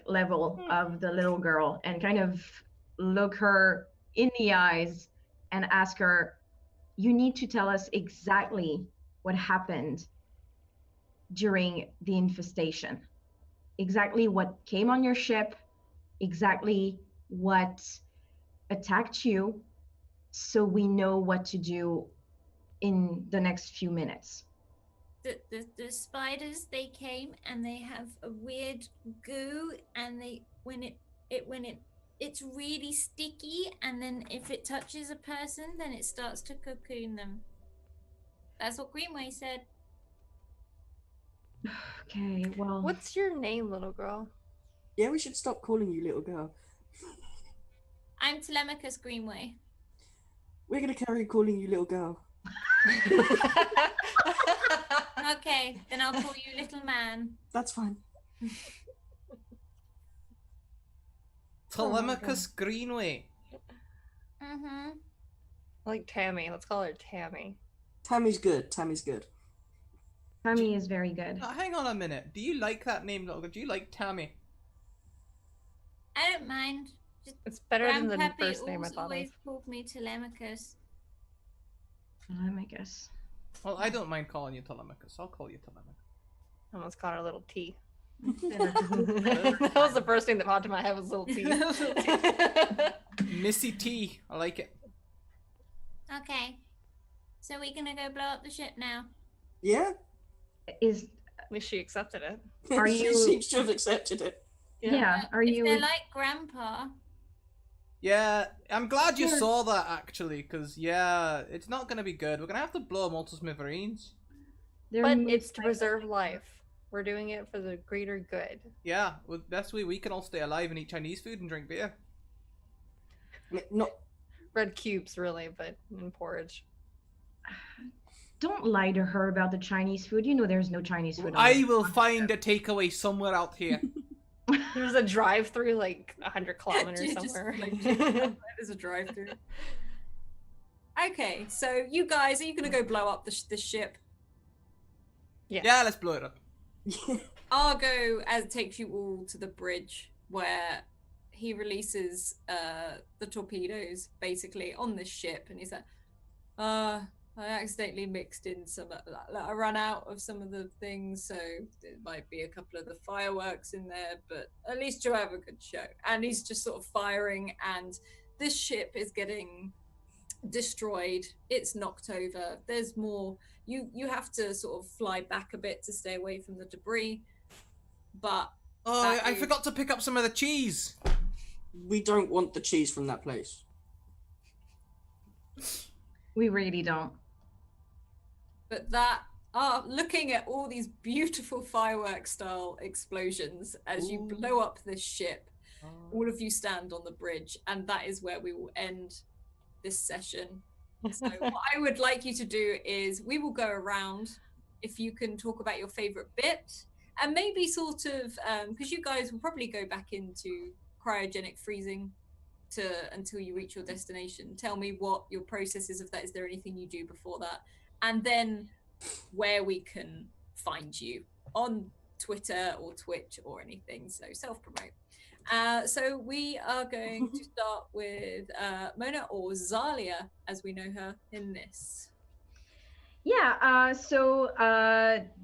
level of the little girl and kind of look her in the eyes and ask her, you need to tell us exactly what happened during the infestation. Exactly what came on your ship, exactly what attacked you, so we know what to do in the next few minutes. the spiders, they came and they have a weird goo, and they when it's really sticky, and then if it touches a person, then it starts to cocoon them. That's what Greenway said. Okay, well. What's your name, little girl? Yeah, we should stop calling you little girl. I'm Telemachus Greenway. We're gonna carry calling you little girl. Okay, then I'll call you little man. That's fine. Telemachus Greenway. Mm-hmm. Like Tammy. Let's call her Tammy. Tammy's good. Tammy's good. Tammy is very good. Hang on a minute. Do you like that name, little girl? Do you like Tammy? I don't mind. Just It's better than the Grandpappy first name I thought always of. called me Telemachus. I guess. Well, I don't mind calling you Telemachus. I'll call you Telemachus. I almost called her little T. That was the first thing that popped in my head was little T. Missy T. I like it. Okay. So we're gonna go blow up the ship now. Yeah? Is At least she accepted it. Are She you- seems to have accepted it. yeah. Are If you? they're like Grandpa, Yeah, I'm glad you Yeah. saw that, actually, because, yeah, it's not going to be good. We're going to have to blow them all to smithereens. they're But most it's to likely- preserve life. We're doing it for the greater good. Yeah, well, that's way we can all stay alive and eat Chinese food and drink beer. I mean, not. Red cubes, really, but in porridge. Don't lie to her about the Chinese food. You know there's no Chinese food. on I this will planet. find a takeaway somewhere out here. There's a drive-through like 100 kilometers Just, somewhere. like, there's a drive-through. Okay, so you guys, are you gonna go blow up the ship? Yes. Yeah, let's blow it up. Argo takes you all to the bridge where he releases the torpedoes basically on this ship, and he's like, I accidentally mixed in some. I ran out of some of the things, so it might be a couple of the fireworks in there, but at least you'll have a good show. And he's just sort of firing, and this ship is getting destroyed. It's knocked over. There's more. You have to sort of fly back a bit to stay away from the debris, but Oh, That I is- forgot to pick up some of the cheese. We don't want the cheese from that place. We really don't. But looking at all these beautiful fireworks style explosions as you Ooh. blow up this ship, all of you stand on the bridge, and that is where we will end this session. So what I would like you to do is we will go around, if you can talk about your favorite bit, and maybe sort of because you guys will probably go back into cryogenic freezing until you reach your destination. Tell me what your process is of that. Is there anything you do before that? And then where we can find you on Twitter or Twitch or anything. So self-promote. So we are going to start with Mona, or Zalia as we know her in this. Yeah, so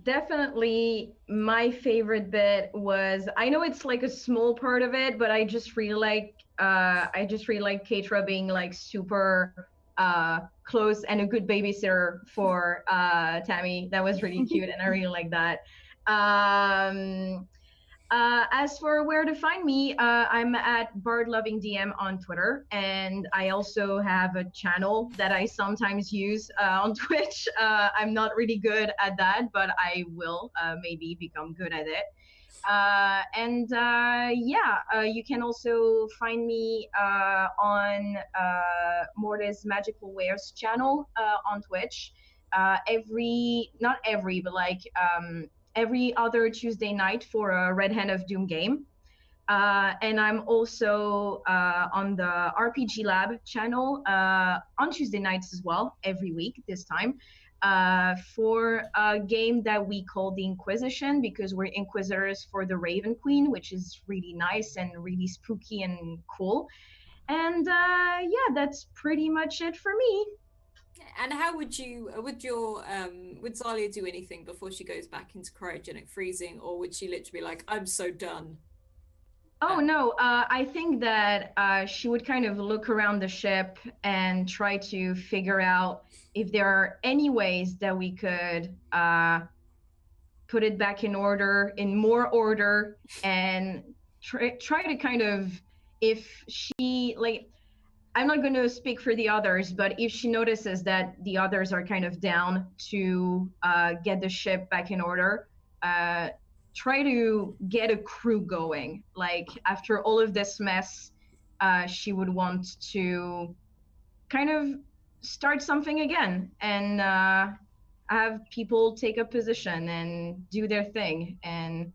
definitely my favorite bit was, I know it's like a small part of it, but I just really like Keitra being like super close and a good babysitter for Tammy. That was really cute, and I really like that. As for where to find me, I'm at BardLovingDM on Twitter, and I also have a channel that I sometimes use on Twitch. I'm not really good at that, but I will maybe become good at it. You can also find me on Mortis Magical Wares channel on Twitch. Every other Tuesday night for a Red Hand of Doom game. And I'm also on the RPG Lab channel on Tuesday nights as well, every week this time, for a game that we call the Inquisition, because we're Inquisitors for the Raven Queen, which is really nice and really spooky and cool. And that's pretty much it for me. And how would Zalia do anything before she goes back into cryogenic freezing, or would she literally be like, I'm so done? Oh no, I think that she would kind of look around the ship and try to figure out if there are any ways that we could put it back in order, in more order, and try to kind of, if she like, I'm not going to speak for the others, but if she notices that the others are kind of down to get the ship back in order, try to get a crew going. Like after all of this mess, she would want to kind of start something again and have people take a position and do their thing and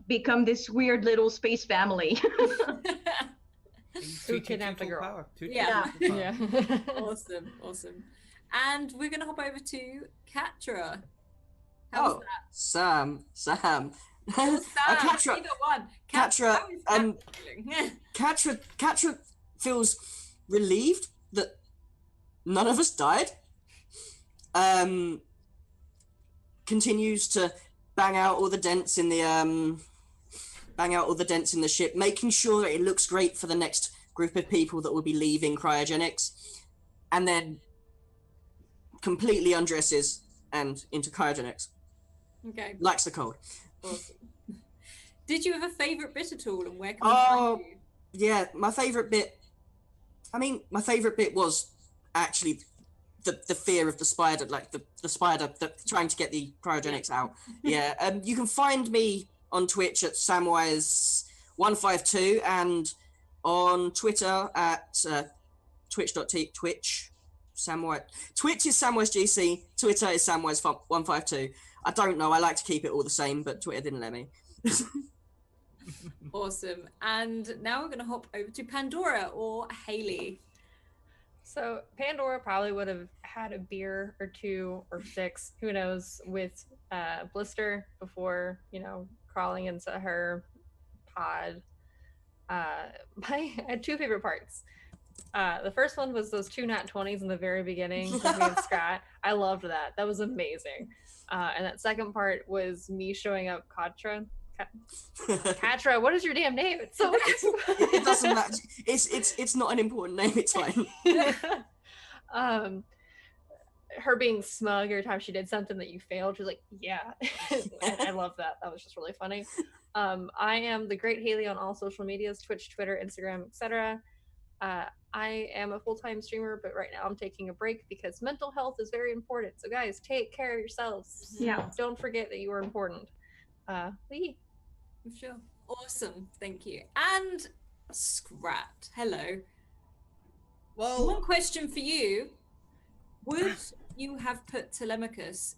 become this weird little space family. Who kidnapped the girl? Power. Yeah. Yeah. Awesome. And we're gonna hop over to Katra. Oh, Sam. Sam, Katra, either one. Katra, how is Katra feeling? Katra feels relieved that none of us died. Continues to bang out all the dents in the ship, making sure that it looks great for the next group of people that will be leaving cryogenics, and then completely undresses and into cryogenics. Okay. Likes the cold. Awesome. Did you have a favourite bit at all, and where can we find you? Yeah, my favourite bit was actually the fear of the spider, like the spider trying to get the cryogenics out. Yeah, you can find me on Twitch at Samwise152 and on Twitter at twitch. Samwise. Twitch is SamwiseGC, Twitter is Samwise152. I don't know, I like to keep it all the same, but Twitter didn't let me. Awesome. And now we're going to hop over to Pandora or Haley. So Pandora probably would have had a beer or 2 or 6, who knows, with Blister before, crawling into her pod. I had 2 favorite parts. The first one was those 2 nat 20s in the very beginning with me and Scott. I loved that. That was amazing. And that second part was me showing up Katra. Katra, what is your damn name? It's so it doesn't matter. It's not an important name. It's fine. Her being smug every time she did something that you failed. She was like, yeah. I love that. That was just really funny. I am the Great Haley on all social medias, Twitch, Twitter, Instagram, etc. I am a full-time streamer, but right now I'm taking a break because mental health is very important. So guys, take care of yourselves. Yeah. Don't forget that you are important. Lee. For sure. Awesome. Thank you. And Scrat. Hello. Well, One question for you. Would you have put Telemachus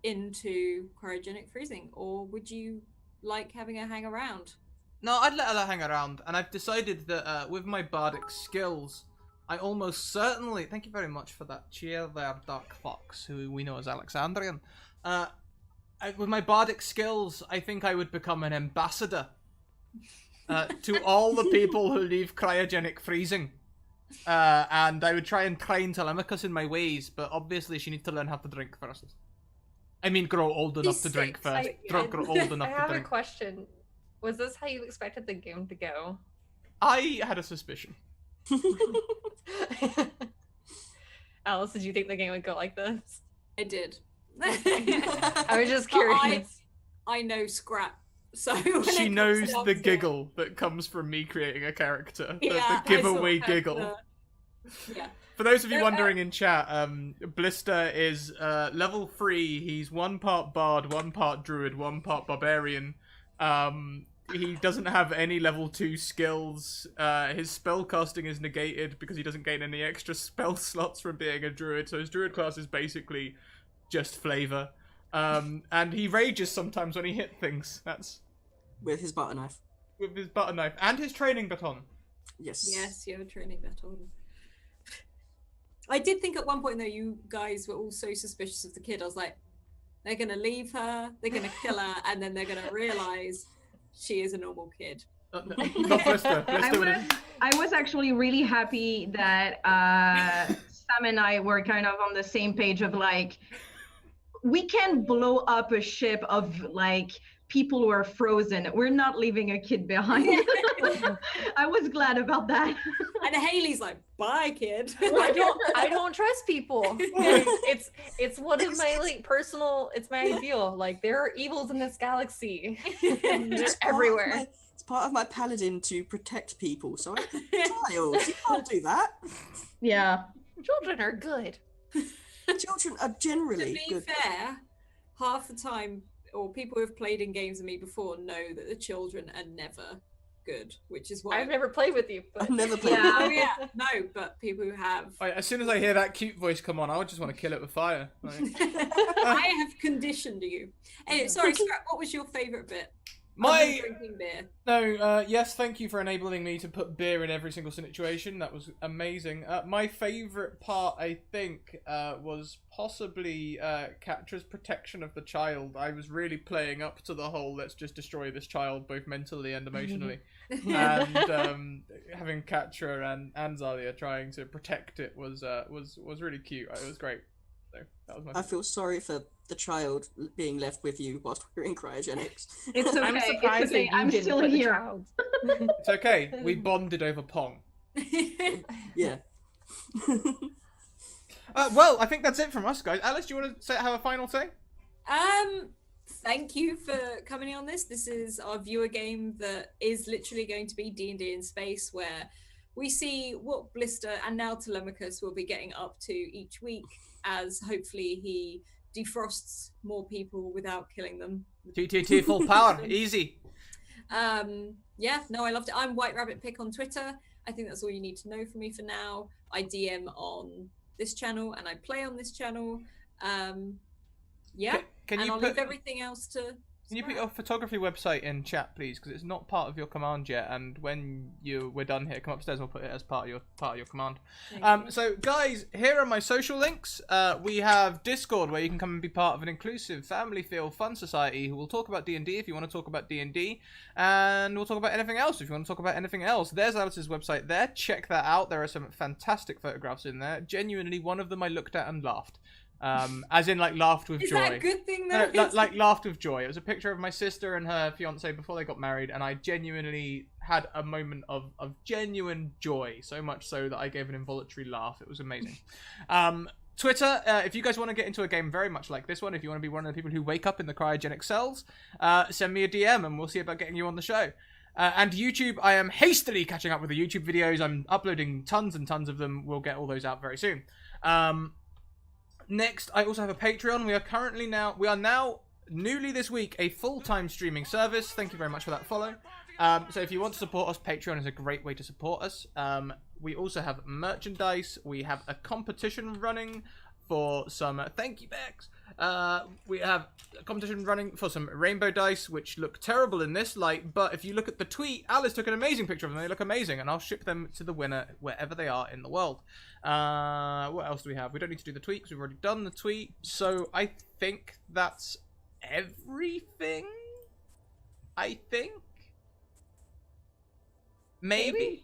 into cryogenic freezing, or would you like having her hang around? no, I'd let her hang around, and I've decided that with my bardic skills, I almost certainly. Thank you very much for that cheer there, Dark Fox, who we know as Alexandrian. With my bardic skills, I think I would become an ambassador to all the people who leave cryogenic freezing. And I would try and train Telemachus in my ways, but obviously she needs to learn how to drink first. I mean, grow old enough to drink first. Grow old enough I to have drink. a question. Was this how you expected the game to go? I had a suspicion. Alice, did you think the game would go like this? I did. I was just But curious. I know Scrap, so when She it knows comes down the to it- giggle that comes from me creating a character. Yeah, the I sort giveaway of giggle. had yeah. For those of you No, wondering in chat, Blister is level 3. He's 1 part bard, 1 part druid, 1 part barbarian. He doesn't have any level 2 skills. His spellcasting is negated because he doesn't gain any extra spell slots from being a druid. So his druid class is basically just flavor. And he rages sometimes when he hit things. That's With his butter knife. with his butter knife and his training baton. Yes. Yes, you have a training baton. I did think at one point though, you guys were all so suspicious of the kid. I was like, they're gonna leave her, they're gonna kill her, and then they're gonna realise she is a normal kid. Not Blister. I was actually really happy that Sam and I were kind of on the same page of like, we can blow up a ship of like people who are frozen. We're not leaving a kid behind. I was glad about that. And Haley's like, bye, kid. I don't trust people. Like, it's one of my like personal. It's my ideal. Like there are evils in this galaxy. They're everywhere. It's part of my paladin to protect people. So child, you can't do that. Yeah. Children are good. Children are generally To be good. fair, half the time, or people who have played in games with me before know that the children are never good, which is why I've never played with you. But... I've never played. Yeah. Oh yeah, no, but people who have. As soon as I hear that cute voice come on, I would just want to kill it with fire. Like, I have conditioned you. Anyway, sorry, Scrap, what was your favourite bit? Other than drinking beer. yes, thank you for enabling me to put beer in every single situation. That was amazing. My favourite part, I think, was possibly Catra's protection of the child. I was really playing up to the whole let's just destroy this child, both mentally and emotionally. And having Catra and Zalia trying to protect it was really cute. It was great. So that was my I feel sorry for the child being left with you whilst we're in cryogenics. It's okay. I'm surprised it's okay. that you I'm didn't still put the here. child. It's okay. We bonded over Pong. Yeah. Well, I think that's it from us, guys. Alice, do you want to have a final say? Thank you for coming on this. This is our viewer game that is literally going to be D&D in space, where we see what Blister and now Telemachus will be getting up to each week, as hopefully he defrosts more people without killing them. TTT full power, easy. Yeah, no, I loved it. I'm White Rabbit Pick on Twitter. I think that's all you need to know from me for now. I DM on this channel and I play on this channel. Yeah, Can and you I'll put leave everything else to. Can you put your photography website in chat, please? Because it's not part of your command yet. And when we're done here, come upstairs and we'll put it as part of your command. So, guys, here are my social links. We have Discord, where you can come and be part of an inclusive, family feel, fun society who will talk about D&D if you want to talk about D&D, and we'll talk about anything else if you want to talk about anything else. There's Alice's website there. Check that out. There are some fantastic photographs in there. Genuinely, one of them I looked at and laughed. As in, like, laughed with Is joy. that a good thing, though? No, like laughed with joy. It was a picture of my sister and her fiance before they got married, and I genuinely had a moment of genuine joy, so much so that I gave an involuntary laugh. It was amazing. Twitter, if you guys want to get into a game very much like this one, if you want to be one of the people who wake up in the cryogenic cells, send me a DM and we'll see about getting you on the show. And YouTube, I am hastily catching up with the YouTube videos. I'm uploading tons and tons of them. We'll get all those out very soon. Next, I also have a Patreon. We are now, newly this week, a full-time streaming service. Thank you very much for that follow. So if you want to support us, Patreon is a great way to support us. We also have merchandise. We have a competition running for some, thank you, Bex. We have a competition running for some rainbow dice, which look terrible in this light, but if you look at the tweet, Alice took an amazing picture of them. They look amazing, and I'll ship them to the winner wherever they are in the world. What else do we have? We don't need to do the tweet because we've already done the tweet. So I think that's everything. I think. Maybe.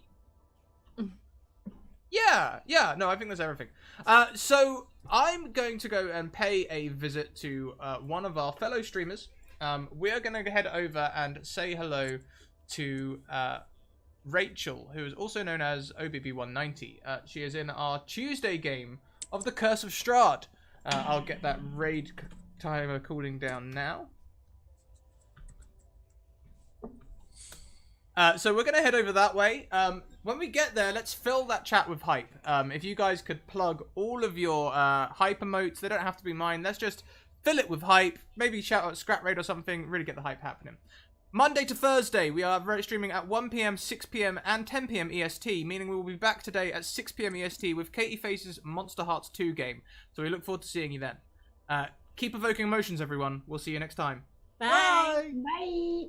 Yeah, no, I think that's everything. So I'm going to go and pay a visit to one of our fellow streamers. We're going to head over and say hello to Rachel, who is also known as OBB190. She is in our Tuesday game of the Curse of Strahd. I'll get that raid timer cooling down now. So we're going to head over that way. When we get there, let's fill that chat with hype. If you guys could plug all of your hype emotes, they don't have to be mine. Let's just fill it with hype. Maybe shout out Scrap Raid or something. Really get the hype happening. Monday to Thursday, we are streaming at 1 p.m, 6 p.m, and 10 p.m. EST, meaning we will be back today at 6 p.m. EST with Katie Face's Monster Hearts 2 game. So we look forward to seeing you then. Keep evoking emotions, everyone. We'll see you next time. Bye. Bye.